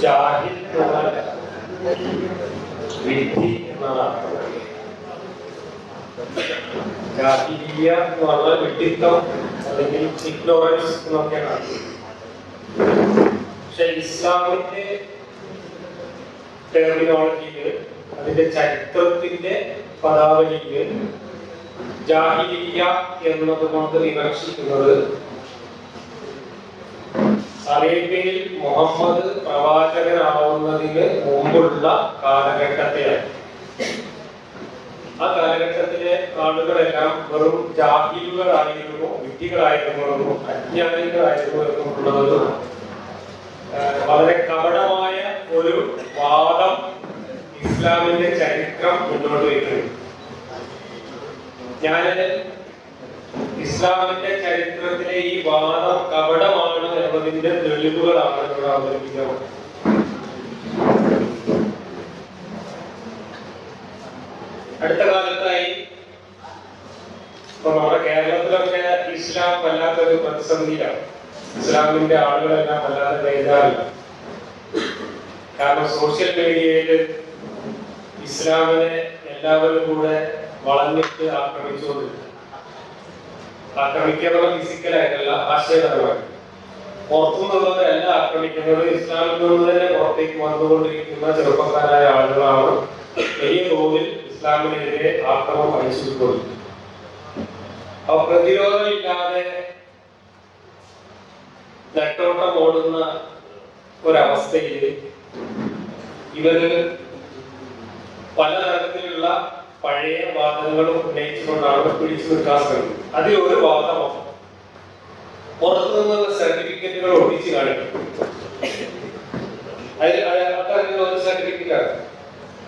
ജാഹിൽ വിധി എന്നാണ് അർത്ഥം. ജാഹിലിയ എന്ന് പറഞ്ഞാൽ വിഡിത്തം അല്ലെങ്കിൽ ഇഗ്നോറൻസ് എന്നൊക്കെയാണ് അർത്ഥം. പക്ഷെ ഇസ്ലാമിന്റെ ടെർമിനോളജിയില്, അതിന്റെ ചരിത്രത്തിന്റെ പദാവലിയില് ജാഹിലിയ എന്നതുകൊണ്ട് വിവക്ഷിക്കുന്നത് അറേബ്യയിൽ മുഹമ്മദ് പ്രവാചകനാവുന്നതിന് മുമ്പുള്ള കാലഘട്ടത്തെയാണ്. ആ കാലഘട്ടത്തിലെ ആളുകളെല്ലാം വെറും ജാഹിലുകളായിരുന്നു, വിഡ്ഢികളായിരുന്നു, അജ്ഞാനികളായിരുന്നു എന്നുള്ളത് വളരെ കപടമായ ഒരു വാദം ഇസ്ലാമിന്റെ ചരിത്രം മുന്നോട്ട് വയ്ക്കുന്നു. ഞാൻ ഇസ്ലാമിന്റെ ചരിത്രത്തിലെ ഈ വാദം കപടമാണ് എന്നതിന്റെ തെളിവുകളാണ് ഇവിടെ അവതരിപ്പിക്കുന്നത്. അടുത്ത കാലത്തായി ഇപ്പൊ നമ്മുടെ കേരളത്തിലൊക്കെ ഇസ്ലാം വല്ലാത്തൊരു പ്രതിസന്ധിയിലാണ്. ഇസ്ലാമിന്റെ ആളുകളെല്ലാം വല്ലാതെ വേദാറില്ല. കാരണം സോഷ്യൽ മീഡിയയിൽ ഇസ്ലാമിനെ എല്ലാവരും കൂടെ വളഞ്ഞിട്ട് ആക്രമിച്ചുകൊണ്ടിരിക്കും. ആക്രമിക്കുന്നത് ഫിസിക്കലായിട്ടല്ല, ആശയപരമായി. പുറത്തുനിന്നുള്ളവരല്ല ആക്രമിക്കുന്നത്, ഇസ്ലാമിൽ നിന്ന് തന്നെ പുറത്തേക്ക് വന്നുകൊണ്ടിരിക്കുന്ന ചെറുപ്പക്കാരായ ആളുകളാണ് വലിയ തോതിൽ ഇസ്ലാമിനെതിരെ ആക്രമണം അയച്ചുകൊണ്ടിരിക്കുന്നത്. അപ്പൊ പ്രതിരോധമില്ലാതെ നെട്ടോട്ടം ഓടുന്ന ഒരവസ്ഥയിൽ ഇവര് പലതരത്തിലുള്ള പഴയ വാദങ്ങളും ഉന്നയിച്ചുകൊണ്ടാണ് പിടിച്ചു നിൽക്കാൻ ശ്രമിക്കുന്നത്. അതിലൊരു വാദമോ പുറത്തുനിന്നുള്ള സർട്ടിഫിക്കറ്റുകൾ ഒട്ടിച്ച് കാണിക്കും. അതിൽ ഒരു സർട്ടിഫിക്കറ്റാണ്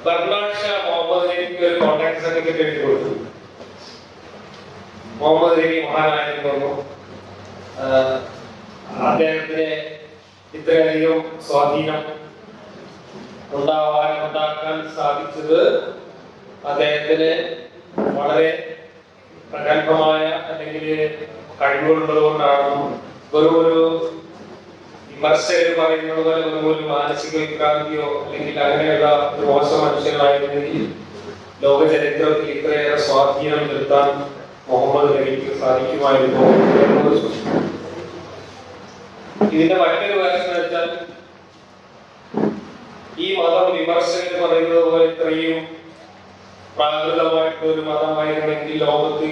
ബർണാഡ് ഷാ മുഹമ്മദിലേക്ക് ഒരു കോൺടാക്ട് സർട്ടിഫിക്കറ്റ് എഴുതി കൊടുത്തു. മുഹമ്മദ് നബി മഹാനായിരുന്നു, അദ്ദേഹത്തിന് ഇത്രയധികം സ്വാധീനം ഉണ്ടാക്കാൻ സാധിച്ചത് അദ്ദേഹത്തിന് വളരെ പ്രഗത്ഭമായ അല്ലെങ്കിൽ കഴിവുള്ളതുകൊണ്ടാണെന്നും വെറും ഒരു വിമർശകർ പറയുന്നത് പോലെ വെറും ഒരു മാനസിക വിഭ്രാന്തിയോ അല്ലെങ്കിൽ അങ്ങനെയുള്ള ഒരു മോശം മനുഷ്യനായിരുന്നെങ്കിൽ ലോക ചരിത്രത്തിൽ ഇത്രയേറെ സ്വാധീനം ചെലുത്താൻ മുഹമ്മദ് നബിക്ക് സാധിക്കുമായിരുന്നു എന്നത്. ഇതിന്റെ മറ്റൊരു വേർഷൻ വെച്ചാൽ ഈ മതം വിമർശകർ പറയുന്നത് പോലെ ഇത്രയും പ്രാകൃതമായിട്ടുള്ള ഒരു മതമായിരുന്നെങ്കിൽ ലോകത്ത്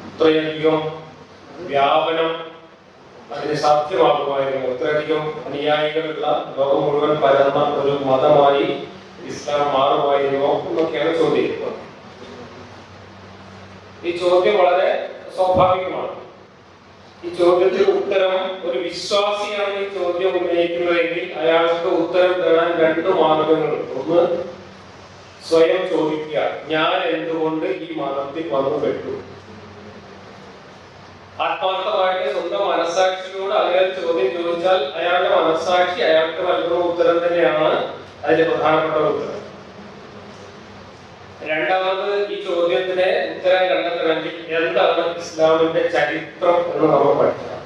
ഇത്രയധികം വ്യാപനം അതിന് സാധ്യമാകുമായിരുന്നു, ഇത്രയധികം അനുയായികളുള്ള ലോകം മുഴുവൻ പരന്ന ഒരു മതമായി ഇസ്ലാം മാറുമായിരുന്നോ എന്നൊക്കെയാണ് ചോദ്യം. ഈ ചോദ്യം വളരെ സ്വാഭാവികമാണ്. ഈ ചോദ്യത്തിന് ഉത്തരം, ഒരു വിശ്വാസിയാണ് ഈ ചോദ്യം ഉന്നയിക്കുന്നതെങ്കിൽ അയാൾക്ക് ഉത്തരം തരാൻ രണ്ട് മാർഗങ്ങളുണ്ട്. ഒന്ന്, സ്വയം ചോദിക്കുക, ഞാൻ എന്തുകൊണ്ട് ഈ മതത്തിൽ വന്നു പെട്ടു. ആത്മാർത്ഥമായിട്ട് സ്വന്തം മനസ്സാക്ഷിയോട് അങ്ങനെ ചോദ്യം ചോദിച്ചാൽ അയാളുടെ മനസ്സാക്ഷി അയാൾക്ക് നൽകുന്ന ഉത്തരം തന്നെയാണ് അതിന്റെ പ്രധാനപ്പെട്ട ഉത്തരം. രണ്ടാമത്, ഈ ചോദ്യത്തിന് ഉത്തരം കണ്ടെത്തണമെങ്കിൽ എന്താണ് ഇസ്ലാമിന്റെ ചരിത്രം എന്ന് നമ്മൾ പഠിക്കണം.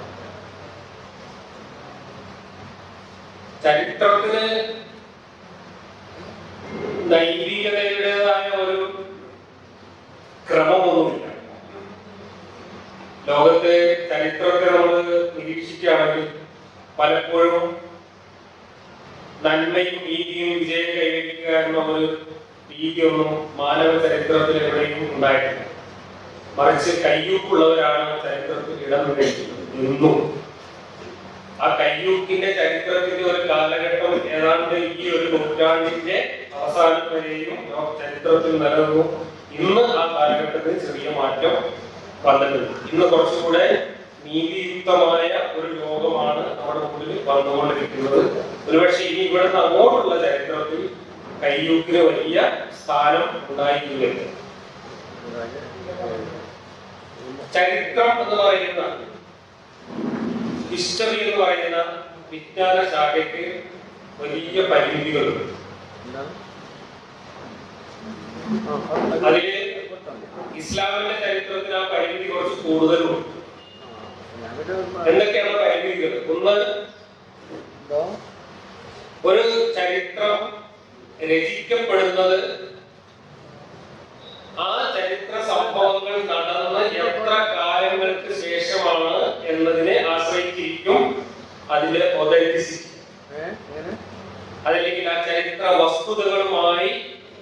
ചരിത്രത്തിന് നൈതികതയുടേതായ ഒരു ക്രമമൊന്നുമില്ല. ലോകത്തെ ചരിത്രത്തെ നമ്മൾ നിരീക്ഷിക്കുകയാണെങ്കിൽ പലപ്പോഴും നന്മയും നീതിയും വിജയം കൈവരിക്കുക എന്ന ഒരു രീതിയൊന്നും മാനവ ചരിത്രത്തിൽ എവിടെയും ഉണ്ടായിട്ടില്ല. മറിച്ച് കയ്യൂക്കുള്ളവരാണ് ചരിത്രത്തിൽ ഇടം പിടിക്കുന്നത് എന്നും. ആ കയ്യൂക്കിന്റെ ചരിത്രത്തിന്റെ ഒരു കാലഘട്ടം ഏതാണ്ട് ഈ ഒരു നൂറ്റാണ്ടിന്റെ അവസാനം വരെയും ചരിത്രത്തിൽ നിലനിന്നു. ഇന്ന് ആ കാലഘട്ടത്തിൽ ചെറിയ മാറ്റം വന്നിട്ടുണ്ട്. ഇന്ന് കുറച്ചുകൂടെ നീതിയുക്തമായ ഒരു ലോകമാണ് നമ്മുടെ മുമ്പിൽ വന്നുകൊണ്ടിരിക്കുന്നത്. ഒരുപക്ഷെ ഇനി ഇവിടുന്ന് അങ്ങോട്ടുള്ള ചരിത്രത്തിൽ കയ്യൂക്കിന് വലിയ സ്ഥാനം ഉണ്ടായിരിക്കില്ല. ചരിത്രം എന്ന് പറയുന്ന, ഹിസ്റ്ററി എന്ന് പറയുന്ന വിജ്ഞാന ശാഖയ്ക്ക് വലിയ പരിമിതികളുണ്ട്. അതില് ഇസ്ലാമിന്റെ ചരിത്രത്തിൽ ആ പരിമിതി കുറച്ച് കൂടുതലുണ്ട്. എന്തൊക്കെയാണ് പരിമിതികൾ? ഒന്ന്, ഒരു രചിക്കപ്പെടുന്നത് ആ ചരിത്ര സംഭവങ്ങൾ നടന്ന് എത്ര കാലങ്ങൾക്ക് ശേഷമാണ് എന്നതിനെ ആശ്രയിച്ചിരിക്കും അതിന്റെ ഒതന്റിസിറ്റി. അതല്ലെങ്കിൽ ആ ചരിത്ര വസ്തുതകളുമായി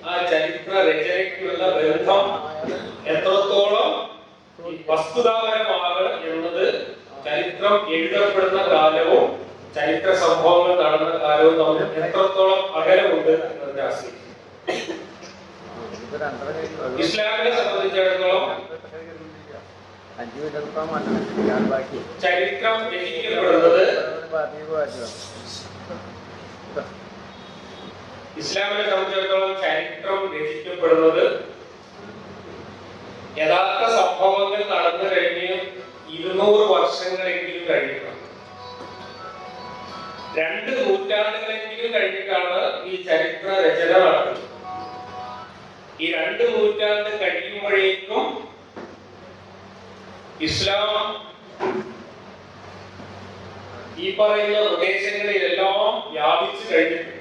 ആ ചരിത്ര രചനയ്ക്കുള്ള ബന്ധം എത്രത്തോളം വസ്തുതാപരമാണ് എന്നത് ചരിത്രം എഴുതപ്പെടുന്ന കാലവും ചരിത്ര സംഭവങ്ങൾ നടന്ന കാലവും തമ്മിൽ എത്രത്തോളം അകലമുണ്ട് എന്നതിനെ ആശ്രയിക്കും. ഇസ്ലാമിനെ സംബന്ധിച്ചിടത്തോളം ചരിത്രം രചിക്കപ്പെടുന്നത് ഇസ്ലാമിനെ സംബന്ധിച്ചിടത്തോളം ചരിത്രം രചിക്കപ്പെടുന്നത് യഥാർത്ഥ സംഭവങ്ങൾ നടന്നു കഴിഞ്ഞ് 200 വർഷങ്ങളെങ്കിലും കഴിഞ്ഞിട്ടാണ്, 2 നൂറ്റാണ്ടുകളെങ്കിലും കഴിഞ്ഞിട്ടാണ് ഈ ചരിത്ര രചന നടക്കുന്നത്. ഈ 2 നൂറ്റാണ്ട് കഴിയുമ്പോഴേക്കും ഇസ്ലാം ഈ പറയുന്ന പ്രദേശങ്ങളിലെല്ലാം വ്യാപിച്ചു കഴിഞ്ഞിട്ടുണ്ട്.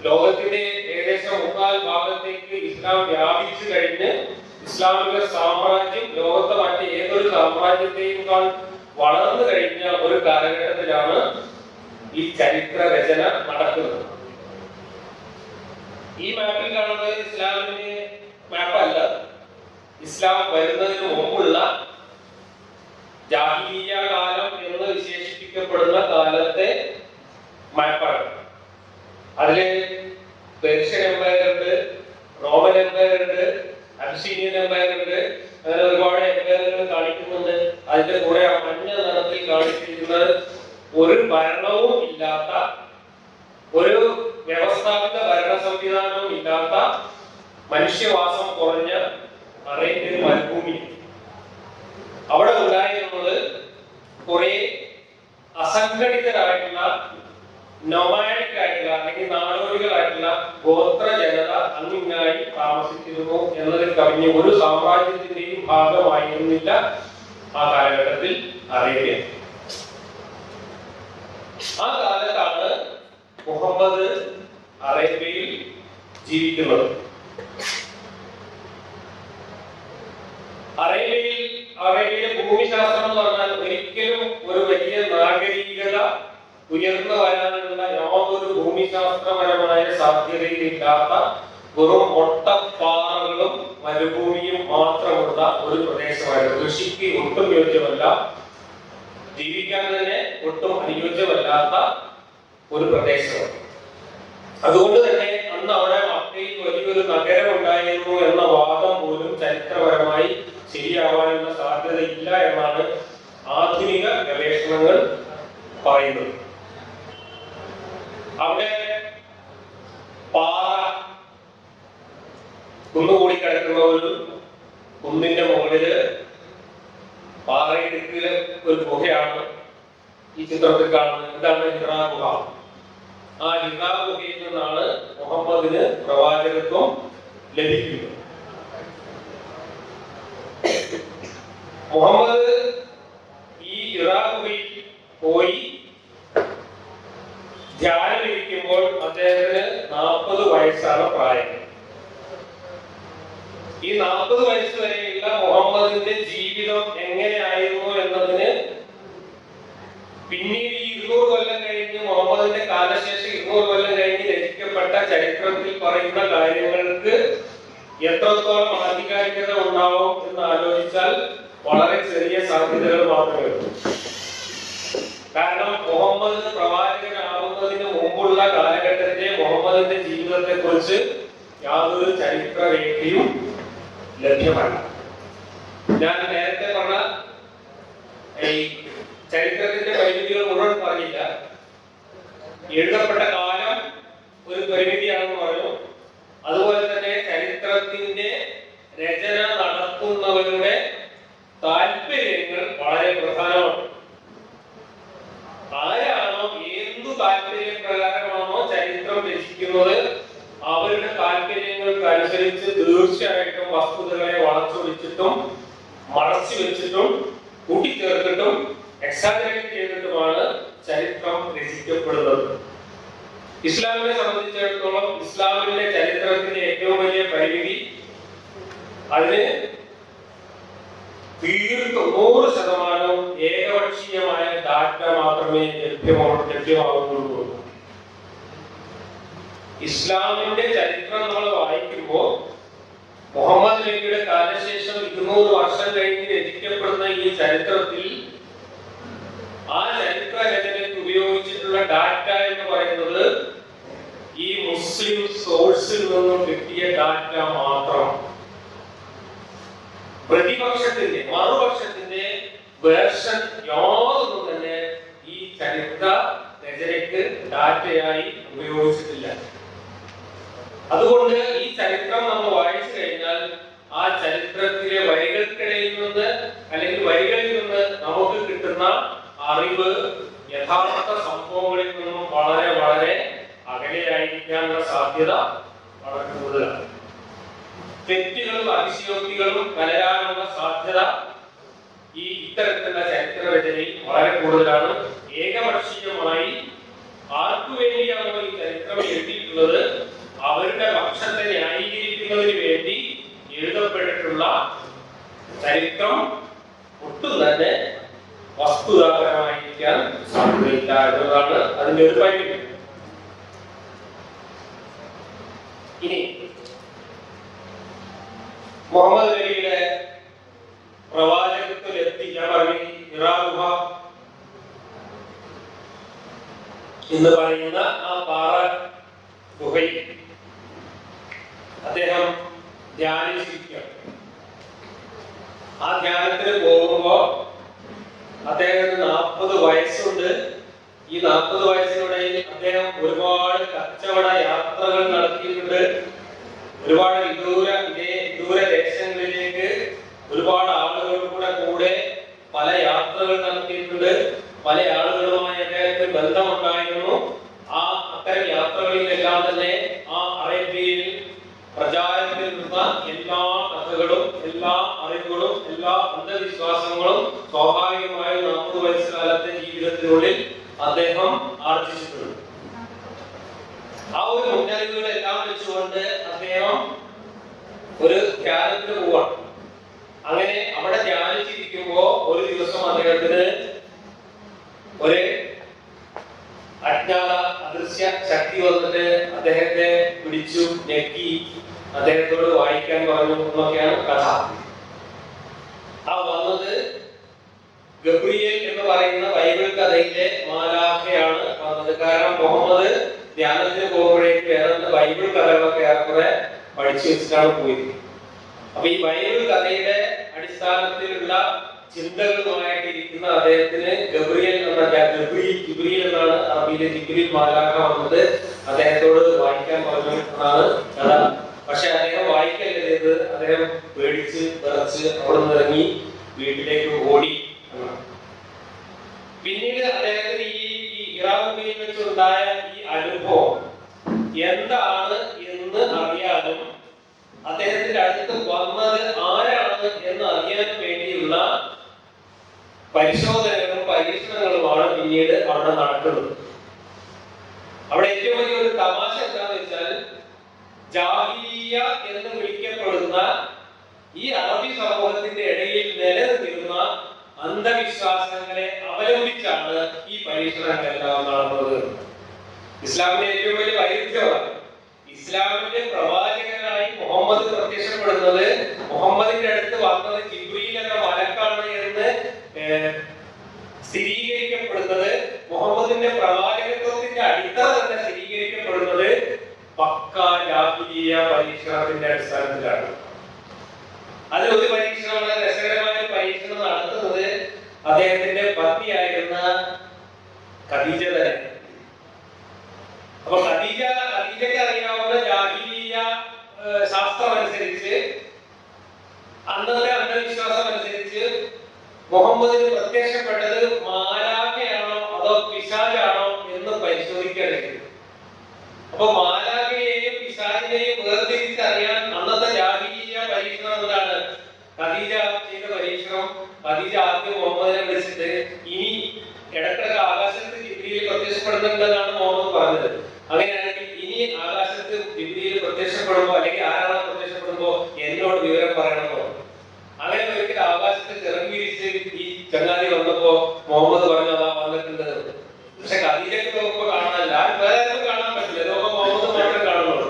ലോകത്തിന്റെ ഏകദേശം 3/4 ഭാഗത്തേക്ക് ഇസ്ലാം വ്യാപിച്ചു കഴിഞ്ഞ് ഇസ്ലാമിക സാമ്രാജ്യം ലോകത്തെ മറ്റ് ഏതൊരു സാമ്രാജ്യത്തെയും വളർന്നു കഴിഞ്ഞ ഒരു കാലഘട്ടത്തിലാണ് ഈ ചരിത്ര രചന നടക്കുന്നത്. ഈ മാപ്പിൽ കാണുന്നത് ഇസ്ലാമിന്റെ മാപ്പല്ല, ഇസ്ലാം വരുന്നതിന് മുമ്പുള്ള ജാഹിലിയ്യ കാലം എന്ന് വിശേഷിപ്പിക്കപ്പെടുന്ന കാലത്തെ മാപ്പാണ്. അതില് പേർഷ്യൻ എംപയർ ഉണ്ട്, റോമൻ എംപയർ ഉണ്ട്, അബ്സീനിയൻ എംപയർ ഉണ്ട്, അങ്ങനെ ഒരുപാട് എംപയറുകൾ കാണിക്കുന്നുണ്ട്. അതിന്റെ കൂടെ മഞ്ഞ നിറത്തിൽ കാണിച്ചിരിക്കുന്നത് ഒരു ഭരണവും ഇല്ലാത്ത, ഒരു വ്യവസ്ഥാപിത ഭരണ സംവിധാനവും ഇല്ലാത്ത, മനുഷ്യവാസം കുറഞ്ഞ അറേബ്യൻ മരുഭൂമി. അവിടെ ഉണ്ടായിരുന്നത് കുറെ അസംഘടിതരായിട്ടുള്ള, നൊമാഡിക് ആയിട്ടുള്ള അല്ലെങ്കിൽ നാടോടികളായിട്ടുള്ള ഗോത്ര ജനത അങ്ങിങ്ങായി താമസിച്ചിരുന്നു എന്നതിൽ കവിഞ്ഞ് ഒരു സാമ്രാജ്യത്തിന്റെയും ഭാഗമായിരുന്നില്ല ആ കാലഘട്ടത്തിൽ അറേബ്യ. ആ കാലത്താണ് മുഹമ്മദ് അറേബ്യയിൽ ജീവിക്കുന്നത്. അറേബ്യയിലെ ഭൂമിശാസ്ത്രം എന്ന് പറഞ്ഞാൽ ഒരിക്കലും ഒരു വലിയ നാഗരികത ഉയർന്നു വരാനുള്ള യാതൊരു ഭൂമിശാസ്ത്രപരമായ സാധ്യതയിലില്ലാത്ത വെറും ഒട്ടപ്പാറകളും മരുഭൂമിയും മാത്രമുള്ള ഒരു പ്രദേശമായിരുന്നു. കൃഷിക്ക് ഒട്ടും യോജ്യമല്ല, ജീവിക്കാൻ തന്നെ ഒട്ടും അനുയോജ്യമല്ലാത്ത ഒരു പ്രദേശമാണ്. അതുകൊണ്ട് തന്നെ അന്ന് അവിടെ മക്കയിൽ വലിയൊരു നഗരം ഉണ്ടായിരുന്നു എന്ന വാദം പോലും ചരിത്രപരമായി ശരിയാവാനുള്ള സാധ്യതയില്ല എന്നാണ് ആധുനിക ഗവേഷണങ്ങൾ പറയുന്നത്. അവിടെ പാറ കുന്നുകൂടി കിടക്കുന്ന ഒരു കുന്നിന്റെ മുകളില് പാറയിടുക്കില് ഒരു ഗുഹയാണ് ഈ ചിത്രത്തിൽ കാണുന്നത്. ഇതാണ് ഹിറാ ഗുഹ. ആ ഹിറാ ഗുഹയിൽ നിന്നാണ് മുഹമ്മദിന് പ്രവാചകത്വം ലഭിക്കുന്നത്. മുഹമ്മദ് ഈ ഹിറാ ഗുഹയിൽ പോയി ധ്യാനമിരിക്കുമ്പോൾ അദ്ദേഹത്തിന് 40 വയസ്സാണ് പ്രായം. ഈ 40 വയസ്സ് വരെയുള്ള മുഹമ്മദിന്റെ ജീവിതം എങ്ങനെയായിരുന്നു എന്നതിന് പിന്നീട് ഈ 200 കൊല്ലം കഴിഞ്ഞ് മുഹമ്മദിന്റെ കാലശേഷം 200 കൊല്ലം കഴിഞ്ഞ് രചിക്കപ്പെട്ട ചരിത്രത്തിൽ പറയുന്ന കാര്യങ്ങൾക്ക് എത്രത്തോളം ആധികാരികത ഉണ്ടാവും എന്ന് ആലോചിച്ചാൽ വളരെ ചെറിയ സാധ്യതകൾ മാത്രമേ ഉള്ളൂ. കാരണം മുഹമ്മദ് പ്രവാചകനാവുന്നതിന് മുമ്പുള്ള കാലഘട്ടത്തിലെ മുഹമ്മദിന്റെ ജീവിതത്തെ കുറിച്ച് യാതൊരു ചരിത്ര രേഖയും ലഭ്യമല്ല. ഞാൻ നേരത്തെ പറഞ്ഞ ഈ ചരിത്രത്തിന്റെ പരിമിതികൾ മുഴുവൻ പറഞ്ഞില്ല. എഴുതപ്പെട്ട കാലം ഒരു പരിമിതിയാണെന്ന് പറഞ്ഞു. അതുപോലെ തന്നെ ചരിത്രത്തിന്റെ രചന നടത്തുന്നവരുടെ താല്പര്യങ്ങൾ വളരെ പ്രധാനമാണ്. ആരാണോ എന്തു താല്പര്യപ്രകാരമാണോ ചരിത്രം രചിക്കുന്നത് അവരുടെ താല്പര്യങ്ങൾക്ക് അനുസരിച്ച് തീർച്ചയായിട്ടും വസ്തുതകളെ വളച്ചൊടിച്ചിട്ടും മറച്ചു വെച്ചിട്ടും കൂട്ടിച്ചേർത്തിട്ടും എക്സാജറേറ്റ് ചെയ്തിട്ടുമാണ് ചരിത്രം രചിക്കപ്പെടുന്നത്. ഇസ്ലാമിനെ സംബന്ധിച്ചിടത്തോളം ഇസ്ലാമിന്റെ ചരിത്രത്തിന്റെ ഏറ്റവും വലിയ പരിമിതി അതിന് തീർത്തും 100% ഏകപക്ഷീയമായ ഡാറ്റ മാത്രമേ ലഭ്യമാകുന്നുള്ളൂ. ഇസ്ലാമിന്റെ ചരിത്രം നമ്മൾ വായിക്കുമ്പോൾ മുഹമ്മദ് നബിയുടെ കാലശേഷം 200 വർഷം കഴിഞ്ഞ് രചിക്കപ്പെടുന്ന ഈ ചരിത്രത്തിൽ ആ ചരിത്ര രചനയ്ക്ക് ഉപയോഗിച്ചിട്ടുള്ള ഡാറ്റ എന്ന് പറയുന്നത് ഈ മുസ്ലിം സോഴ്സിൽ നിന്നും കിട്ടിയ ഡാറ്റ മാത്രം. പ്രതിപക്ഷത്തിന്റെ മറുപക്ഷത്തിന്റെ വേർഷൻ യാതൊന്നും തന്നെ ഈ ചരിത്ര രചനയ്ക്ക് ഡാറ്റയായി ഉപയോഗിച്ചിട്ടില്ല. അതുകൊണ്ട് ഈ ചരിത്രം നമ്മൾ വായിച്ചു കഴിഞ്ഞാൽ ആ ചരിത്രത്തിലെ വരികൾക്കിടയിൽ നിന്ന് അല്ലെങ്കിൽ വരികളിൽ നിന്ന് നമുക്ക് കിട്ടുന്ന അറിവ് യഥാർത്ഥ സംഭവങ്ങളിൽ നിന്നും വളരെ വളരെ അകലെയായിരിക്കാനുള്ള സാധ്യത വളരെ കൂടുതലാണ്. തെറ്റുകളും അതിശയോക്തികളും കലരാനുള്ള സാധ്യത ഈ ഇത്തരത്തിലുള്ള ചരിത്ര രചനയിൽ വളരെ കൂടുതലാണ്. ഏകപക്ഷീയമായി ആർക്കു വേണ്ടിയാണോ ഈ ചരിത്രം എഴുതിയിട്ടുള്ളത് അവരുടെ പക്ഷത്തെ ന്യായീകരിക്കുന്നതിന് വേണ്ടി എഴുതപ്പെട്ടിട്ടുള്ള ചരിത്രം ഒട്ടും തന്നെ വസ്തുതാപരമായിരിക്കാൻ സാധ്യതയില്ല എന്നതാണ് അതിന്റെ ഒരു പരിമിതി. ഇനി മുഹമ്മദ് നബിയുടെ പ്രവാചകത്വത്തിലെത്തി ഞാൻ പറഞ്ഞു ഹിറാ ഗുഹ എന്ന് പറയുന്ന ആ പാറ ഗുഹയിൽ അദ്ദേഹം ധ്യാനിച്ചിരിക്കുകയാണ്. ആ ധ്യാനത്തിന് പോകുമ്പോ അദ്ദേഹത്തിന് 40 വയസ്സുണ്ട്. ഈ 40 വയസ്സിനിടയിൽ അദ്ദേഹം ഒരുപാട് കച്ചവട യാത്രകൾ നടത്തിയിട്ടുണ്ട്. ഒരുപാട് വിദൂര ദേശങ്ങളിലേക്ക് ഒരുപാട് ആളുകളുടെ കൂടെ പല യാത്രകൾ നടത്തിയിട്ടുണ്ട്. പല ആളുകളുമായി അദ്ദേഹത്തിന് ബന്ധമുണ്ടായിരുന്നു. ആ അത്തരം യാത്രകളിലെല്ലാം തന്നെ ആ അറേബ്യയിൽ പ്രചാരത്തിൽ നിന്ന എല്ലാ കഥകളും എല്ലാ അറിവുകളും എല്ലാ അന്ധവിശ്വാസങ്ങളും സ്വാഭാവികമായും 40 വയസ്സുകാലത്തെ ജീവിതത്തിനുള്ളിൽ അദ്ദേഹം ആർജിച്ചിട്ടുണ്ട്. ആ ഒരു മുന്നറിവുകളെല്ലാം വെച്ചുകൊണ്ട് അദ്ദേഹം ഒരു ധ്യാനത്തിന് പോവാണ്. അങ്ങനെ അവിടെ ധ്യാനിച്ചിരിക്കുമ്പോ ഒരു ദിവസം അദ്ദേഹത്തിന് ഒരു അജ്ഞാത അദൃശ്യ ശക്തി വന്നിട്ട് അദ്ദേഹത്തെ പിടിച്ചു ഞെക്കി അദ്ദേഹത്തോട് വായിക്കാൻ പറഞ്ഞു എന്നൊക്കെയാണ് കഥ. ആ വന്നത് ഗബ്രിയേൽ എന്ന് പറയുന്ന ബൈബിൾ കഥയിലെ മാലാഖയാണ് വന്നത്. കാരണം മുഹമ്മദ് ധ്യാനത്തിന് പോകുമ്പോഴേക്കും ഏതാണ്ട് ബൈബിൾ കഥകളൊക്കെ ഏറെക്കുറെ പഠിച്ചു വെച്ചിട്ടാണ് പോയത്. അപ്പൊ ഈ ബൈബിൾ കഥയുടെ അടിസ്ഥാനത്തിലുള്ള ചിന്തകളുമായിട്ട് ഇരിക്കുന്ന അദ്ദേഹത്തിന് ഗബ്രിയേൽ എന്നാണ് അറബിയിലെ ജിബ്രീൽ മാലാഖ വന്നത്. അദ്ദേഹത്തോട് വായിക്കാൻ പറഞ്ഞു എന്നാണ് കഥ. പക്ഷെ അദ്ദേഹം വായിക്കല്ല ചെയ്തത്. അദ്ദേഹം പേടിച്ച് വിറച്ച് അവിടെ നിന്ന് ഇറങ്ങി വീട്ടിലേക്ക് ഓടി. പിന്നീട് അദ്ദേഹത്തിന് ഈ ഹിറാ ഗുഹയിൽ വെച്ചുണ്ടായ ഈ അനുഭവം എന്താണ് എന്ന് അറിയാനും അദ്ദേഹത്തിന്റെ അടുത്ത് വന്നത് ആരാണ് എന്ന് അറിയാനും വേണ്ടിയുള്ള പരിശോധനകളും പരീക്ഷണങ്ങളുമാണ് പിന്നീട് അവിടെ നടക്കുന്നത്. അവിടെ ഏറ്റവും വലിയ ഒരു തമാശ എന്താണെന്ന് വെച്ചാൽ ജാഹിലിയ്യ എന്ന് വിളിക്കപ്പെടുന്ന ഈ അറബി സമൂഹത്തിന്റെ ഇടയിൽ നിലനിന്നിരുന്ന അന്ധവിശ്വാസങ്ങളെ അവലംബിച്ചാണ് ഈ പരീക്ഷണങ്ങളെല്ലാം നടന്നത്. ഇസ്ലാമിന്റെ ഏറ്റവും വലിയ വൈരുദ്ധ്യമാണ് ഇസ്ലാമിന്റെ പ്രവാചകനായി മുഹമ്മദ് പ്രത്യക്ഷപ്പെടുന്നത് മുഹമ്മദിന്റെ അടുത്ത് വന്നത് ജിബ്രീൽ എന്ന മലക്കാണ് എന്ന് സ്ഥിരീകരിക്കപ്പെടുന്നത്. മുഹമ്മദിന്റെ പ്രവാചകത്വത്തിന്റെ അടിത്തറ തന്നെ സ്ഥിരീകരിക്കപ്പെടുന്നത് പക്കാ ജാഹിലിയ്യ പരീക്ഷണത്തിന്റെ അടിസ്ഥാനത്തിലാണ്. അതിലൊരു പരീക്ഷണം, വളരെ രസകരമായ പരീക്ഷണം നടത്തുന്നത് അദ്ദേഹത്തിന്റെ പത്നിയായിരുന്ന ഖദീജ തന്നെ. അപ്പൊ ഖദീജയ്ക്ക് അറിയാവുന്ന ജാഹിലിയ്യ ശാസ്ത്രം അനുസരിച്ച്, അന്നത്തെ അന്ധവിശ്വാസം അനുസരിച്ച് മുഹമ്മദിന് പ്രത്യക്ഷപ്പെട്ടത് മാലാഖയാണോ അതോ പിശാചാണോ എന്ന് പരിശോധിക്കേണ്ടത്. അപ്പൊ മാലാഖയെയും പിശാചിനെയും വേർതിരിച്ചറിയാൻ അന്നത്തെ ജാഹിലിയ്യ പരീക്ഷണം എന്താണ്? ഖദീജ ചെയ്ത പരീക്ഷണം. ഖദീജ ആദ്യം മുഹമ്മദിനെ വിളിച്ചിട്ട് ഇനി ഇടക്കിടക്ക് ആകാശത്ത് ജിബ്രീൽ പ്രത്യക്ഷപ്പെടുന്നുണ്ടെന്നാണ് മുഹമ്മദ് പറഞ്ഞത്. അങ്ങനെയാണെങ്കിൽ ഇനി ആകാശത്ത് ജിബ്രീൽ പ്രത്യക്ഷപ്പെടുമ്പോ അല്ലെങ്കിൽ ആരാണ് പ്രത്യക്ഷപ്പെടുമ്പോ എന്നോട് വിവരം പറയണമെന്നോ? അങ്ങനെ ഒരിക്കൽ ആകാശത്ത് ചിറങ്ങിരിച്ച് ഈ ചങ്ങാതി വന്നപ്പോ മുഹമ്മദ് പറഞ്ഞു അതാ വന്നിട്ടുണ്ട്. പക്ഷെ ഖദീജയ്ക്ക് നോക്കുമ്പോ കാണാനല്ല, വേറെ ആർക്കും കാണാൻ പറ്റില്ല, നോക്കുമ്പോ മുഹമ്മദ് മാത്രമേ കാണുന്നുള്ളൂ.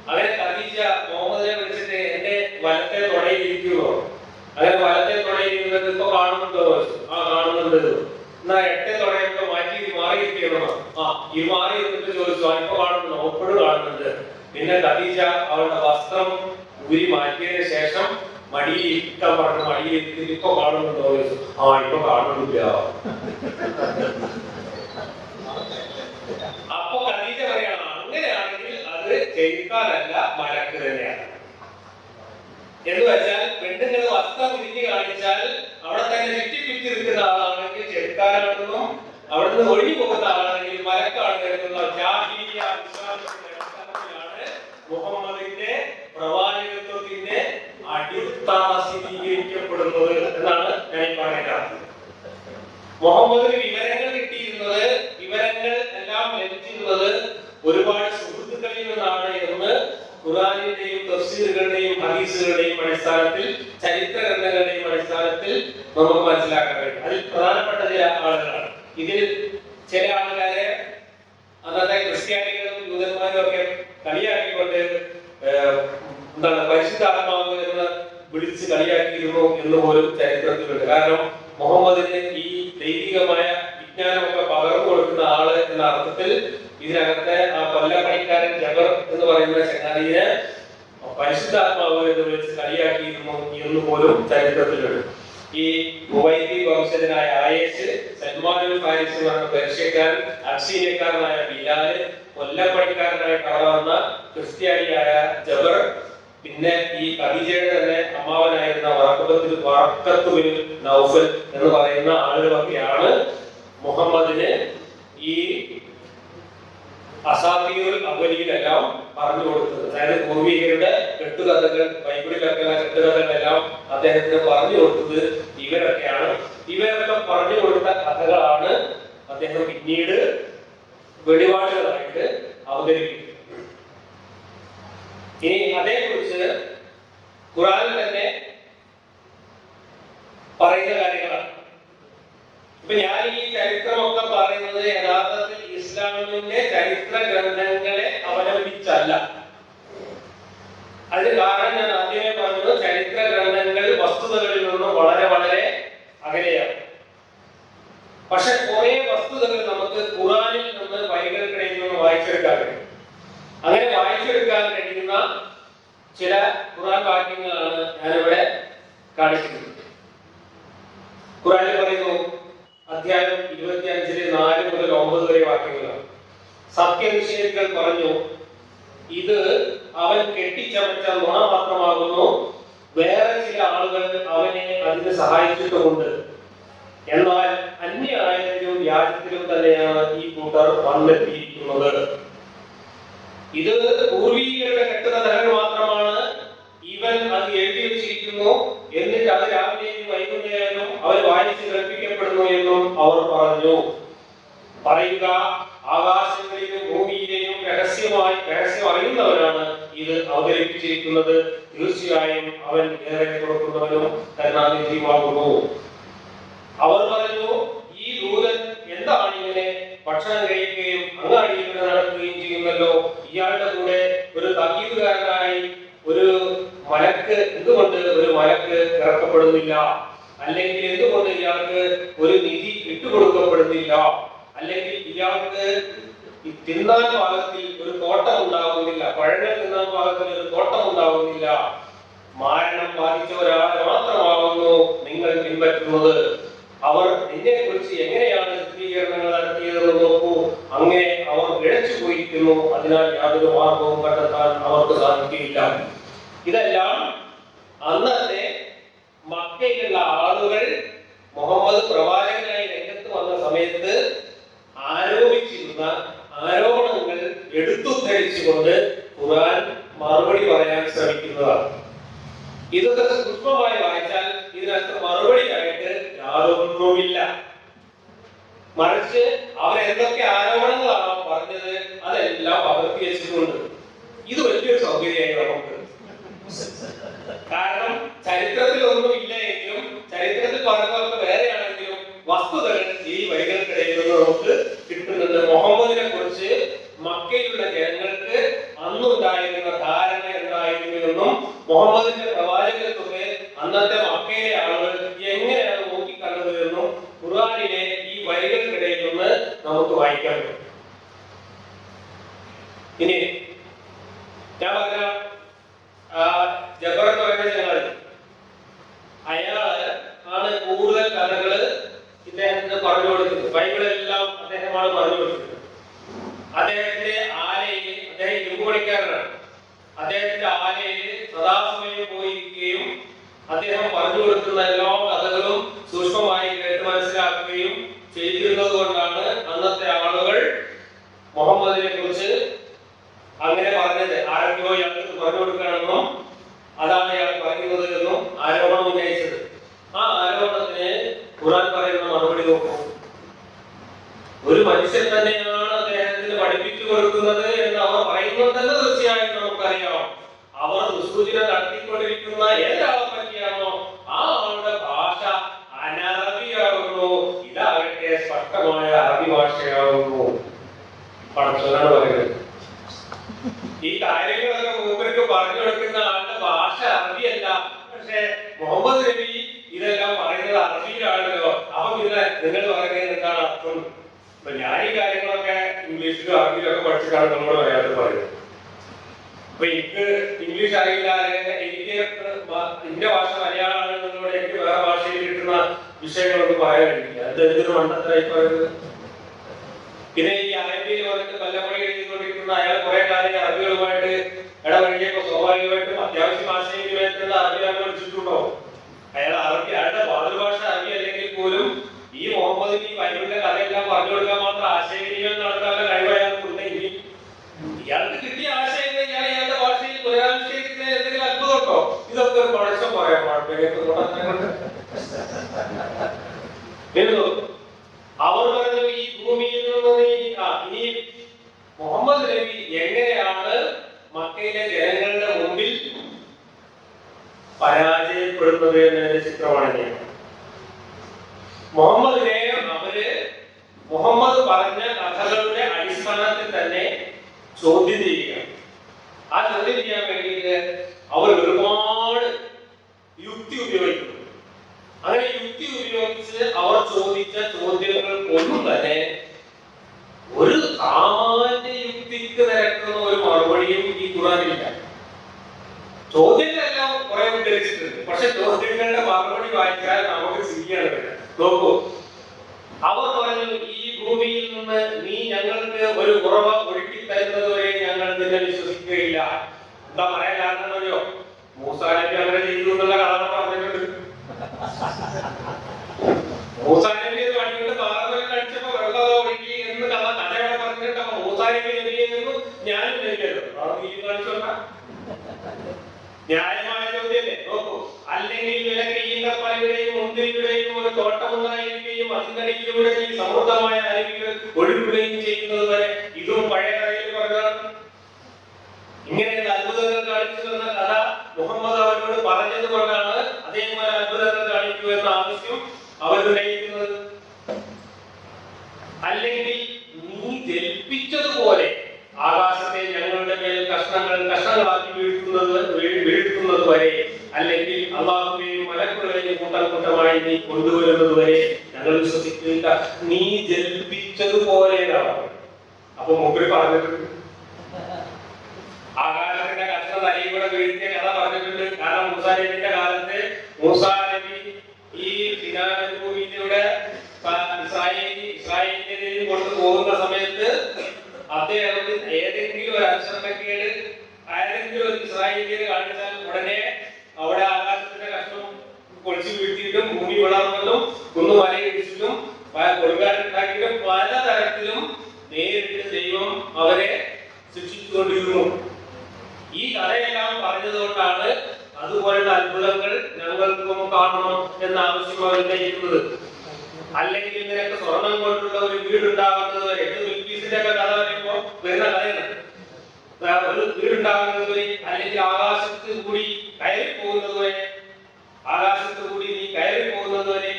അങ്ങനെ ഖദീജ മുഹമ്മദിനെ വിളിച്ചിട്ട് എന്റെ വലത്തെ തുടയിൽ ഇരിക്കുമോ? അങ്ങനെ വലത്തെ തുടയിൽ ഇരുന്നിട്ട് ഇപ്പൊ കാണുന്നുണ്ടോ? ആ കാണുന്നുണ്ട്. എന്നാ എട്ടേ തുടയൊക്കെ മാറ്റി മാറിയിരിക്കണോ? ആ ഈ മാറി ഇരുന്നിട്ട് ചോദിച്ചു, ആ ഇപ്പൊ കാണുന്നുണ്ടോ? എപ്പോഴും കാണുന്നുണ്ട്. പിന്നെ ഖദീജ അവളുടെ വസ്ത്രം ഊരി മാറ്റിയതിനു ശേഷം മടിയിൽ ഇരിക്കാൻ പറഞ്ഞു. മടിയിൽ ഇരുത്തിട്ട് ഇപ്പൊ കാണുന്നുണ്ടോ? ആ ഇപ്പൊ കാണുന്നില്ല. അപ്പൊ ഖദീജ പറയാണ്, അങ്ങനെയാണെങ്കിൽ അത് ചെയ്യിക്കാനല്ല മലക്ക് തന്നെയാണ്. എന്ന് വെച്ചാൽ പെണ്ണുങ്ങൾ വസ്ത്രം തിരിഞ്ഞു കാണിച്ചാൽ അവിടെ തന്നെ ചുറ്റിപ്പിറ്റി നിൽക്കുന്ന ആളാണെങ്കിൽ ചെറുക്കാനാണെന്നും അവിടുന്ന് ഒഴിഞ്ഞു പോകുന്ന ആളാണെങ്കിൽ മലക്കാണ് കരുതുന്ന ജാഹിലിയ്യ വിശ്വാസത്തിന്റെ അടിസ്ഥാനത്തിലാണ് മുഹമ്മദിന്റെ പ്രവാചകത്വത്തിന്റെ അടിസ്ഥാന സ്ഥിരീകരിക്കപ്പെടുന്നത് എന്നാണ് ഞാൻ പറയുന്നത്. മുഹമ്മദിന് വിവരങ്ങൾ കിട്ടിയിരുന്നത്, വിവരങ്ങൾ എല്ലാം ലഭിച്ചിരുന്നത് ഒരുപാട് സുഹൃത്തുക്കളിൽ നിന്നാണ് എന്ന് ഖുർആനിന്റെയും തഫ്സീറുകളുടെയും ഹദീസുകളുടെയും അടിസ്ഥാനത്തിൽ, ചരിത്ര ഗ്രന്ഥങ്ങളുടെയും അടിസ്ഥാനത്തിൽ നമുക്ക് മനസ്സിലാക്കാൻ കഴിയും. അതിൽ പ്രധാനപ്പെട്ട ചില ആളുകളാണ്. ഇതിൽ ചില ആളുകാരെ അന്നത്തെ ക്രിസ്ത്യാനികളും ജൂതന്മാരും ഒക്കെ കളിയാക്കിക്കൊണ്ട് എന്താണ് പരിശുദ്ധാത്മാവ് എന്ന് വിളിച്ച് കളിയാക്കിയിരുന്നു എന്ന് പോലും ചരിത്രത്തിലുണ്ട്. കാരണം മുഹമ്മദിന് ഈ ദൈവികമായ വിജ്ഞാനമൊക്കെ പകർന്നു കൊടുക്കുന്ന ആള് എന്ന അർത്ഥത്തിൽ ഇതിനകത്തെ ആ കൊല്ലപ്പണിക്കാരൻ ജബർ എന്ന് പറയുന്ന ചങ്ങാതിയെ പരിശുദ്ധാത്മാവ് എന്ന് വിളിച്ച് കളിയാക്കിയിരുന്നു എന്ന് പോലും ചരിത്രത്തിലുണ്ട്. ഈ ഉവൈദി വംശജനായ ആയേഷ്, സൽമാനുൽ ഫാരിസ് എന്ന് പറഞ്ഞ പേർഷ്യക്കാരൻ, അബ്സീനിയക്കാരനായ ബിലാല്, കൊല്ലപ്പണിക്കാരനായ കടവന്ന ക്രിസ്ത്യാനിയായ ജബർ, പിന്നെ ഈ ഖദീജയുടെ തന്നെ അമ്മാവനായിരുന്ന വറഖത്ത് ബിൻ നൗഫൽ എന്ന് പറയുന്ന ആളുകളൊക്കെയാണ് മുഹമ്മദിന് ഈ അസാത്തീറുൽ അവലിയിലെല്ലാം പറഞ്ഞു കൊടുത്തത്. അതായത് പൂർവികരുടെ കെട്ടുകഥകൾ, ബൈബിളിലൊക്കെ കെട്ടുകഥകളെല്ലാം അദ്ദേഹത്തിന് പറഞ്ഞു കൊടുത്തത് ഇവരൊക്കെയാണ്. ഇവരൊക്കെ പറഞ്ഞു കൊടുത്ത കഥകളാണ് അദ്ദേഹം പിന്നീട് വെളിപാടുകളായിട്ട് അവതരിപ്പിക്കുന്നത്. ഇനി അതേക്കുറിച്ച് ഖുർആനിൽ തന്നെ പറയുന്ന കാര്യങ്ങളാണ്. ഇപ്പൊ ഞാൻ ഈ ചരിത്രമൊക്കെ പറയുന്നത് യഥാർത്ഥത്തിൽ ഇസ്ലാമിന്റെ ചരിത്ര ഗ്രന്ഥങ്ങളെ അവലംബിച്ചല്ല. അതിന് കാരണം ഞാൻ ആദ്യമേ പറഞ്ഞത്, ചരിത്ര ഗ്രന്ഥങ്ങൾ വസ്തുതകളിൽ നിന്നും വളരെ വളരെ അകലെയാണ്. പക്ഷെ കുറെ വസ്തുതകൾ നമുക്ക് ഖുർആനിൽ നിന്ന് ബൈബിളിൽ നിന്ന് വായിച്ചെടുക്കാൻ കഴിയും. അങ്ങനെ വായിച്ചെടുക്കാൻ കഴിയുന്ന ചില ഖുർആൻ വാക്യങ്ങളാണ് ഞാനിവിടെ കാണിക്കുന്നത്. ഖുർആനിൽ പറയുന്നു, അധ്യായം 25 4 മുതൽ 9 വരെ വാക്യങ്ങളാണ്. സത്യനിഷേധികൾ പറഞ്ഞു, ഇത് അവൻ കെട്ടിച്ചമച്ച നുണ മാത്രമാകുന്നു, വേറെ ചില ആളുകൾ അവനെ അതിന് സഹായിച്ചിട്ടുമുണ്ട്. എന്നാൽ അന്യായത്തിലും വ്യാജത്തിലും തന്നെയാണ് ഈ കൂട്ടർ വന്നെത്തിയിരിക്കുന്നത്. ഇത് പൂർവീകരുടെ കെട്ടുകഥകൾ മാത്രമാണ്, ഇവൻ അത് എഴുതി വെച്ചിരിക്കുന്നു, എന്നിട്ട് അത് രാവിലെയും വൈകുന്നേരവും അവർ വായിച്ച് കേൾപ്പിക്കപ്പെടുന്നു എന്നും അവർ പറഞ്ഞു. പറയുക, ആകാശങ്ങളിലും ഭൂമിയിലെയും രഹസ്യം അറിയുന്നവരാണ് ഇത് അവതരിപ്പിച്ചിരിക്കുന്നത്. തീർച്ചയായും അവൻ ഏറെ കൊടുക്കുന്നവനും കരുണാനിധിയുമാകുന്നു. അവർ പറഞ്ഞു, ഈ ദൂതൻ എന്താണ് ഇങ്ങനെ ഭക്ഷണം കഴിക്കുകയും അങ്ങാടിയിലൂടെ നടക്കുകയും ചെയ്യുന്നല്ലോ? ഇയാളുടെ കൂടെ ഒരു തകീതുകാരനായി ഒരു മലക്ക് എന്തുകൊണ്ട് ഒരു മലക്ക് ഇറക്കപ്പെടുന്നില്ല? അല്ലെങ്കിൽ എന്തുകൊണ്ട് ഇയാൾക്ക് ഒരു നിധി ഇട്ടുകൊടുക്കപ്പെടുന്നില്ല? അല്ലെങ്കിൽ ഇയാൾക്ക് തിന്നാൻ ഭാഗത്തിൽ ഒരു തോട്ടം ഉണ്ടാകുന്നില്ല, പഴങ്ങൾ തിന്നാൻ ഭാഗത്തിൽ ഒരു തോട്ടം ഉണ്ടാകുന്നില്ല? മാരണം ബാധിച്ച ഒരാളെ മാത്രമാകുന്നു നിങ്ങൾ പിൻപറ്റുന്നത്. അവർ നിന്നെ കുറിച്ച് എങ്ങനെയാണ് ചിത്രീകരണങ്ങൾ നടത്തിയതെന്ന് നോക്കൂ. അങ്ങനെ അവർ ഇഴച്ചു പോയിരിക്കുന്നു, അതിനാൽ യാതൊരു മാർഗവും കണ്ടെത്താൻ അവർക്ക് സാധിക്കില്ല. ഇതെല്ലാം അന്നത്തെ മക്കയിലുള്ള ആളുകൾ മുഹമ്മദ് പ്രവാചകനായി രംഗത്ത് വന്ന സമയത്ത് ആരോപിച്ചിരുന്ന ആരോപണങ്ങൾ എടുത്തുദ്ധരിച്ചുകൊണ്ട് ഖുർആൻ മറുപടി പറയാൻ ശ്രമിക്കുന്നതാണ്. ഇതൊക്കെ സൂക്ഷ്മമായി വായിച്ചാൽ ഇതിനകത്ത് മറുപടിയായിട്ട് യാതൊന്നുമില്ല. മറിച്ച് അവർ എന്തൊക്കെ ആരോപണങ്ങളാണോ പറഞ്ഞത് അതെല്ലാം വെച്ചിട്ടുണ്ട്. ഇത് വലിയൊരു സൗകര്യമായി നമുക്ക്. കാരണം ചരിത്രത്തിലൊന്നും ഇല്ല എങ്കിലും ചരിത്രത്തിൽ പറഞ്ഞതൊക്കെ വേറെയാണെങ്കിലും വസ്തുതകൾ ഈ വരികൾക്കിടയിൽ നിന്ന് നമുക്ക് കിട്ടുന്നുണ്ട്. മുഹമ്മദിനെ കുറിച്ച് മക്കയിലുള്ള ജനങ്ങൾക്ക് അന്നുണ്ടായിരുന്ന ധാരണ എന്തായിരുന്നു എന്നും മുഹമ്മദിന്റെ പ്രവാചകത്വത്തെ അന്നത്തെ മക്കയിലെ ആളുകൾ എങ്ങനെയാണ് നോക്കിക്കണ്ടത് എന്നും ഖുർആനിലെ ഈ വരികൾക്കിടയിൽ നിന്ന് നമുക്ക് വായിക്കാൻ പറ്റും. ഇനി ഞാൻ പറഞ്ഞ ജബർ എന്ന് പറയുന്ന ചങ്ങാതി, അയാള് ആണ് കൂടുതൽ കഥകള് ഇദ്ദേഹത്തിന് പറഞ്ഞു കൊടുക്കുന്നത്. ബൈബിളെല്ലാം അദ്ദേഹമാണ് പറഞ്ഞു കൊടുക്കുന്നത്. അദ്ദേഹത്തിന്റെ ആലയിൽ, അദ്ദേഹം ഇരുമ്പുപണിക്കാരനാണ്, അദ്ദേഹത്തിന്റെ ആലയിൽ സദാസമയം പോയിരിക്കുകയും അദ്ദേഹം പറഞ്ഞു കൊടുക്കുന്ന എല്ലാ കഥകളും സൂക്ഷ്മമായി കേട്ട് മനസ്സിലാക്കുകയും ചെയ്തിരുന്നത് കൊണ്ടാണ് അന്നത്തെ ആളുകൾ മുഹമ്മദിനെ കുറിച്ച് അങ്ങനെ പറഞ്ഞത്. ആരൊക്കെയോ ഇയാൾക്ക് പറഞ്ഞു കൊടുക്കണമെന്നും അതാണ് ഇയാൾ പറയുന്നത് എന്നും ആരോപണം ഉന്നയിച്ചത്. ആ ആരോപണത്തിന് ഖുർആൻ പറയുന്ന മറുപടി നോക്കും. ഒരു മനുഷ്യൻ തന്നെയാണ് അദ്ദേഹത്തിന് പഠിപ്പിച്ചു കൊടുക്കുന്നത് എന്ന് അവർ പറയുന്നുണ്ടെന്ന് തീർച്ചയായും നമുക്കറിയാം. അവർ ദുസൂചന നടത്തിക്കൊണ്ടിരിക്കുന്ന ഏതാളെ പറ്റിയാണോ ആ ആളുടെ ഭാഷ അനറബിയാകുന്നു, ഇതാകട്ടെ സ്പഷ്ടമായ അറബി ഭാഷയാകുന്നു. പടച്ചോനാണ് പറയുന്നത്. ഈ കാര്യങ്ങളൊക്കെ മൂപ്പർക്ക് പറഞ്ഞു കൊടുക്കുന്ന ആളുടെ ഭാഷ അറബിയല്ല. പക്ഷെ മുഹമ്മദ് നബി ഇതെല്ലാം പറയുന്നത് അറബിയിലാണല്ലോ. അപ്പൊ പിന്നെ നിങ്ങൾ പറയുന്നത് എന്താണ് അർത്ഥം? അപ്പൊ ഞാൻ ഈ കാര്യങ്ങളൊക്കെ ഇംഗ്ലീഷിലും അറബിയിലൊക്കെ പഠിച്ചിട്ടാണ് നമ്മൾ മലയാളത്തിൽ പറയുന്നത്. അപ്പൊ എനിക്ക് ഇംഗ്ലീഷ് അറിയില്ല, എനിക്ക് എന്റെ ഭാഷ മലയാളമാണെന്നതോടെ എനിക്ക് വേറെ ഭാഷയിൽ കിട്ടുന്ന വിഷയങ്ങളൊന്നും പറയാൻ കഴിയില്ല. എന്തെങ്കിലും മണ്ടത്തരായി പറയുന്നത്. പിന്നെ ഈ അറബിയിൽ വന്നിട്ട് കൊല്ലപ്പണി എഴുതിക്കൊണ്ടിരിക്കുന്ന അയാൾ കുറെ കാലം അറബികളുമായിട്ട് ഇടപഴകിയപ്പോ സ്വാഭാവികമായിട്ടും അത്യാവശ്യം ആശയവിനിമയത്തിലുള്ള അറബിയാണ് പഠിച്ചിട്ടുണ്ടോ? അയാളുടെ മാതൃഭാഷ അറബി അല്ലെങ്കിൽ പോലും ഈ മുഹമ്മദിന് ഈ ബൈബിളിന്റെ കഥയെല്ലാം പറഞ്ഞു കൊടുക്കാൻ മാത്രം ആശയവിനിമയം നടത്താനുള്ള കഴിവ് അയാൾക്കുണ്ടെങ്കിൽ ഇയാൾക്ക് കിട്ടിയ ആശയം ഇയാൾ ഇയാളുടെ ഭാഷയിൽ പുനരാവിഷ്കരിക്കുന്ന എന്തെങ്കിലും അത്ഭുതമുണ്ടോ? ഇതൊക്കെ ഒരു പഴക്കം പറയാൻ അവർ പറഞ്ഞു ഈ ഭൂമിയിൽ നിന്ന് ഇനി മുഹമ്മദ് നബി എങ്ങനെയാണ് മക്കയിലെ ജനങ്ങളുടെ മുമ്പിൽ പരാജയപ്പെടുന്നത് എന്നതിന്റെ ചിത്രമാണ്. മുഹമ്മദിനെ അവര് മുഹമ്മദ് പറഞ്ഞ കഥകളുടെ അടിസ്ഥാനത്തിൽ തന്നെ ചോദ്യം ചെയ്യുക. ആ ചോദ്യം ചെയ്യാൻ വേണ്ടിയിട്ട് അവർ ഒരുപാട് യുക്തി ഉപയോഗിക്കുന്നു. അങ്ങനെ യുക്തി ഉപയോഗിച്ച് അവർ ചോദിച്ച ചോദ്യങ്ങൾക്കൊന്നും തന്നെ ഒരു സാമാന്യ യുക്തിക്ക് നിരക്കുന്ന ഒരു മറുപടിയും ഈ ഖുർആനിലില്ല. ചോദ്യങ്ങളെല്ലാം കുറെ ഉദ്ധരിച്ചിട്ടുണ്ട്, പക്ഷെ ചോദ്യങ്ങളുടെ മറുപടി വായിച്ചാൽ നമുക്ക് ശരിയാണ് വരിക. നോക്കൂ, അവർ പറഞ്ഞു ഈ ഭൂമിയിൽ നിന്ന് നീ ഞങ്ങൾക്ക് ഒരു കുറവ ഒഴുക്കി തരുന്നത് വരെ ഞങ്ങൾ നിന്നെ വിശ്വസിക്കുകയില്ല. എന്താ പറയാൻ കാരണം അറിയോ? മൂസാ നബി അങ്ങനെ ചെയ്തു എന്നുള്ള കഥ പറഞ്ഞിട്ടുണ്ട്. മൂസാ നബി വഴികൊണ്ട് പാറമരം കഴിച്ചപ്പോ വെള്ളം ഒഴുകി എന്ന് കഥയുടെ പറഞ്ഞിട്ട് അപ്പൊ മൂസാ നബി നബിയെന്നും ഞാനും നബിയല്ലോ. ന്യായമായ ചോദ്യമല്ലേ? നോക്കൂ, അല്ലെങ്കിൽ നിനക്ക് ഈന്തപ്പനയുടെയും മുന്തിരിയുടെയും ഒരു തോട്ടമുണ്ടായിരിക്കുകയും അതിനിടയിലൂടെ നീ സമൃദ്ധമായ അരുവികൾ ഒഴുകുകയും ചെയ്യുന്നത് വരെ ഇതും പഴയ കഥയിൽ പറഞ്ഞതാണ്. ഇങ്ങനെയുള്ള അത്ഭുതങ്ങൾ കാണിച്ചു തന്ന കഥ മുഹമ്മദ് അവരോട് പറഞ്ഞത് കൊണ്ടാണ് അതേപോലെ അത്ഭുതങ്ങൾ കാണിക്കൂ എന്ന ആവശ്യം അവരുന്നയിക്കുന്നത്. അല്ലെങ്കിൽ നീ ജൽപ്പിച്ചതുപോലെ ആകാശത്തെ ഞങ്ങളുടെ മേൽ കഷ്ണങ്ങളാക്കി വീഴ്ത്തുന്നത് വരെ, അല്ലെങ്കിൽ അള്ളാഹുവിനെയും മലക്കുകളെയും കൂട്ടം കൂട്ടമായി നീ കൊണ്ടുവരുന്നത് വരെ ഞങ്ങൾ വിശ്വസിക്കില്ല. നീ ജൽപ്പിച്ചതുപോലെ. അപ്പൊ മുമ്പിൽ പറഞ്ഞിട്ടുണ്ട് ആകാശത്തിന്റെ കഷ്ണം തലയിൽ കൂടെ വീഴ്ത്തിയ കഥ പറഞ്ഞിട്ടുണ്ട്. കാരണം മൂസാ നബിയുടെ കാലത്ത് മൂസാ നബി ഈ ഭൂമിയിലൂടെ ഇസ്രായേലിനെ കൊണ്ടുപോകുന്ന സമയത്ത് അദ്ദേഹത്തിന് ഏതെങ്കിലും ഒരു അനുസരണക്കേട് ആരെങ്കിലും ഒരു ഇസ്രായേലിനെ കാണിച്ചാൽ ഉടനെ അവിടെ ആകാശത്തിന്റെ കഷ്ണം പൊളിച്ചു വീഴ്ത്തിയിട്ടും ഭൂമി വളർന്നതും കുന്നുമലയിടിച്ചിട്ടും കൊടുങ്കാറ്റുണ്ടാക്കിയിട്ടും പലതരത്തിലും നേരിട്ട് ദൈവം അവരെ ശിക്ഷിച്ചുകൊണ്ടിരുന്നു. ഈ കഥയെല്ലാം പറഞ്ഞതുകൊണ്ടാണ് അതുപോലുള്ള അത്ഭുതങ്ങൾ ഞങ്ങൾക്കും കാണണം എന്ന ആവശ്യം അവരുന്നയിക്കുന്നത്. അല്ലെങ്കിൽ നിനക്ക് സ്വർണം കൊണ്ടുള്ള ഒരു വീടുണ്ടാവുന്നത് വരെ, ഇത് മിൽക്കീസിന്റെ ഒക്കെ കഥ പറയുമ്പോ വരുന്ന കഥയാണ്. ഒരു വീടുണ്ടാകുന്നത് വരെ, അല്ലെങ്കിൽ ആകാശത്ത് കൂടി കയറി പോകുന്നത് വരെ, ആകാശത്ത് കൂടി നീ കയറി പോകുന്നത് വരെ,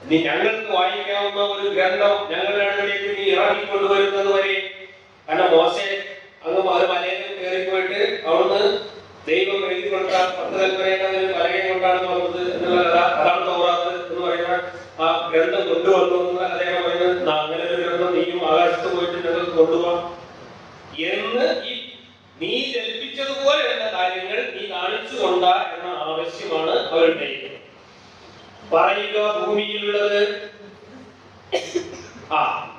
നീ ഞങ്ങൾക്ക് വായിക്കാവുന്ന ഒരു ഗ്രന്ഥം ഞങ്ങളുടെ അടുത്തേക്ക് നീ ഇറങ്ങിക്കൊണ്ടുവരുന്നത് വരെ. കാരണം മോശെ അങ്ങ് മലയിൽ കയറിപ്പോയിട്ട് അവിടുന്ന് ദൈവം എഴുതി കൊടുത്ത 10 കൽപ്പനയുടെ പലകയും കൊണ്ടാണ് വന്നത് എന്നുള്ള അതാണ് തൗറാത്ത് എന്ന് പറയുന്ന ആ ഗ്രന്ഥം കൊണ്ടുവന്നു എന്നുള്ള അദ്ദേഹം പറയുന്നത്. അങ്ങനെ ഒരു ഗ്രന്ഥം നീയും ആകാശത്ത് പോയിട്ട് ഞങ്ങൾക്ക് കൊണ്ടുപോകാം എന്ന് നീ ജൽപ്പിച്ചതുപോലെയുള്ള കാര്യങ്ങൾ നീ കാണിച്ചു കൊണ്ട എന്ന ആവശ്യമാണ് അവരുടെ പറയുക. ഭൂമിയിലുള്ളത്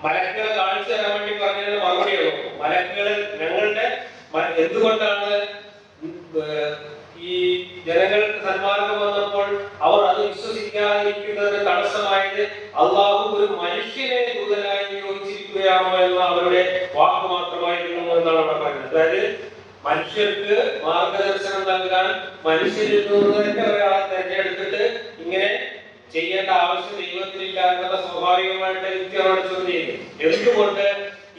മലക്കുകളെ കാണിച്ചു തരാൻ വേണ്ടി പറഞ്ഞതിന് മറുപടിയാണ്. മലക്കുകളെ ഞങ്ങളുടെ എന്തുകൊണ്ടാണ് ഈ ജനങ്ങൾക്ക് സന്മാർഗം വന്നപ്പോൾ അവർ അത് വിശ്വസിക്കാതിരിക്കുന്നതിന് തടസ്സമായത് അള്ളാഹു ഒരു മനുഷ്യനെ ദൂതനായി നിയോഗിച്ചിരിക്കുകയാണോ എന്ന അവരുടെ വാക്ക് മാത്രമായിരുന്നു എന്നാണ് അവിടെ പറയുന്നത്. അതായത് മനുഷ്യർക്ക് മാർഗദർശനം നൽകാൻ മനുഷ്യരിൽ നിന്ന് തന്നെ ഒരാളെ തെരഞ്ഞെടുത്തിട്ട് ഇങ്ങനെ ചെയ്യേണ്ട ആവശ്യം ദൈവത്തിനില്ല എന്നുള്ള സ്വാഭാവികമായിട്ട് യുക്തിയാണ് ചോദ്യം. എന്തുകൊണ്ട്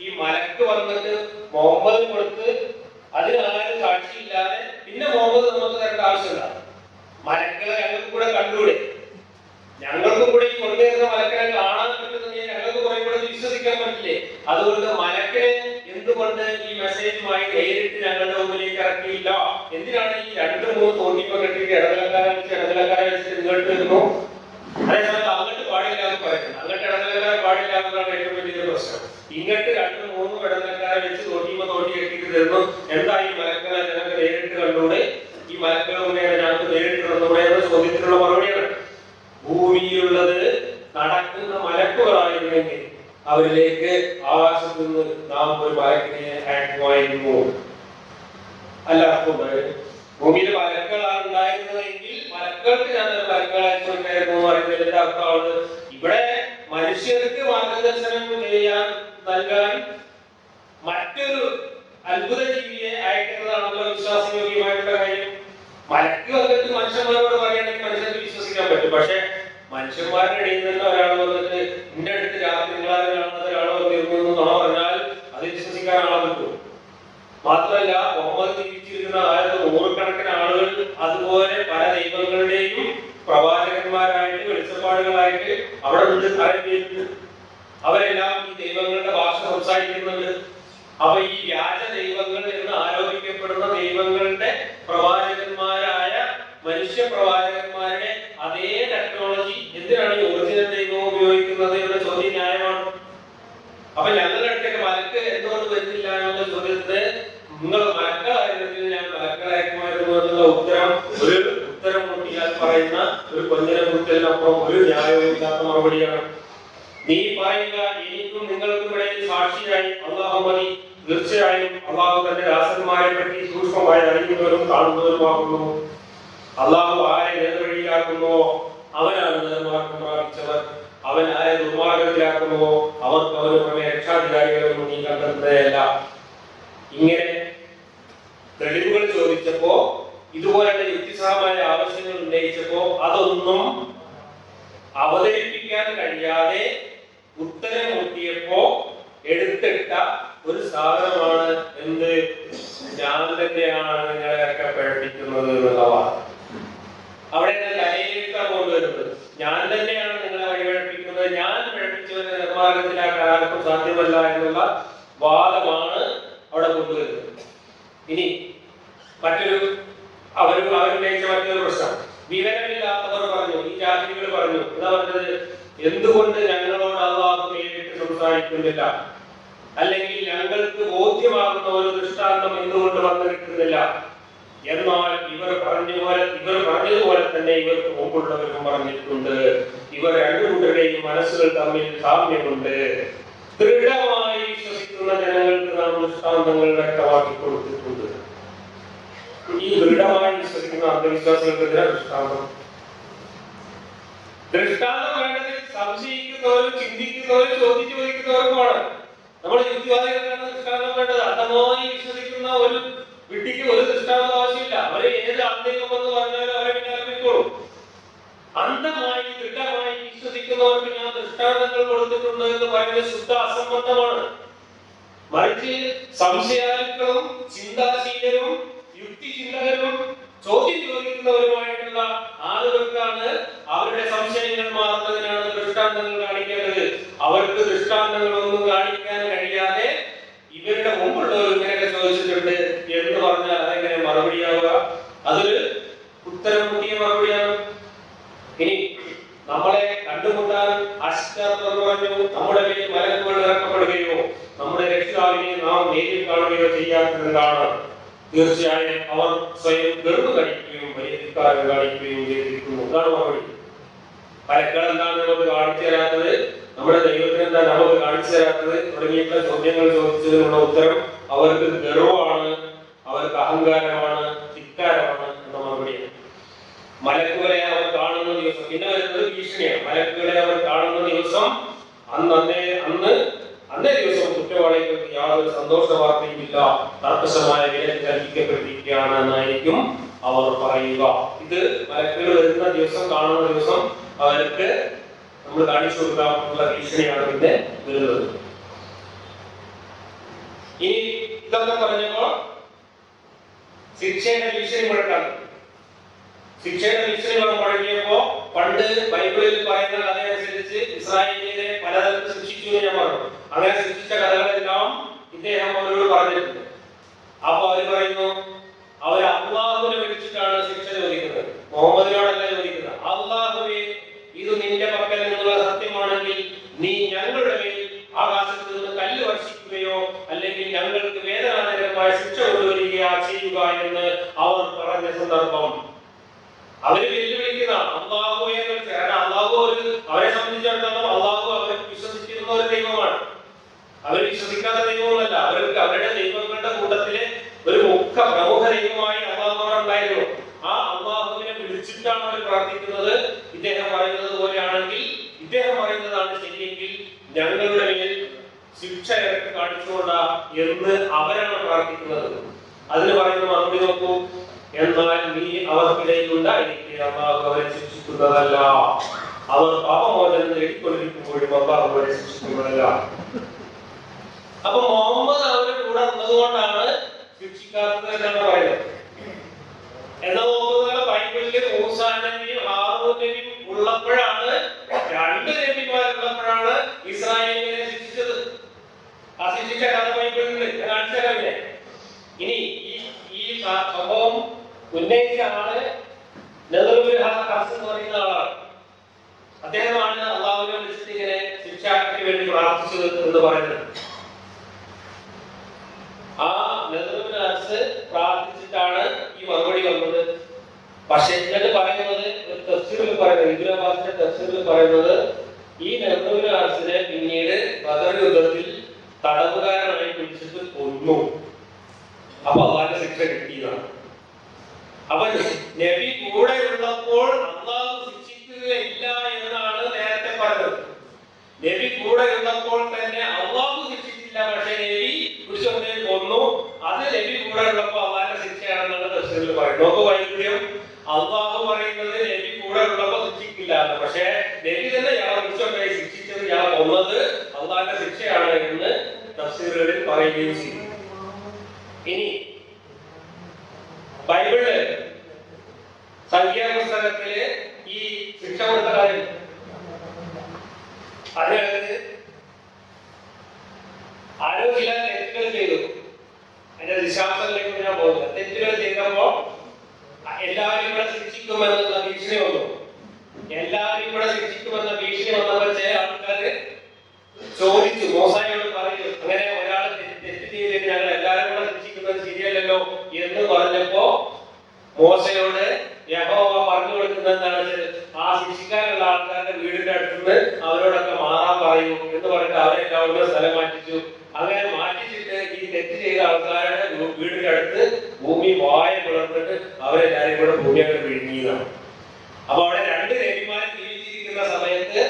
ഈ മലക്ക് വന്നിട്ട് മുഹമ്മദ് കൊടുത്ത് അതിനാരും സാക്ഷിയില്ലാതെ പിന്നെ മുഹമ്മദ് നമുക്ക് തരേണ്ട ആവശ്യമില്ല? മലക്കളെ ഞങ്ങൾക്ക് കൂടെ കണ്ടുകൂടെ? ഞങ്ങൾക്ക് കൂടെ ഈ കൊണ്ടുവരുന്ന മലക്കളെ കാണാൻ പറ്റുന്നുണ്ടെങ്കിൽ ഞങ്ങൾക്ക് കുറെ കൂടെ വിശ്വസിക്കാൻ പറ്റില്ലേ? അതുകൊണ്ട് മലക്കിനെ എന്തുകൊണ്ട് ഈ മെസ്സേജുമായി നേരിട്ട് ഞങ്ങളുടെ മുമ്പിലേക്ക് ഇറക്കിയില്ല? എന്തിനാണ് ഈ 2-3 തോന്നിപ്പോ കെട്ടിട്ട് ഇടനിലക്കാരെ വെച്ചിട്ട് ഇങ്ങോട്ട് വരുന്നു? അതേസമയത്ത് അങ്ങോട്ട് പാടില്ല എന്ന് പറയുന്നത്. അങ്ങോട്ട് ഇടനിലക്കാരെ പാടില്ല എന്നതാണ് ഏറ്റവും വലിയൊരു പ്രശ്നം. ഇങ്ങോട്ട് 2-3 ഇടനിലക്കാരെ വെച്ച് തോണ്ടി കെട്ടിട്ട് തരുന്നു. എന്താ ഈ മലക്കളെ ഞങ്ങൾക്ക് നേരിട്ട് കണ്ടൂടെ? ഈ മലക്കളെ മുന്നേറെ ഞങ്ങൾക്ക് നേരിട്ട് കണ്ടൂടെ എന്ന ചോദ്യത്തിനുള്ള മറുപടിയാണ്. ഭൂമിയിലുള്ളത് നടക്കുന്ന മലക്കുകളായിരുന്നെങ്കിൽ അവരിലേക്ക് ആകാശത്ത് നിന്ന് നാം ഒരു മലക്കിനെ അയക്കുമായിരുന്നു. അല്ലാത്തതുകൊണ്ട് ഭൂമിയിൽ മലക്കളാണ് ഉണ്ടായിരുന്നതെങ്കിൽ മലക്കൾക്ക് ഞാൻ ഒരു മലക്കളെ അയച്ചുകൊണ്ടായിരുന്നു എന്ന് പറയുന്നതിന്റെ അർത്ഥമാണ് ഇവിടെ മനുഷ്യർക്ക് മാർഗദർശനം ചെയ്യാൻ നൽകാൻ മറ്റൊരു അത്ഭുത ജീവിയെ അയക്കുന്നതാണല്ലോ വിശ്വാസയോഗ്യമായിട്ടുള്ള കാര്യം. മലക്ക് വന്നിട്ട് മനുഷ്യന്മാരോട് പറയുകയാണെങ്കിൽ മനുഷ്യർക്ക് വിശ്വസിക്കാൻ പറ്റും. പക്ഷെ മനുഷ്യന്മാരുടെ ഇടയിൽ നിന്ന് ഒരാൾ വന്നിട്ട് എന്റെ അടുത്ത് രാത്രി നിങ്ങളാണെന്ന് ഒരാൾ വന്നിരുന്നു നുണ പറഞ്ഞാൽ അത് വിശ്വസിക്കാൻ ആളെ പറ്റും. മാത്രമല്ല മുഹമ്മദ് ജീവിച്ചിരുന്ന കാലത്ത് 100 ആളുകൾ അതുപോലെ പല ദൈവങ്ങളുടെയും പ്രവാചകന്മാരായിട്ട് വെളിച്ചപ്പാടുകളായിട്ട് അവിടെ നിന്ന് അറിയിട്ടുണ്ട്. അവരെല്ലാം ഈ ദൈവങ്ങളുടെ ഭാഷ സംസാരിക്കുന്നുണ്ട്. അപ്പൊ ഈ വ്യാജ ദൈവങ്ങൾ എന്ന് ആരോപിക്കപ്പെടുന്ന ദൈവങ്ങളുടെ പ്രവാചകന്മാരായ മനുഷ്യ പ്രവാചകന്മാരുടെ അതേ ടെക്നോളജി എന്തിനാണ് ഈ ഒറിജിനൽ ദൈവം ഉപയോഗിക്കുന്നത് എന്ന ചോദ്യം ന്യായമാണ്. അപ്പൊ ഞങ്ങളുടെ അടുത്തേക്ക് മലക്ക് എന്തുകൊണ്ട് വരുന്നില്ല എന്നുള്ള ചോദ്യത്തിന് നിങ്ങൾ മലക്കളായിരുന്നെങ്കിൽ ഞാൻ മലക്കളാക്കുമായിരുന്നു എന്നുള്ള ഉത്തരം മുട്ടിയാൽ പറയുന്ന ഒരു കൊഞ്ഞന കുത്തലിനപ്പുറം ഒരു ന്യായവും ഇല്ലാത്ത മറുപടിയാണ്. നീ പറയുക, എനിക്കും നിങ്ങൾക്കും ഇടയിൽ സാക്ഷിയായി അല്ലാഹു മതി. തീർച്ചയായും അല്ലാഹു തന്റെ ദാസന്മാരെ പറ്റി സൂക്ഷ്മമായി അറിയുന്നവരും കാണുന്നവരുമാകുന്നു. അല്ലാഹു ആരെ നേർവഴിയിലാക്കുന്നുവോ അവനാണ് നേർമാർഗം പ്രാപിച്ചവർ. അവൻ ആരെ ദുർമാർഗത്തിലാക്കുന്നുവോ അവർക്ക് അവന് പുറമെ രക്ഷാധികാരികളൊന്നും നീ കണ്ടെത്തുന്നതല്ല. ഇങ്ങനെ തെളിവുകൾ ചോദിച്ചപ്പോ, ഇതുപോലുള്ള യുക്തിസഹമായ ആവശ്യങ്ങൾ ഉന്നയിച്ചപ്പോ അതൊന്നും അവതരിപ്പിക്കാൻ കഴിയാതെ ഉത്തരം മുട്ടിയപ്പോ എടുത്തിട്ട ഒരു സാധനമാണ് എന്ത്? ഞാൻ തന്നെയാണ് നിങ്ങളെയൊക്കെ പഠിപ്പിക്കുന്നത് എന്നുള്ളതാണ്. അവിടെ തലയിലേക്കാണ് കൊണ്ടുവരുന്നത്. ഞാൻ തന്നെയാണ് നിങ്ങളെ വഴിപഴപ്പിക്കുന്നത്, ഞാൻ പഠിപ്പിച്ചവരെ നിർമ്മാർഗത്തിലാക്കാൻ ആർക്കും സാധ്യമല്ല എന്നുള്ള വാദമാണ് അവിടെ കൊണ്ടുവരുന്നത്. ഇനി അവരുന്നയിച്ച മറ്റൊരു പ്രശ്നം, വിവരമില്ലാത്തവർ പറഞ്ഞു, ഈ ജാതികൾ പറഞ്ഞു, എന്താ പറഞ്ഞത്? എന്തുകൊണ്ട് ഞങ്ങളോട് അല്ലാഹു നേരിട്ട് സംസാരിക്കുന്നില്ല? അല്ലെങ്കിൽ ഞങ്ങൾക്ക് ബോധ്യമാകുന്ന ഒരു ദൃഷ്ടാന്തം എന്തുകൊണ്ട് വന്നു കിട്ടുന്നില്ല? എന്നാൽ ഇവർ പറഞ്ഞതുപോലെ തന്നെ ഇവർക്ക് മുമ്പുള്ളവരും പറഞ്ഞിട്ടുണ്ട്. ഇവർ 2 കൂട്ടരുടെയും മനസ്സുകൾ തമ്മിൽ സാമ്യമുണ്ട്. ദൃഢമായി വിശ്വസിക്കുന്ന ജനങ്ങൾക്ക് നാം ദൃഷ്ടാന്തങ്ങൾ വ്യക്തമാക്കി കൊടുത്തിട്ടുണ്ട്. ഈ ദൃഢമായി വിശ്വസിക്കുന്ന അന്ധവിശ്വാസികൾക്ക് ദൃഷ്ടാന്തം വേണ്ടത് സംശയിക്കുന്നവരും ചിന്തിക്കുന്നവരും ചോദിക്കുന്നവർക്കുമാണ്. നമ്മൾ യുക്തിവാദികൾക്കാണ് ദൃഷ്ടാന്തം വേണ്ടത്. അന്ധമായി വിശ്വസിക്കുന്ന ഒരു വിട്ടിക്ക് ഒരു ദൃഷ്ടാന്തം ആവശ്യമില്ല. അവരെ ഏത് അന്ധേകമെന്ന് പറഞ്ഞാലും അവരെ വിചാരിക്കോളും. അന്ധമായി ദൃഢമായി വിശ്വസിക്കുന്നവർക്ക് ഞാൻ ദൃഷ്ടാന്തങ്ങൾ കൊടുത്തിട്ടുണ്ട് എന്ന് പറയുന്നത് ശുദ്ധ അസംബന്ധമാണ്. മറിച്ച് സംശയാലുക്കളും ചിന്താശീലരും യുക്തിചിന്തകരും ചോദ്യം ചോദിക്കുന്നവരുമായിട്ടുള്ള ആളുകൾക്കാണ് അവരുടെ സംശയങ്ങൾ മാറുന്നതിനാണ് ദൃഷ്ടാന്തങ്ങൾ കാണിക്കേണ്ടത്. അവർക്ക് ദൃഷ്ടാന്തങ്ങളൊന്നും കാണിക്കാൻ കഴിയാതെ ഇവരുടെ മുമ്പുള്ളവർ ഇങ്ങനെയൊക്കെ ചോദിച്ചിട്ടുണ്ട് എന്ന് പറഞ്ഞാൽ അതെങ്ങനെ മറുപടിയാവുക? അതൊരു ഉത്തരം മുട്ടിയ മറുപടിയാണ്. ഇനി നമ്മളെ കണ്ടുമുട്ടാൻ അശ്വർ പറഞ്ഞു നമ്മുടെ മേൽ മലക്കുകൾ ഇറക്കപ്പെടുകയോ നമ്മുടെ രക്ഷിതാവിനെ നാം നേരിൽ കാണുകയോ ചെയ്യാത്തതെന്താണ്? തീർച്ചയായും അവർ സ്വയം ഗർവ് കാണിക്കുകയും വലിയ ധിക്കാരം കാണിക്കുകയും ചെയ്തിരിക്കുന്നു. അതാണ് മറുപടി. മലക്കുകൾ എന്താണ് നമുക്ക് കാണിച്ചു തരാത്തത്, നമ്മുടെ ദൈവത്തിന് എന്താ നമുക്ക് കാണിച്ചു തരാത്തത് തുടങ്ങിയിട്ടുള്ള ചോദ്യങ്ങൾ ചോദിച്ചതിനുള്ള ഉത്തരം അവർക്ക് ഗർവമാണ്, അവർക്ക് അഹങ്കാരമാണ്, ധിക്കാരമാണ് എന്ന മറുപടിയാണ്. മലക്കുകളെ അവർ കാണുന്ന ദിവസം, പിന്നെ വരുന്നത് ഭീഷണിയാണ്. മലക്കുകളെ അവർ കാണുന്ന ദിവസം അന്നേ ദിവസം കുറ്റവാളികൾക്ക് യാതൊരു സന്തോഷ വാർത്തയുമില്ല, കർക്കശമായ വില കൽപ്പിക്കപ്പെട്ടിരിക്കുകയാണ് എന്നായിരിക്കും അവർ പറയുക. ഇത് മലക്കുകൾ വരുന്ന ദിവസം, കാണുന്ന ദിവസം അവർക്ക് നമ്മൾ കാണിച്ചു കൊടുക്കാനുള്ള ഭീഷണിയാണ് പിന്നെ വരുന്നത്. ഇനി ഇതൊക്കെ പറഞ്ഞപ്പോൾ ശിക്ഷയുടെ ഭീഷണി മുഴക്കാണ്. ശിക്ഷയുടെ ഭീഷണി മുഴങ്ങിയപ്പോ പണ്ട് ബൈബിളിൽ പറയുന്ന കഥയനുസരിച്ച് ഇസ്രായേലിനെ പലതരത്തിൽ ശിക്ഷിച്ചു എന്ന് ഞാൻ പറഞ്ഞു. അങ്ങനെ ശിക്ഷിച്ച കഥകളെല്ലാം ഇദ്ദേഹം അവരോട് പറഞ്ഞിട്ടുണ്ട്. അപ്പൊ അവര് പറയുന്നു, അവർ അള്ളാഹുവിനെ വിളിച്ചിട്ടാണ് ശിക്ഷ ചോദിക്കുന്നത്, മുഹമ്മദിനോടല്ല ചോദിക്കുന്നത്. അള്ളാഹുവേ, ഇത് നിന്റെ പക്കൽ നിന്നുള്ള സത്യമാണെങ്കിൽ നീ ഞങ്ങളുടെ മേൽ ആകാശത്ത് നിന്ന് കല്ല് വർഷിക്കുകയോ അല്ലെങ്കിൽ ഞങ്ങൾക്ക് വേദനാജനകമായ ശിക്ഷ കൊണ്ടുവരികയോ ചെയ്യുക എന്ന് അവർ പറഞ്ഞ സന്ദർഭം അവര് വെല്ലുവിളിക്കുന്ന അള്ളാഹുവെ. കാരണം അള്ളാഹു അവരെ സംബന്ധിച്ചിടത്തോളം അള്ളാഹു അവരെ വിശ്വസിച്ചിരുന്ന ഒരു ദൈവമാണ്. അവർ വിശ്വസിക്കാത്ത ദൈവമൊന്നുമല്ല. അവർക്ക് അവരുടെ ദൈവങ്ങളുടെ കൂട്ടത്തിലെ ഒരു പ്രമുഖ ദൈവമായി അള്ളാഹു ഉണ്ടായിരുന്നു. ആ അള്ളാഹുവിനെ വിളിച്ചിട്ടാണ് അവർ പ്രാർത്ഥിക്കുന്നത്. ഇദ്ദേഹം പറയുന്നത് പോലെയാണെങ്കിൽ, ഇദ്ദേഹം പറയുന്നതാണ് ശരിയെങ്കിൽ ഞങ്ങളുടെ മേൽ ശിക്ഷ ഇറക്കി കാണിച്ചുകൊണ്ടാ എന്ന് അവരാണ് പ്രാർത്ഥിക്കുന്നത്. അതിന് പറയുന്ന മറുപടി നോക്കൂ, എന്നാൽ നീ അവർക്കിടയിൽ ഉണ്ടായിരിക്കെ അള്ളാഹു അവരെ ശിക്ഷിക്കുന്നതല്ല, അവർ പാപമോചനം നേടിക്കൊണ്ടിരിക്കുമ്പോഴും അള്ളാഹു അവരെ ശിക്ഷിക്കുന്നതല്ല. അപ്പൊ മുഹമ്മദ് അവരുടെ കൂടെ വന്നതുകൊണ്ടാണ് ശിക്ഷിക്കാത്തത് എന്നാണ് പറയുന്നത്. എന്നാൽ നോക്കുന്നത് ബൈബിളില് മൂസാ നബിയും ഹാറൂൻ നബിയും ഉള്ളപ്പോഴാണ്, രണ്ട് നബിമാരുള്ളപ്പോഴാണ് ഇസ്രായേലിനെ ശിക്ഷിച്ചത്. ആ ശിക്ഷിച്ച കഥ ബൈബിളിൽ കാണിച്ചു തരാമില്ലേ? ഇനി ഈ സംഭവം ഉന്നയിച്ച ആള് നെഹ്റുവിൽ എന്ന് പറയുന്ന ആളാണ്. അദ്ദേഹമാണ് അള്ളാഹുവിനെ വിളിച്ചിട്ട് ഇങ്ങനെ ശിക്ഷയ്ക്ക് വേണ്ടി പ്രാർത്ഥിച്ചത് എന്ന് പറയുന്നത്. ആ നെഹ്റുവിൽ പ്രാർത്ഥിച്ചിട്ടാണ് ഈ മറുപടി വന്നത്. പക്ഷെ എന്നിട്ട് പറയുന്നത് ഒരു തഫ്സീറിൽ പറയുന്നത്, ഇബ്നു അബ്ബാസിന്റെ തഫ്സീറിൽ പറയുന്നത്, ഈ നെഹ്റുവിനെ പിന്നീട് ബദർ യുദ്ധത്തിൽ തടവുകാരനായി പിടിച്ചിട്ട് കൊന്നു. അപ്പൊ അള്ളാഹിന്റെ ശിക്ഷ കിട്ടിയതാണ്. അപ്പൊ നബി കൂടെ ഉള്ളപ്പോൾ അള്ളാഹു ശിക്ഷിക്കുകയില്ല എന്നാണ് നേരത്തെ പറഞ്ഞത്. നബി കൂടെ ഉള്ളപ്പോൾ തന്നെ അള്ളാഹു ശിക്ഷിച്ചില്ല, പക്ഷെ നബി പിടിച്ചുകൊണ്ടേ കൊന്നു. അത് നബി കൂടെ ഉള്ളപ്പോൾ അള്ളാഹിന്റെ ശിക്ഷയാണെന്നാണ് തഫ്സീറിൽ പറയുന്നത്. നോക്കൂ വൈദ്യം, അള്ളാഹു പറയുന്നത് നബി കൂടെ ഉള്ളപ്പോൾ ശിക്ഷിക്കില്ല, പക്ഷെ നബി തന്നെ ഇയാളെ പിടിച്ചുകൊണ്ടേ ശിക്ഷിച്ചത്, ഇയാളെ കൊന്നത് അള്ളാഹിന്റെ ശിക്ഷയാണ് എന്ന് തഫ്സീറുകളിൽ പറയുകയും ചെയ്തു. ഇനി ബൈബിളില് സംഖ്യാപുസ്തകത്തില് ഈ ശിക്ഷ കൊടുത്ത കാര്യം, അതിനകത്ത് ആരോ ചില തെറ്റുകൾ ചെയ്തു. അതിന്റെ ദിശാംശങ്ങളിലേക്ക് ഞാൻ പോകുന്നത്, തെറ്റുകൾ ചെയ്തപ്പോ എല്ലാവരും ഇവിടെ ശിക്ഷിക്കുമെന്നുള്ള ഭീഷണി വന്നു. എല്ലാവരും ഇവിടെ ശിക്ഷിക്കുമെന്ന ഭീഷണി വന്നപ്പോൾ ചില ആൾക്കാര് ചോദിച്ചു, മോശയോട് പറയൂ, അങ്ങനെ ഒരാൾ തെറ്റ് ചെയ്തിട്ട് ഞങ്ങൾ എല്ലാവരും കൂടെ ശിക്ഷിക്കുന്നത് ശരിയല്ലല്ലോ എന്ന് പറഞ്ഞപ്പോ മോശയോട് യഹോവ പറഞ്ഞു കൊടുക്കുന്നതെന്താണ്, ആ ശിക്ഷിക്കാനുള്ള ആൾക്കാരുടെ വീടിന്റെ അടുത്തുനിന്ന് അവരോടൊക്കെ മാറാൻ പറയൂ എന്ന് പറഞ്ഞിട്ട് അവരെ എല്ലാവരും സ്ഥലം മാറ്റിച്ചു. അങ്ങനെ മാറ്റിച്ചിട്ട് ഈ തെറ്റ് ചെയ്ത ആൾക്കാരുടെ വീടിന്റെ അടുത്ത് ഭൂമി വായ പിളർന്നിട്ട് അവരെല്ലാരും കൂടെ ഭൂമിയൊക്കെ വിഴുങ്ങിയതാണ്. അപ്പൊ അവിടെ രണ്ട് നബിമാർ ജീവിച്ചിരിക്കുന്ന സമയത്ത്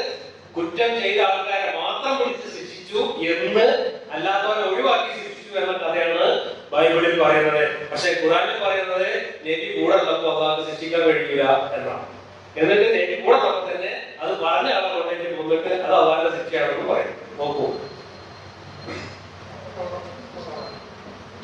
കുറ്റം ചെയ്ത ആൾക്കാരെ മാത്രം പിടിച്ച് ശിക്ഷിച്ചു എന്ന്, അല്ലാത്തവരെ ഒഴിവാക്കി ശിക്ഷിച്ചു എന്ന കഥയാണ് ബൈബിളിൽ പറയുന്നത്. പക്ഷെ ഖുറാനിൽ പറയുന്നത് നബി കൂടെ ഉള്ളപ്പോൾ അള്ളാഹ് ശിക്ഷിക്കാൻ കഴിയില്ല എന്നാണ്. എന്നിട്ട് നബി കൂടെ ഉള്ളപ്പോൾ തന്നെ അത് പറഞ്ഞ ആളെ കൊണ്ടേക്ക് കൊന്നിട്ട് അത് അള്ളാഹിന്റെ ശിക്ഷയാണെന്ന് പറയും. നോക്കൂ.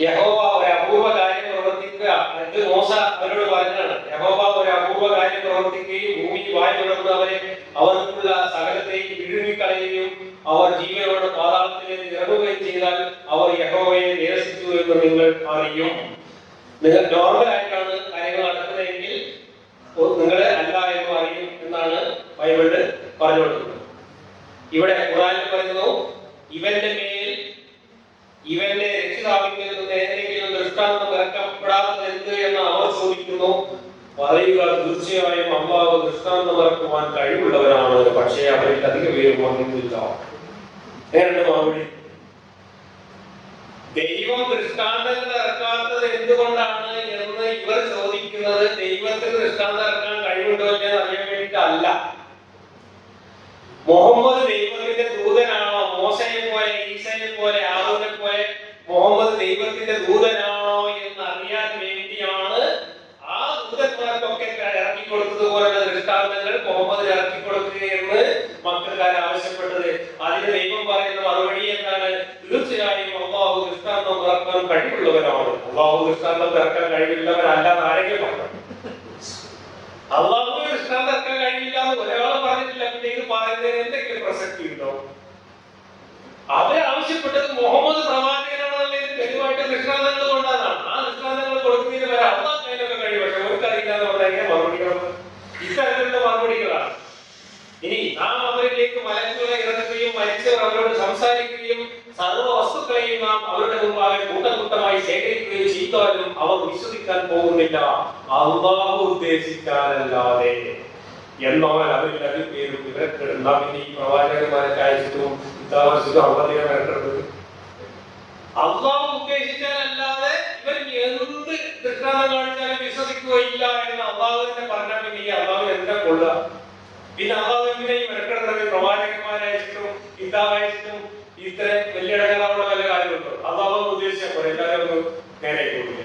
യഹോവ ഒരു അപൂർവ കാര്യം പ്രവർത്തിക്കുക. ഇത് മോശ അവരോട് പറഞ്ഞാണ്. യഹോവ ഒരു അപൂർവ കാര്യം പ്രവർത്തിക്കുകയും ഭൂമി വായ് തുടർന്ന് അവർക്കുള്ള സകലത്തെയും വിഴുങ്ങിക്കളയുകയും അവർ ജീവനോട് പാതാളത്തിലേക്ക് ഇറങ്ങുകയും ചെയ്താൽ അവർ യഹോവയെ നിരസിച്ചു എന്ന് നിങ്ങൾ അറിയും. നിങ്ങൾ നോർമലായിട്ടാണ് കാര്യങ്ങൾ നടക്കുന്നതെങ്കിൽ നിങ്ങളെ അല്ല എന്ന് അറിയും എന്നാണ് ബൈബിളിൽ പറഞ്ഞു കൊടുക്കുന്നത്. ഇവിടെ ഖുർആനിൽ പറയുന്നു, ഇവന്റെ മേൽ ഇവന്റെ രക്ഷിതാവിൽ നിന്ന് ഏതെങ്കിലും ദൃഷ്ടാന്തം ഇറക്കപ്പെടാത്തത് എന്ത് എന്ന് അവർ ചോദിക്കുന്നു. പറയുക, തീർച്ചയായും അല്ലാഹു ദൃഷ്ടാന്തം ഇറക്കുവാൻ കഴിവുള്ളവരാണ്, പക്ഷേ അവരിൽ അധിക പേരും വന്നിട്ടില്ല. ഏതാണ്ട് മറുപടി, ദൈവം ദൃഷ്ടാന്തങ്ങൾ ഇറക്കാത്തത് എന്തുകൊണ്ടാണ് എന്ന് ഇവർ ചോദിക്കുന്നത് ദൈവത്തിന് ദൃഷ്ടാന്തം ഇറക്കാൻ കഴിവുണ്ടോ എന്ന് അറിയാൻ വേണ്ടിയിട്ടല്ല. മുഹമ്മദ് ദൈവത്തിന്റെ ദൂതനാണോ? മോശയെ പോലെ, ഈസയെ പോലെ, ആറോനെ പോലെ മുഹമ്മദ് ദൈവത്തിന്റെ ദൂതനാണോ എന്ന് അറിയാൻ വേണ്ടിയാണ് ആ ദൂതന്മാർക്കൊക്കെ ഇറക്കിക്കൊടുത്തതുപോലുള്ള ദൃഷ്ടാന്തങ്ങൾ മുഹമ്മദ് ഇറക്കിക്കൊടുക്കുകയെന്ന് മക്കൾക്കാർ ആവശ്യപ്പെട്ടത്. അതിന് ദൈവം പറയുന്ന മറുപടി എന്താണ്? തീർച്ചയായും അല്ലാഹു ദൃഷ്ടാന്തം ഇറക്കാൻ കഴിവുള്ളവരാണ്. അല്ലാഹു ദൃഷ്ടാന്തം ഇറക്കാൻ കഴിവില്ലവരല്ലാതെ ആരെങ്കിലും പറഞ്ഞു? അല്ലാഹു ദൃഷ്ടാന്തം ഇറക്കാൻ കഴിയില്ല എന്ന് ഒരാൾ പറഞ്ഞിട്ടില്ല. പിന്നെ ഇത് പറയുന്നതിന് എന്തെങ്കിലും പ്രസക്തി ഉണ്ടോ? അവരാവശ്യപ്പെട്ടത് മുഹമ്മദ് പ്രവാചകനാണെന്നുള്ളതിന് തെളിവായിട്ട് ദൃഷ്ടാന്തങ്ങൾ കൊണ്ടാണ്. ആ ദൃഷ്ടാന്തങ്ങൾ കൊടുക്കുന്നതിന് വരെ അള്ളാഹ്ക്ക് കഴിയും. പക്ഷെ അവർക്കറിയില്ല എന്ന് പറഞ്ഞാൽ മറുപടികൾ ഇത്തരത്തിലുള്ള മറുപടികളാണ്. ഇനി നാം അവരിലേക്ക് മലക്കുകളെ ഇറക്കുകയും മരിച്ചവർ അവരോട് സംസാരിക്കുകയും സർവ്വ വസ്തുക്കളെയും നാം അവരുടെ മുമ്പാകെ കൂട്ടമായി ശേഖരിക്കുകയും ചെയ്താലും അവർ വിശ്വസിക്കാൻ പോകുന്നില്ല, അല്ലാഹു ഉദ്ദേശിച്ചാലല്ലാതെ. എന്നാൽ അവരിൽ അധികപേരും ഇവരെടുന്ന പിന്നെ ഈ പ്രവാചകന്മാരൊക്കെ അയച്ചിട്ടും ഇതാവശ്യം അവധികൾ ഇറക്കുന്നത് അല്ലാഹു ഉദ്ദേശിച്ചാലല്ലാതെ ഇവർ എന്ത് ദൃഷ്ടാന്തം കാണിച്ചാലും വിശ്വസിക്കുകയില്ല എന്ന് അല്ലാഹു തന്നെ പറഞ്ഞാൽ പിന്നെ ഈ അല്ലാഹു എന്താ കൊള്ളുക? പിന്നെ അല്ലാഹു പിന്നെ ഈ ഇറക്കുന്നത് പ്രവാചകന്മാരയച്ചിട്ടും ഇതാവായച്ചിട്ടും ഇത്ര വലിയ ഇടങ്ങളാവുള്ള വല്ല കാര്യമുണ്ടോ? അല്ലാഹു ഉദ്ദേശിച്ചാൽ പോലെ എല്ലാവരും ഒന്ന് നേരെ കൊടുക്കില്ല.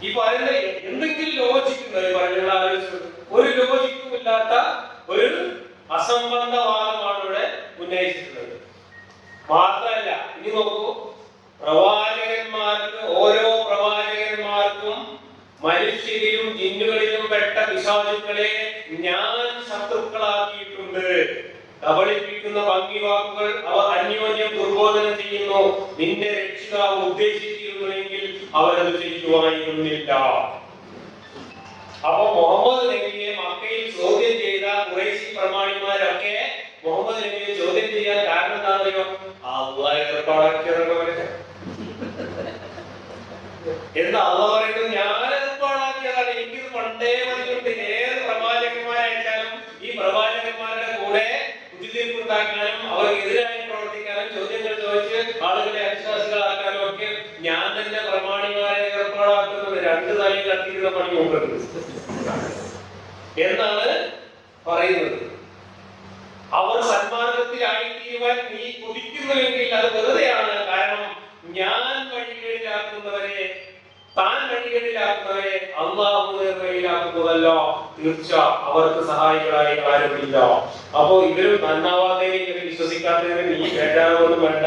ഈ പറയുന്ന എന്തെങ്കിലും ലോജിക്കുന്നത് പറയുന്നത് ആലോചിച്ചത് ഒരു ലോജിക്കും ഇല്ലാത്ത ഒരു അസംബന്ധവാദമാണ് ഇവിടെ ഉന്നയിച്ചിട്ടുള്ളത്. മാത്രമല്ല, ഇനി നോക്കൂ, പ്രവാചകന്മാർക്ക് ഓരോ പ്രവാചകന്മാർക്കും മനുഷ്യരിലും ജിന്നുകളിലും പെട്ട പിശാചുക്കളെ ഞാൻ ശത്രുക്കളാക്കിയിട്ടുണ്ട്. കബളിപ്പിക്കുന്ന ഭംഗിവാക്കുകൾ അവർ അന്യോന്യം ദുർബോധനം ചെയ്യുന്നു. നിന്റെ രക്ഷിതാവ് ഉദ്ദേശിച്ചിരുന്നുവെങ്കിൽ അവരത് ചെയ്യുവായിരുന്നില്ല. അപ്പൊ മുഹമ്മദ് നബിയെ മക്കയിൽ ചോദ്യം ചെയ്ത ഖുറൈശി പ്രമാണിമാരൊക്കെ മുഹമ്മദ് നബിയെ ചോദ്യം ചെയ്യാൻ കാരണം എന്താണെന്നറിയോ? അല്ലാഹു ഏർപ്പാടാക്കിയതാണ്. എന്താ അല്ലാഹു പറയുന്നത്? ഞാൻ ഏർപ്പാടാക്കിയതാണ്, എനിക്കിത് പണ്ടേ മതിയുണ്ട്. ഏത് പ്രവാചകന്മാരയച്ചാലും ഈ പ്രവാചകന്മാരുടെ കൂടെ കുത്തിത്തിരിപ്പുണ്ടാക്കാനും അവർക്കെതിരായി പ്രവർത്തിക്കാനും ചോദ്യങ്ങൾ ചോദിച്ച് ആളുകളെ അവിശ്വാസികളാക്കാനും ഒക്കെ ഞാൻ തന്നെ പ്രമാണിമാരെ ഏർപ്പാടാക്കുന്നത്. രണ്ടു തലയിൽ കത്തിയിരുന്ന പണി മുമ്പ് എന്നാണ് പറയുന്നത്. അവർ സന്മാർഗത്തിലായിത്തീരുവാൻ നീ കുതിക്കുന്നുവെങ്കിൽ അത് വെറുതെയാണ്. കാരണം ഞാൻ വഴികളിലാക്കുന്നവരെ, താൻ വഴികളിലാക്കുന്നവരെ അല്ലാഹു നേർവഴിയിലാക്കുന്നതല്ലോ. തീർച്ച അവർക്ക് സഹായികളായി ആരുമില്ല. അപ്പോ ഇവരും നന്നാവാത്തതിനെ ഇവരെ വിശ്വസിക്കാത്തതിന് നീ കേട്ടാനൊന്നും വേണ്ട.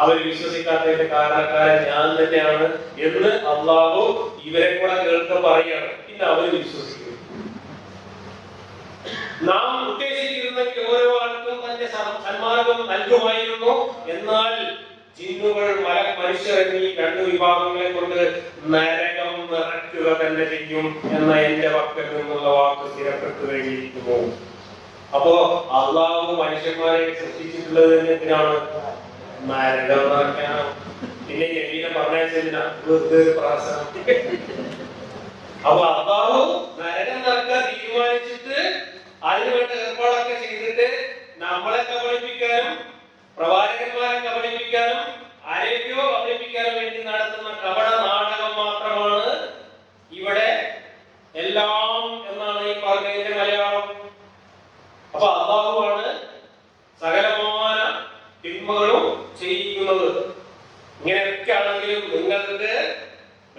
അവർ വിശ്വസിക്കാത്തതിന്റെ കാരണക്കാരൻ ഞാൻ തന്നെയാണ് എന്ന് അല്ലാഹു ഇവരെ കൂടെ കേൾക്ക പറയാണ്. പിന്നെ അവര് വിശ്വസിക്കും. നാം ഉദ്ദേശിച്ചിരുന്നെങ്കിൽ ഓരോ ആൾക്കും തന്റെ സന്മാർഗം നൽകുമായിരുന്നു. എന്നാൽ ജിന്നുകൾ, മനുഷ്യർ എന്നീ രണ്ടു വിഭാഗങ്ങളെ കൊണ്ട് നരകം നിറയ്ക്കുക തന്നെ ചെയ്യും എന്ന എന്റെ പക്കൽ നിന്നുള്ള വാക്ക് സ്ഥിരപ്പെട്ടു കഴിഞ്ഞിരിക്കുന്നു. അപ്പോ അല്ലാഹു മനുഷ്യന്മാരെ സൃഷ്ടിച്ചിട്ടുള്ളത് എന്തിനാണ്? നരകം നിറയ്ക്കാനാണ്. പിന്നെ നബിയെ പറഞ്ഞതിനാ പ്രാസനം. അപ്പൊ അല്ലാഹു നരകം നിറക്കാൻ തീരുമാനിച്ചിട്ട് അതിനുവേണ്ട ഏർപ്പാടൊക്കെ ചെയ്തിട്ട് നമ്മളെ കബളിപ്പിക്കാനും പ്രവാചകന്മാരെ കബളിപ്പിക്കാനും ആരെയൊക്കെയോ കബളിപ്പിക്കാനും വേണ്ടി നടത്തുന്ന കപട നാടകം മാത്രമാണ് ഇവിടെ എല്ലാം എന്നാണ് ഈ പറഞ്ഞതിന്റെ മലയാളം. അപ്പൊ അല്ലാഹുവാണ് സകലമായ തിന്മകളും ചെയ്യിക്കുന്നത്. ഇങ്ങനെയൊക്കെ ആണെങ്കിലും നിങ്ങൾക്ക്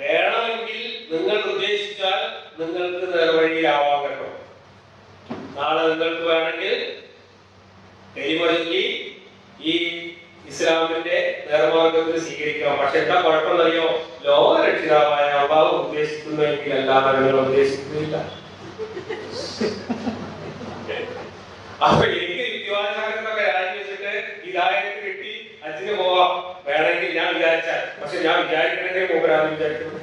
വേണമെങ്കിൽ നിങ്ങൾ ഉദ്ദേശിച്ചാൽ നിങ്ങൾക്ക് നേർവഴിയിലാവാൻ കേട്ടോ. നാളെ നിങ്ങൾക്ക് വേണമെങ്കിൽ ഈ ഇസ്ലാമിന്റെ നേർമാർഗത്തിൽ സ്വീകരിക്കാം. പക്ഷെ എന്താ കുഴപ്പമെന്നറിയോ? ലോകരക്ഷിതാവായ അള്ളാഹു ഉദ്ദേശിക്കുന്നുവെങ്കിൽ അല്ലാതെ നിങ്ങൾ ഉദ്ദേശിക്കുന്നില്ല. അപ്പൊ എനിക്ക് യുവാനൊക്കെ രാജിവെച്ചിട്ട് ഹിദായത്ത് കിട്ടി അച്ഛന് പോവാം വേണമെങ്കിൽ ഞാൻ വിചാരിച്ചാൽ. പക്ഷെ ഞാൻ വിചാരിക്കണമെങ്കിൽ മൂപ്പരാന്ന് വിചാരിക്കുന്നു.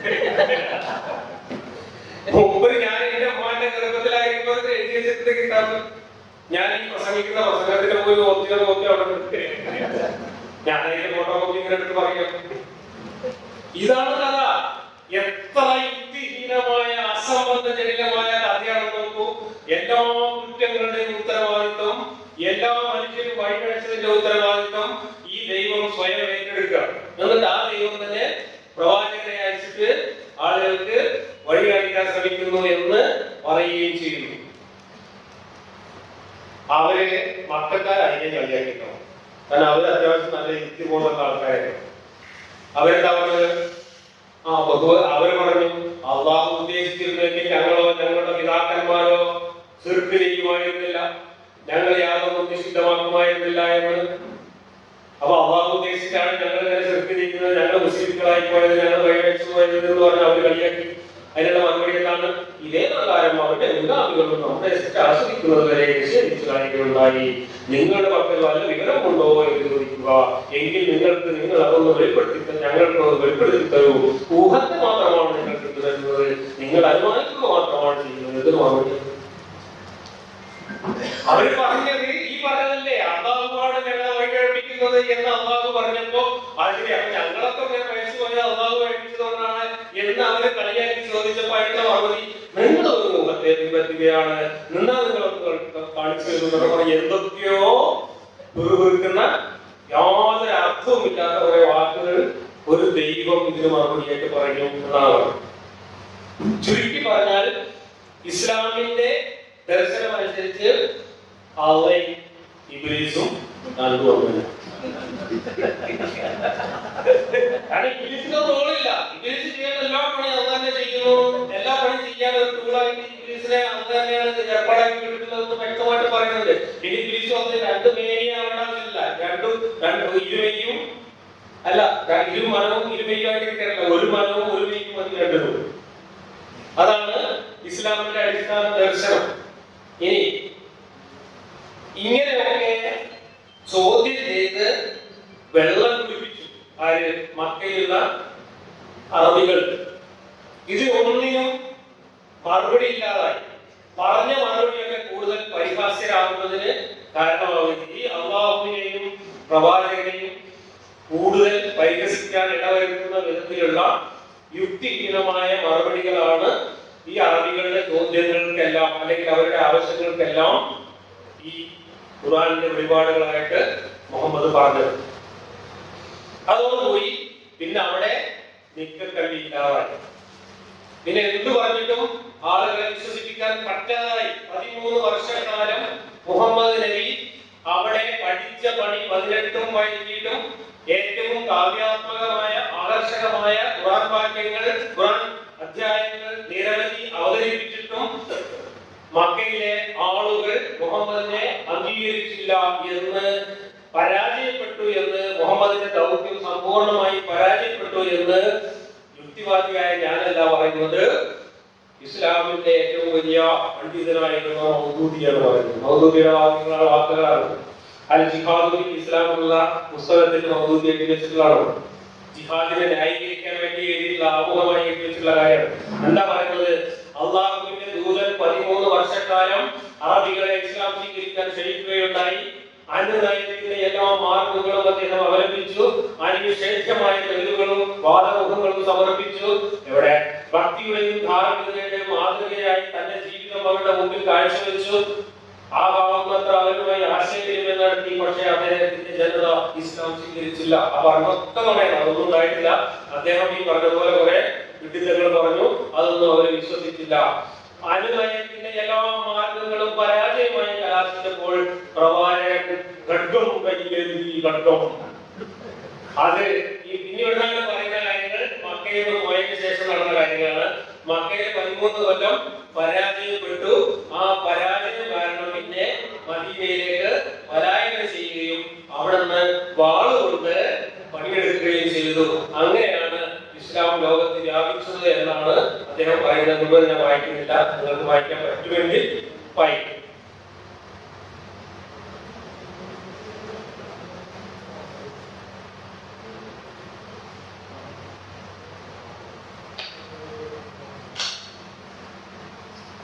മൂപ്പര് ഞാൻ എന്റെ അമ്മാന്റെ ഗർഭത്തിലായിരിക്കുമ്പോൾ എഴുതി വെച്ചിട്ട് കിട്ടാറ്. ഞാൻ ഈ പ്രസംഗിക്കുന്ന പ്രസംഗത്തിന്റെ പോയി കോപ്പി അവിടെ ഞാൻ അതിന്റെ ഫോട്ടോ കോപ്പി ഇങ്ങനെ എടുത്ത് പറയാം. ഇതാണ് കഥ. എത്ര യുക്തിഹീനമായ അസംബന്ധജനിതമായ കഥയാണെന്ന് നോക്കൂ. എല്ലാ കുറ്റങ്ങളുടെയും ഉത്തരവാദിത്വം, എല്ലാ മനുഷ്യരും വഴിപഴിച്ചതിന്റെ ഉത്തരവാദിത്വം ഈ ദൈവം സ്വയം ഏറ്റെടുക്കുക. എന്നിട്ട് ആ ദൈവം തന്നെ പ്രവാചകനെ അയച്ചിട്ട് ആളുകൾക്ക് വഴി കാണിക്കാൻ ശ്രമിക്കുന്നു എന്ന് പറയുകയും ചെയ്യുന്നു. അവര് മക്കൾക്കാരതിനെ കളിയാക്കിട്ടോ. കാരണം അവര് അത്യാവശ്യം നല്ല യുക്തിബോധമുള്ള ആൾക്കാരായിരുന്നു. അവരെന്താ പറഞ്ഞത്? അവര് പറഞ്ഞു, അള്ളാഹു ഉദ്ദേശിച്ചിരുന്നെങ്കിൽ ഞങ്ങളോ ഞങ്ങളുടെ പിതാക്കന്മാരോ ശിർക്ക് ചെയ്യുമായിരുന്നില്ല, ഞങ്ങൾ യാതൊന്നും നിഷിദ്ധമാക്കുമായിരുന്നില്ല എന്ന്. അപ്പൊ അള്ളാഹു ഉദ്ദേശിച്ചാണ് ഞങ്ങൾ ഇങ്ങനെ ശിർക്ക് ചെയ്യുന്നത്, ഞങ്ങൾ മുസ്ലിംകളായി പോയത്, ഞങ്ങൾ വഴിവെച്ചു പോയത് എന്ന് പറഞ്ഞ് അവർ കളിയാക്കി. അതിനുള്ള മറുപടി എന്താണ്? ഇതേ പ്രകാരം അവരുടെ മുൻഗാമികളും നമ്മുടെ ആസ്വദിക്കുന്നത് വരെ നിഷേധിച്ചു കാണിക്കുകയുണ്ടായി. നിങ്ങളുടെ പക്കൽ വല്ല വിവരമുണ്ടോ എന്ന് ചോദിക്കുക. എങ്കിൽ നിങ്ങൾ അതൊന്ന് വെളിപ്പെടുത്തി ഞങ്ങൾക്ക് വെളിപ്പെടുത്തി തരൂ. ഊഹത്തെ മാത്രമാണ് നിങ്ങൾക്ക് തരുന്നത്, നിങ്ങൾ അനുമാനിക്കുക മാത്രമാണ് ചെയ്യുന്നത്. ഇതിന് മറുപടി അവര് പറഞ്ഞത് ഈ പറഞ്ഞതല്ലേ, അള്ളാഹുവാണ് ഞങ്ങളെ വഴികഴിപ്പിക്കുന്നത് എന്ന് അള്ളാഹു പറഞ്ഞപ്പോ അതിനെ ഞങ്ങളൊക്കെ ഇങ്ങനെ കഴിച്ചു പോയത് അള്ളാഹു കഴിപ്പിച്ചതുകൊണ്ടാണ് എന്ന് അവര് കളിയാക്കി ചോദിച്ചപ്പോ അതിന്റെ മറുപടി നിങ്ങൾ ഒരു മുഖത്തെ പിൻപറ്റുകയാണ്, നിന്നാ നിങ്ങൾ കാണിച്ചു തരുന്നതൊക്കെ പറഞ്ഞ് എന്തൊക്കെയോ പിറുപിറുക്കുന്ന യാതൊരു അർത്ഥവുമില്ലാത്ത കുറെ വാക്കുകൾ ഒരു ദൈവം ഇതിന് മറുപടിയായിട്ട് പറഞ്ഞു എന്നാണ്. ചുരുക്കി പറഞ്ഞാൽ ഇസ്ലാമിന്റെ ദർശനം അനുസരിച്ച് അള്ളയും ഇബ്ലീസും നൽകുന്നില്ല. കാരണം ഇബ്ലീസിന്റെ റോളില്ല. ഇബ്ലീസ് ചെയ്യുന്ന എല്ലാ പണി അത് തന്നെ ചെയ്യുന്നു. എല്ലാ പണി ചെയ്യാൻ ഒരു ടൂളായിട്ട് ഇബ്ലീസിനെ അത് തന്നെയാണ് ഏർപ്പാടാക്കി കിട്ടുന്നതെന്ന് വ്യക്തമായിട്ട് പറയുന്നുണ്ട്. ഇനി ഇബ്ലീസ് വന്ന് രണ്ട് മേനിയെ ആവണമെന്നില്ല, ഇരുമയും അല്ല, ഇരു മനവും ഇരുമയുമായിട്ട് കിട്ടാറില്ല, ഒരു മനവും ഒരു മെയ്യും മതി രണ്ടും. അതാണ് ഇസ്ലാമിന്റെ അടിസ്ഥാന ദർശനം. ഇനി ഇങ്ങനെയൊക്കെ ചോദ്യം ചെയ്ത് വെള്ളം കുടിപ്പിച്ചു ആര്? മക്കയിലുള്ള അറബികൾ. ഇത് ഒന്നിനും മറുപടി ഇല്ലാതായി. പറഞ്ഞ മറുപടിയൊക്കെ കൂടുതൽ പരിഹാസ്യരാകുന്നതിന് കാരണമാവുകയും ഈ അള്ളാഹുവിനെയും പ്രവാചകനെയും കൂടുതൽ പരിഹസിക്കാൻ ഇടവരുത്തുന്ന വിധത്തിലുള്ള യുക്തിഹീനമായ മറുപടികളാണ് ഈ അറബികളുടെ ചോദ്യങ്ങൾക്കെല്ലാം അല്ലെങ്കിൽ അവരുടെ ആവശ്യങ്ങൾക്കെല്ലാം ഈ ഖുർആനിന്റെ വെളിപാടുകളായിട്ട് മുഹമ്മദ് പറഞ്ഞത്. അതോടുകൂടി പിന്നെ അവിടെ നിക്കക്കള്ളി ഇല്ലാതായി. പിന്നെ എന്തു പറഞ്ഞിട്ടും ആളുകളെ വിശ്വസിപ്പിക്കാൻ പറ്റാതായി. 13 വർഷക്കാലം മുഹമ്മദ് നബി അവിടെ പഠിച്ച പണി 18ഉം വൈകിട്ടും ഏറ്റവും കാവ്യാത്മകമായ ആകർഷകമായ ഖുർആൻ വാക്യങ്ങൾ, ഖുർആൻ അധ്യായങ്ങൾ നിരവധി അവതരിപ്പിച്ചിട്ടും മക്കയിലെ ആളുകൾ മുഹമ്മദിനെ അംഗീകരിച്ചില്ല എന്ന്, പരാജയപ്പെട്ടു എന്ന്, മുഹമ്മദിന്റെ ദൗത്യം സമ്പൂർണമായി പരാജയപ്പെട്ടു എന്ന് യുക്തിവാദിയായ ഞാനല്ല പറയുന്നത്, ഇസ്ലാമിന്റെ ഏറ്റവും വലിയ പണ്ഡിതനായിരുന്ന മൗദൂദിയാണ് പറയുന്നത്. മൗദൂദിയുടെ വാക്കുകളാണ്. അൽ ജിഹാദുൽ ഇസ്ലാം എന്നുള്ള പുസ്തകത്തിൽ മൗദൂദി എഴുതി വെച്ചിട്ടുള്ളതാണ്. ജിഹാദിനെ ന്യായീകരിക്കാൻ വേണ്ടി എഴുതിയിട്ടുള്ള ആമുഖമായി എഴുതി വെച്ചിട്ടുള്ള കാര്യമാണ്. എന്താ പറയുന്നത്? അള്ളാഹുവിന്റെ ദൂതൻ 13 വർഷക്കാലം അറബികളെ ഇസ്ലാം സ്വീകരിക്കാൻ ക്ഷണിക്കുകയുണ്ടായി. അനുനയത്തിന്റെ എല്ലാ മാർഗങ്ങളും അദ്ദേഹം അവലംബിച്ചു. അതിനുശേഷമായ തെളിവുകളും വാദമുഖങ്ങളും സമർപ്പിച്ചു. എവിടെ? ഭക്തിയുടെയും ധാർമ്മികതയുടെയും മാതൃകയായി തന്റെ ജീവിതം അവരുടെ മുമ്പിൽ കാഴ്ചവെച്ചു. ആ ഭാവമത്ര അവരുമായി ആശയവിനിമയം നടത്തി. പക്ഷേ അദ്ദേഹത്തിന്റെ ജനത ഇസ്ലാം സ്വീകരിച്ചില്ല. ആ പറഞ്ഞൊക്കെ അതൊന്നും ഉണ്ടായിട്ടില്ല. അദ്ദേഹം ഈ പറഞ്ഞതുപോലെ കുറെ വിഡിത്തങ്ങൾ പറഞ്ഞു, അതൊന്നും അവർ വിശ്വസിച്ചില്ല. അനുനയത്തിന്റെ എല്ലാ മാർഗങ്ങളും പരാജയമായി കലാശിച്ചപ്പോൾ പ്രവാചകൻ ഖഡ്ഗം കയ്യിലെഴുതി. ഖഡ്ഗം അത് ഈ പിന്നീട് പറയുന്ന കാര്യങ്ങൾ മക്കയിൽ നിന്ന് പോയതിനു ശേഷം നടന്ന കാര്യങ്ങളാണ്. മക്കയിൽ 13 കൊല്ലം പരാജയപ്പെട്ടു. ആ പരാജയം കാരണം പിന്നെ മദീനയിലേക്ക് പലായനം ചെയ്യുകയും അവിടെ നിന്ന് വാളുകൊണ്ട് ചെയ്തു. അങ്ങനെയാണ് ഇസ്ലാം ലോകത്ത് വ്യാപിച്ചത് എന്നാണ് അദ്ദേഹം പറയുന്നത്. മുഴുവൻ ഞാൻ വായിക്കുന്നില്ല, നിങ്ങൾക്ക് വായിക്കാൻ പറ്റുമെങ്കിൽ വായിക്കും.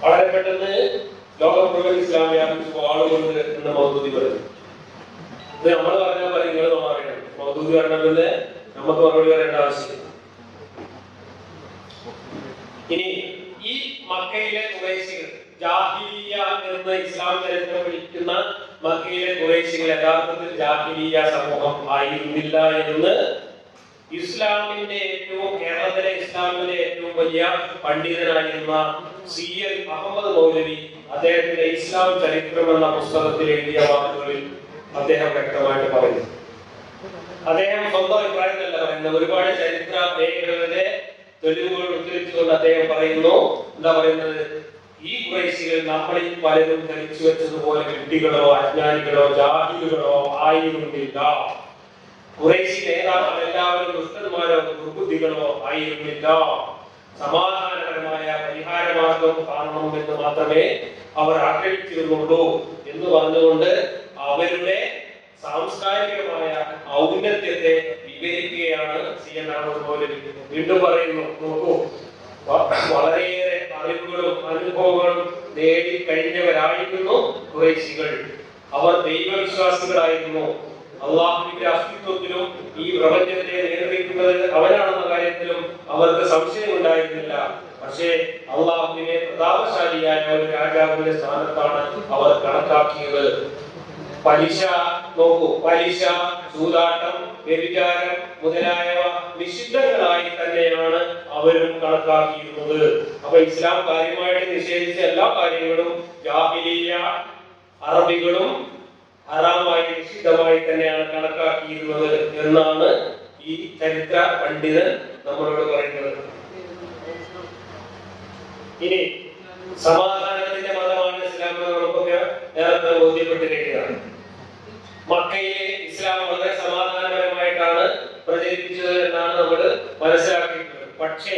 വളരെ പെട്ടെന്ന് ലോകം മുഴുവൻ ഇസ്ലാം വ്യാപിച്ചു വാളുകൊണ്ട് എന്ന മൗദൂദി പറഞ്ഞു. ഇത് നമ്മൾ പറഞ്ഞാൽ പറയും നിങ്ങൾ പറയണം, മൗദൂദി പറഞ്ഞത് നമുക്ക് മറുപടി പറയേണ്ട ആവശ്യം. ഇനി ഈ മക്കയിലെ ഖുറൈശികൾ, ജാഹിലിയ്യ എന്ന് ഇസ്ലാം ചരിത്രം വിളിക്കുന്ന മക്കയിലെ ഖുറൈശികൾ യഥാർത്ഥത്തിൽ ജാഹിലിയ്യ സമൂഹം ആയിരുന്നില്ല എന്ന് ഇസ്ലാമിന്റെ കേരളത്തിലെ ഇസ്ലാമിലെ ഏറ്റവും വലിയ പണ്ഡിതനായിരുന്ന CL അഹമ്മദ് മൗലവി അദ്ദേഹത്തിന്റെ ഇസ്ലാം ചരിത്രം എന്ന പുസ്തകത്തിൽ എഴുതിയ വാക്കുകളിൽ അദ്ദേഹം വ്യക്തമായിട്ട് പറയുന്നു. അദ്ദേഹം സ്വന്തം അഭിപ്രായത്തിലല്ല പറയുന്നത്, ഒരുപാട് ചരിത്ര രേഖകളുടെ തെളിവുകൾ ഉദ്ധരിച്ചുകൊണ്ട് അദ്ദേഹം പറയുന്നു. എന്താ പറയുന്നത്? ഈ ഖുറൈശികൾ നമ്മളിൽ പലരും ധരിച്ചു വെച്ചതുപോലെ വിഡ്ഢികളോ അജ്ഞാനികളോ ജാഹിലുകളോ ആയിരുന്നില്ല. ഖുറൈശി നേതാക്കൾ എല്ലാവരും ദുഷ്ടന്മാരോ ദുർബുദ്ധികളോ ആയിരുന്നില്ല. സമാധാനപരമായ പരിഹാരമാർഗം കാണണമെന്ന് മാത്രമേ അവർ ആഗ്രഹിച്ചിരുന്നുള്ളൂ എന്ന് പറഞ്ഞുകൊണ്ട് അവരുടെ സാംസ്കാരികമായ ഔന്നത്യത്തെ വിവരിക്കുകയാണ് CN അഹമ്മദ് മൗലവി. വീണ്ടും പറയുന്നു, നോക്കൂ, വളരെയേറെ അറിവുകളും അനുഭവങ്ങളും നേടി കഴിഞ്ഞവരായിരുന്നു ഖുറൈശികൾ. അവർ ദൈവവിശ്വാസികളായിരുന്നു. അള്ളാഹുവിന്റെ അസ്തിത്വത്തിലും ഈ പ്രപഞ്ചത്തെ നിയന്ത്രിക്കുന്നത് അവനാണെന്ന കാര്യത്തിലും അവർക്ക് സംശയം ഉണ്ടായിരുന്നില്ല. പക്ഷേ അള്ളാഹുവിനെ പ്രതാപശാലിയായ ഒരു രാജാവിന്റെ സ്ഥാനത്താണ് അവർ കണക്കാക്കിയത്. പലിശ, നോക്കൂ, പലിശ, ചൂതാട്ടം, വ്യഭിചാരം മുതലായവ നിഷിദ്ധങ്ങളായി തന്നെയാണ് അവരും കണക്കാക്കിയിരുന്നത്. അപ്പൊ ഇസ്ലാം കാര്യമായിട്ട് നിഷേധിച്ച എല്ലാ കാര്യങ്ങളും ജാഹിലിയ്യ അറബികളും ഹറാമായി നിഷിദ്ധമായി തന്നെയാണ് കണക്കാക്കിയിരുന്നത് എന്നാണ് ഈ ചരിത്ര പണ്ഡിതൻ നമ്മളോട് പറയുന്നത്. ഇനി സമാധാനത്തിന്റെ മതമാണ് ഇസ്ലാം എന്ന് നമുക്കൊക്കെ നേരത്തെ ബോധ്യപ്പെട്ടിരിക്കുകയാണ്. മക്കയിലെ ഇസ്ലാം വളരെ സമാധാനപരമായിട്ടാണ് പ്രചരിപ്പിച്ചത് എന്നാണ് നമ്മൾ മനസ്സിലാക്കിയിട്ടുള്ളത്. പക്ഷേ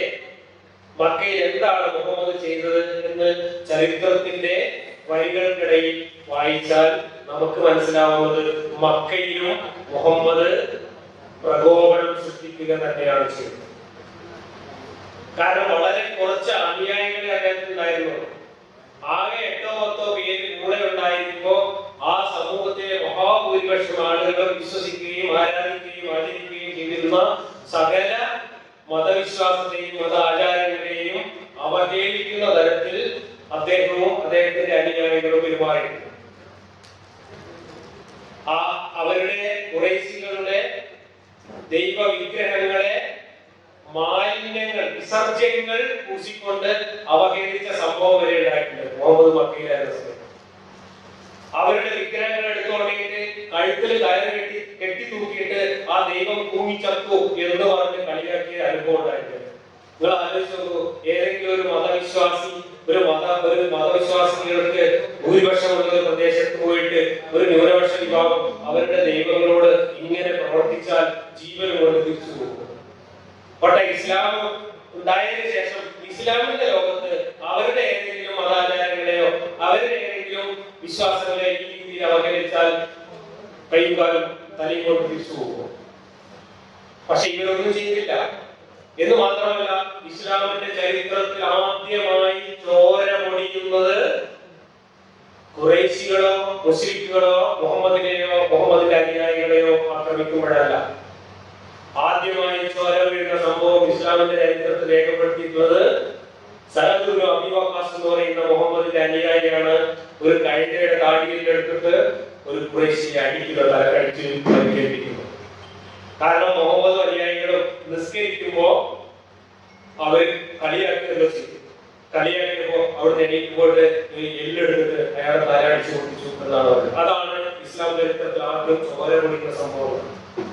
മക്കയിൽ എന്താണ് മുഹമ്മദ് ചെയ്തത് എന്ന് ചരിത്രത്തിന്റെ വരികൾക്കിടയിൽ വായിച്ചാൽ നമുക്ക് മനസ്സിലാവുന്നത് മക്കയിലും മുഹമ്മദ് പ്രകോപനം സൃഷ്ടിക്കുക തന്നെയാണ് ചെയ്തത്. കാരണം വളരെ കുറച്ച് അനുയായികളെ അദ്ദേഹത്തിനുണ്ടായിരുന്നു. ആകെ 8-10 പേര് കൂടെ ഉണ്ടായിരിക്കുമ്പോ ആ സമൂഹത്തിലെ മഹാഭൂരിപക്ഷം ആളുകൾ വിശ്വസിക്കുകയും ആരാധിക്കുകയും ആചരിക്കുകയും ചെയ്തിരുന്ന സകല മതവിശ്വാസത്തെയും മത ആചാരങ്ങളെയും അവഹേളിക്കുന്ന തരത്തിൽ അദ്ദേഹവും അദ്ദേഹത്തിന്റെ അനുയായികളും പെരുമാറിയിരുന്നു. അവരുടെ ഖുറൈശികളുടെ ദൈവ വിഗ്രഹങ്ങളെ മാലിന്യങ്ങൾ, വിസർജ്യങ്ങൾ പൂശിക്കൊണ്ട് അവഹേളിച്ച സംഭവം വരെ ഉണ്ടായിട്ടുണ്ട്. മുഹമ്മദ് മക്കയിലായിരുന്നു. അവരുടെ വിഗ്രഹങ്ങൾ എടുത്തുകൊണ്ടിട്ട് കഴുത്തിൽ കയറ് കെട്ടി തൂക്കിയിട്ട് ആ ദൈവം തൂങ്ങിച്ചത്തു എന്ന് പറഞ്ഞ് കളിയാക്കിയ അനുഭവം ഉണ്ടായിട്ടുണ്ട്. നിങ്ങൾ ആലോചിച്ച് നോക്കൂ, ഏതെങ്കിലും ഒരു മതവിശ്വാസി ഒരു മതവിശ്വാസികൾക്ക് ഭൂരിപക്ഷമുള്ള ഒരു പ്രദേശത്ത് പോയിട്ട് ഒരു ന്യൂനപക്ഷ വിഭാഗം അവരുടെ ദൈവങ്ങളോട് ഇങ്ങനെ പ്രവർത്തിച്ചാൽ ജീവൻ കൊണ്ട് തിരിച്ചു പോകും. പക്ഷേ ഇസ്ലാം ഉണ്ടായതിനു ശേഷം ഇസ്ലാമിന്റെ ലോകത്ത് അവരുടെ ഏതെങ്കിലും മതാചാരങ്ങളെയോ അവരുടെ ഏതെങ്കിലും വിശ്വാസങ്ങളെ ഈ രീതിയിൽ അവഹേളിച്ചാൽ കൈകാലം തലയും കൊണ്ട് തിരിച്ചു പോകും. പക്ഷെ ഇവരൊന്നും ചെയ്തില്ല. എന്ന് മാത്രമല്ല, ഇസ്ലാമിന്റെ ചരിത്രത്തിൽ ആദ്യമായി ചോര പൊടിയുന്നത് ഖുറൈശികളോ മുശ്രിക്കുകളോ മുഹമ്മദിനെയോ മുഹമ്മദിന്റെ അനുയായികളെയോ ആക്രമിക്കുമ്പോഴല്ല. ആദ്യമായി ചോര വീഴുന്ന സംഭവം ഇസ്ലാമിന്റെ ചരിത്രത്തിൽ രേഖപ്പെടുത്തിയിട്ടുള്ളത് സഅദ് ഇബ്നു അബീ വഖാസ് എന്ന് പറയുന്ന മുഹമ്മദിന്റെ അനുയായിയാണ് ഒരു കഴുതയുടെ താടിയിൽ എടുത്തിട്ട് ഒരു ഖുറൈശിയെ അടിക്കുക, തലക്കടിച്ച് പരിക്കേൽപ്പിക്കുന്നത്. കാരണം മുഹമ്മദ് അനുയായികളും നിസ്കരിക്കുമ്പോ അവർ കളിയാക്കിയല്ലോ ചെയ്തു. കളിയാക്കിയപ്പോ അവിടെ എണീക്കുമ്പോൾ എല്ലെടുത്തിട്ട് അയാളെ തലയടിച്ചു കൊടുത്തു എന്നാണ് പറയുന്നത്. അതാണ് ഇസ്ലാം ചരിത്രത്തിൽ ആദ്യം ചോര പൊടിക്കുന്ന സംഭവം.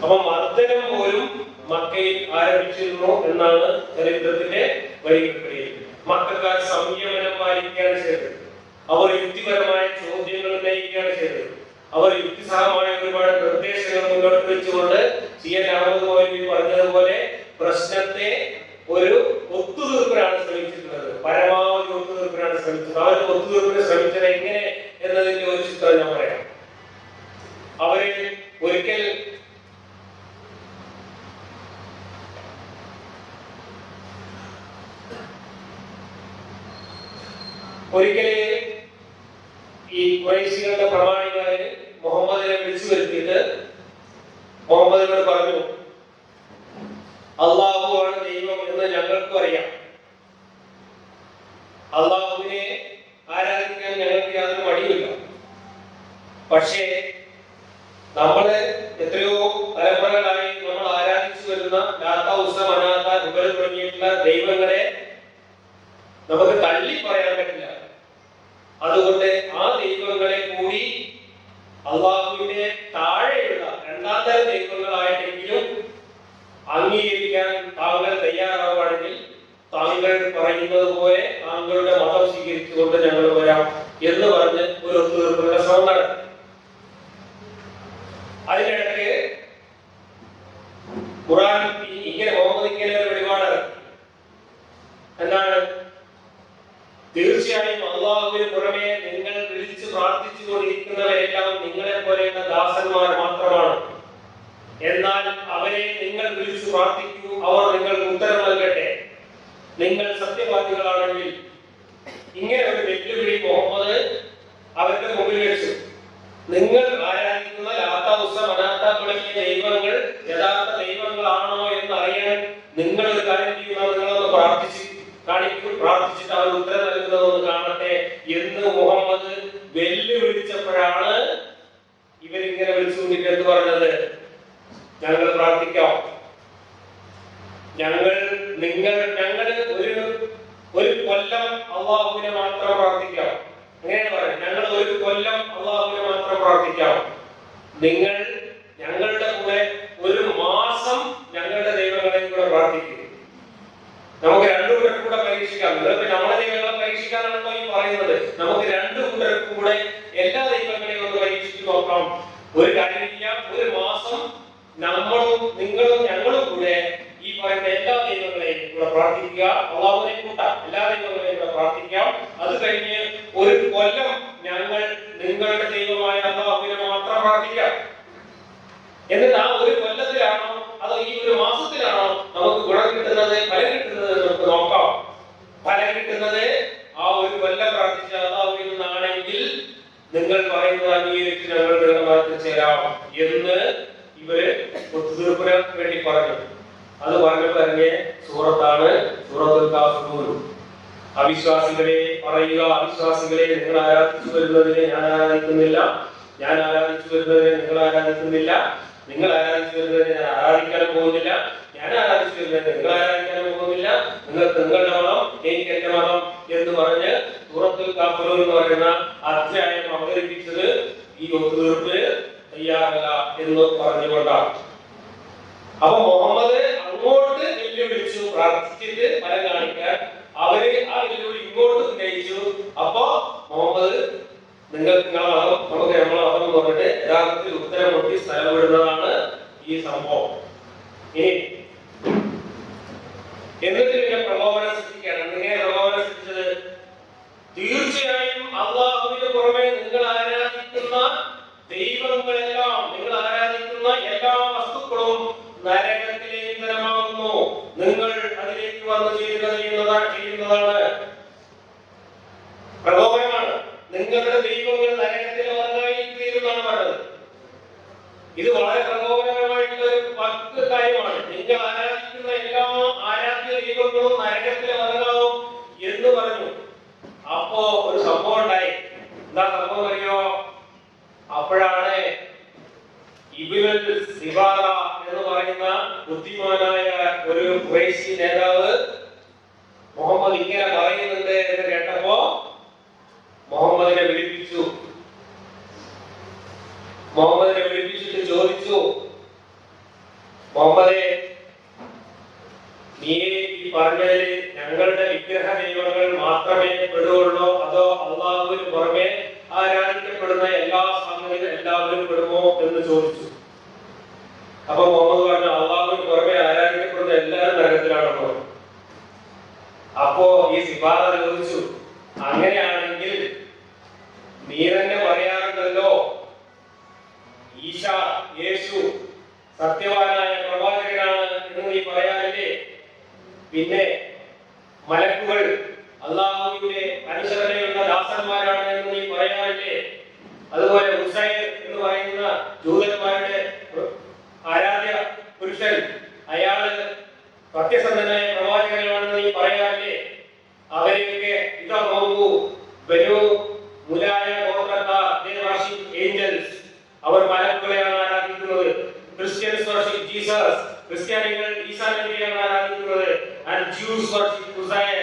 അപ്പൊ മർദ്ദനം പോലും മക്കയിൽ ആരംഭിച്ചിരുന്നു എന്നാണ് ചരിത്രത്തിന്റെ വരികൾക്കിടയിൽ. മക്കക്കാർ സംയമനം പാലിക്കുകയാണ് ചെയ്തത്. അവർ യുക്തിപരമായ ചോദ്യങ്ങൾ ഉന്നയിക്കുകയാണ് ചെയ്തത്. അവർ യുക്തിസഹമായ ഒരുപാട് നിർദ്ദേശങ്ങൾ മുന്നോട്ട് വെച്ചുകൊണ്ട് CN അഹമ്മദ് മൗലവി പറഞ്ഞതുപോലെ പ്രശ്നത്തെ ഒരു ഒത്തുതീർപ്പിനാണ് ശ്രമിച്ചിട്ടുള്ളത്. പരമാവധി ഒത്തുതീർപ്പിനാണ് ശ്രമിച്ചത്. അവർ ഒത്തുതീർപ്പിന് ശ്രമിച്ചത് എങ്ങനെ എന്നതിന്റെ ഒരു ചിത്രം ഞാൻ പറയാം. അവര് ഒരിക്കൽ ഈ ഖുറൈശികളുടെ പ്രമാണിമാര് മുഹമ്മദിനെ വിളിച്ചു വരുത്തിയിട്ട് മുഹമ്മദിനോട് പറഞ്ഞു, അള്ളാഹുവാണ് ദൈവം എന്ന് ഞങ്ങൾക്കും അറിയാം, അള്ളാഹുവിനെ ആരാധിക്കാൻ ഞങ്ങൾക്ക് യാതൊരു മടിയില്ല. പക്ഷേ നമ്മള് എത്രയോ തലമുറകളായി നമ്മൾ ആരാധിച്ചു വരുന്ന ലാത്ത, ഉസ്സ, മനാത്ത, ഹുബൽ തുടങ്ങിയിട്ടുള്ള ദൈവങ്ങളെ നമുക്ക് തള്ളി പറയാൻ പറ്റില്ല. അതുകൊണ്ട് ആ ദൈവങ്ങളെ കൂടി അള്ളാഹുവിന്റെ താഴെയുള്ള രണ്ടാം തരം ദൈവങ്ങളായിട്ടെങ്കിലും അംഗീകരിക്കാൻ താങ്കൾ തയ്യാറാവുകയാണെങ്കിൽ താങ്കൾ പറയുന്നത് പോലെ താങ്കളുടെ മതം സ്വീകരിച്ചുകൊണ്ട് ഞങ്ങൾ വരാം എന്ന് പറഞ്ഞ് ഒരു ഒത്തുതീർപ്പിനുള്ള ശ്രമം നടത്തി. അതിനിടയ്ക്ക് ഖുർആൻ മുഹമ്മദ് ഇങ്ങനെ ഒരു വെളിപാട് ഇറക്കി. എന്താണ്? തീർച്ചയായും അള്ളാഹുവിന് പുറമെ നിങ്ങൾ വിളിച്ചു പ്രാർത്ഥിച്ചു കൊണ്ടിരിക്കുന്നവരെല്ലാം നിങ്ങളെ പോലെയുള്ള ദാസന്മാർ മാത്രമാണ്. എന്നാൽ അവരെ നിങ്ങൾ വിളിച്ചു പ്രാർത്ഥിക്കൂ, അവർ നിങ്ങൾക്ക് ഉത്തരം നൽകട്ടെ, നിങ്ങൾ സത്യവാദികളാണെങ്കിൽ. ഇങ്ങനെ ഒരു വെല്ലുവിളി മുഹമ്മദ് അവരുടെ മുമ്പിൽ വെച്ചു. നിങ്ങൾ ആരാധിക്കുന്ന ലാത്ത, ഉസ്സ, മനാത്ത തുടങ്ങിയ ദൈവങ്ങൾ യഥാർത്ഥ ദൈവങ്ങളാണോ എന്ന് അറിയാൻ നിങ്ങൾ ഒരു കാര്യം ചെയ്യുക, നിങ്ങളൊന്ന് പ്രാർത്ഥിച്ചിട്ട് അവർ ഉത്തരം നൽകുന്നതൊന്ന് കാണട്ടെ എന്ന് മുഹമ്മദ് വെല്ലുവിളിച്ചപ്പോഴാണ് ഇവരിങ്ങനെ വിളിച്ചുകൊണ്ടിട്ട് എന്ത് പറഞ്ഞത്? ഞങ്ങൾ പ്രാർത്ഥിക്കാം, ഞങ്ങൾ ഒരു കൊല്ലം അള്ളാഹുവിനെ മാത്രം പ്രാർത്ഥിക്കാം. അങ്ങനെയാണ് പറയുന്നത്. ഞങ്ങൾ ഒരു കൊല്ലം അള്ളാഹുവിനെ മാത്രം പ്രാർത്ഥിക്കാം, നിങ്ങൾ ഞങ്ങളുടെ കൂടെ ഒരു മാസം ഞങ്ങളുടെ ദൈവങ്ങളെ കൂടെ പ്രാർത്ഥിക്കും. നമുക്ക് രണ്ടു കൂട്ടർക്കും കൂടെ പരീക്ഷിക്കാം. നിങ്ങൾക്ക് നമ്മുടെ ദൈവങ്ങളെ പരീക്ഷിക്കാനാണല്ലോ ഈ പറയുന്നത്. നമുക്ക് രണ്ടു കൂട്ടർക്കും കൂടെ എല്ലാ ദൈവങ്ങളെയും ഒന്ന് പരീക്ഷിച്ചു നോക്കാം. ഒരു കാര്യമില്ല, ഒരു മാസം നമ്മളും നിങ്ങളും ഞങ്ങളും കൂടെ ഈ പറയുന്ന എല്ലാ ദൈവങ്ങളെയും കൂടെ പ്രാർത്ഥിക്കുക, അള്ളാഹുവിനെ കൂട്ടാം, എല്ലാ ദൈവങ്ങളെയും കൂടെ പ്രാർത്ഥിക്കാം. അത് കഴിഞ്ഞ് ഒരു കൊല്ലം ഞങ്ങൾ നിങ്ങളുടെ ദൈവമായ അള്ളാഹുവിനെ മാത്രം പ്രാർത്ഥിക്കാം. എന്നിട്ട് ആ ഒരു കൊല്ലത്തിലാണോ അതോ ഈ ഒരു മാസത്തിലാണോ നമുക്ക് ഗുണം കിട്ടുന്നത്, ഫലം കിട്ടുന്നത് നമുക്ക് നോക്കാം. ഫലം കിട്ടുന്നത് ആ ഒരു കൊല്ലം പ്രാർത്ഥിച്ച അള്ളാഹുവിൽ നിന്നാണെങ്കിൽ നിങ്ങൾ പറയുന്നത് അംഗീകരിച്ച് ഞങ്ങൾ ദൃഢമാക്കി ചേരാം എന്ന് ഇവര് ഒത്തുതീർപ്പിന് വേണ്ടി പറഞ്ഞു. അത് പറഞ്ഞപ്പോൾ തന്നെ സൂറത്താണ് സൂറത്തുൽ കാഫിറൂൻ. അവിശ്വാസികളെ പറയുക, അവിശ്വാസികളെ, നിങ്ങൾ ആരാധിച്ചു വരുന്നതിനെ ഞാൻ ആരാധിക്കുന്നില്ല, ഞാൻ ആരാധിച്ചു വരുന്നതിനെ നിങ്ങൾ ആരാധിക്കുന്നില്ല, നിങ്ങൾ ആരാധിച്ചു വരുന്നതിനെ ഞാൻ ആരാധിക്കാനും പോകുന്നില്ല, ഞാൻ ആരാധിച്ചു വരുന്നതിനെ നിങ്ങൾ ആരാധിക്കാനും പോകുന്നില്ല, നിങ്ങൾക്ക് നിങ്ങളുടെ മതം, എനിക്ക് എന്റെ മതം എന്ന് പറഞ്ഞ് സൂറത്തുൽ കാഫിറൂൻ എന്ന് പറയുന്ന അധ്യായം അവതരിപ്പിച്ചത് ഈ ഒത്തുതീർപ്പിന് തയ്യാറല്ല എന്ന് പറഞ്ഞുകൊണ്ടാണ്. അപ്പൊ മുഹമ്മദ് അങ്ങോട്ട് വെല്ലുവിളിച്ചു, പ്രാർത്ഥിച്ചിട്ട് ഫലം കാണിക്കാൻ. അവര് ആ വെല്ലുവിളി ഇങ്ങോട്ട് ഉന്നയിച്ചു. അപ്പൊ മുഹമ്മദ് നിങ്ങൾക്ക് നിങ്ങളെ മതം, നമുക്ക് നമ്മളെ മതം എന്ന് പറഞ്ഞിട്ട് യഥാർത്ഥത്തിൽ ഉത്തരം മുട്ടി സ്ഥലം വിടുന്നതാണ് ഈ സംഭവം. ഇനി എന്നിട്ട് പിന്നെ പ്രലോഭനം സൃഷ്ടിക്കുകയാണ്. എങ്ങനെ പ്രലോഭനം സൃഷ്ടിച്ചത്? തീർച്ചയായും അള്ളാഹുവിന് പുറമെ നിങ്ങൾ ആരാധിക്കുന്ന ദൈവങ്ങളെല്ലാം, നിങ്ങൾ ആരാധിക്കുന്ന എല്ലാ വസ്തുക്കളും നരകത്തിലെ ഇന്ധനമാകുന്നു, നിങ്ങൾ അതിലേക്ക് വന്നു ചെയ്യുന്നതാണ്. പ്രലോഭനമാണ്. നിങ്ങളുടെ ദൈവങ്ങൾ നരകത്തിലെ വന്നായി തീരുന്നാണ് പറഞ്ഞത്. ഇത് വളരെ പ്രലോഭനകരമായിട്ടുള്ള ഒരു കാര്യമാണ്. നിങ്ങൾ ആരാധിക്കുന്ന എല്ലാ ആരാധ്യ ദൈവങ്ങളും നരകത്തിലെ വന്നാവും എന്ന് പറഞ്ഞു. അപ്പോ ഒരു സംഭവം ഉണ്ടായി. എന്താ സംഭവം അറിയോ? അപ്പോഴാണ് ഇബ്നുൽ സിബാറ എന്ന് പറയുന്ന ബുദ്ധിമാനായ ഒരു ഖുറൈശി നേതാവ് മുഹമ്മദ് ഇങ്ങനെ പറയുന്നുണ്ട് എന്ന് കേട്ടപ്പോ മുഹമ്മദിനെ വിളിപ്പിച്ചു. മുഹമ്മദിനെ വിളിപ്പിച്ചിട്ട് ചോദിച്ചു, മുഹമ്മദേ, നീ ഈ പറഞ്ഞതിൽ ഞങ്ങളുടെ വിഗ്രഹ ദൈവങ്ങൾ മാത്രമേ പെടുകയുള്ളൂ, അതോ അള്ളാഹുവിന് പുറമെ ആരാധിക്കപ്പെടുന്ന എല്ലാ സംഗതികളും അള്ളാഹുവിൽ എല്ലാവരും പെടുമോ എന്ന് ചോദിച്ചു. അപ്പൊ മുഹമ്മദ് പറഞ്ഞു, അള്ളാഹുവിന് പുറമെ ആരാധിക്കപ്പെടുന്ന എല്ലാവരും നരകത്തിലാണെന്ന് പറഞ്ഞു. അപ്പോ ഈ സിബാറ ചോദിച്ചു, അങ്ങനെയാണെങ്കിൽ നീ തന്നെ പറയാറുണ്ടല്ലോ ഈശ യേശു സത്യവാനായ പ്രവാചകനാണ് എന്ന് നീ പറയാറില്ലേ, പിന്നെ മലക്കുകൾ അള്ളാഹുവിന്റെ അനുസരണയുള്ള ദാസന്മാരാണ് എന്ന് നീ പറയാറില്ലേ, അതുപോലെ ഉസൈർ എന്ന് പറയുന്ന ജൂതന്മാരുടെ ആരാധ്യ പുരുഷൻ അയാള് സത്യസന്ധനായ പ്രവാചകനാണെന്ന് നീ പറയാറില്ലേ, അവരെയൊക്കെ ഇതാ നോക്കൂ, ബനു മുലായ ഗോത്രക്കാർ ഏഞ്ചൽസ്, അവർ മലക്കുകളെയാണ് ആരാധിക്കുന്നത്. ക്രിസ്ത്യൻസ് വർഷിപ്പ് ജീസസ്, ക്രിസ്ത്യാനികൾ ഈസാ നബിയെയാണ് ആരാധിക്കുന്നത്. ആൻഡ് ജ്യൂസ് വർഷിപ്പ് ഉസൈർ,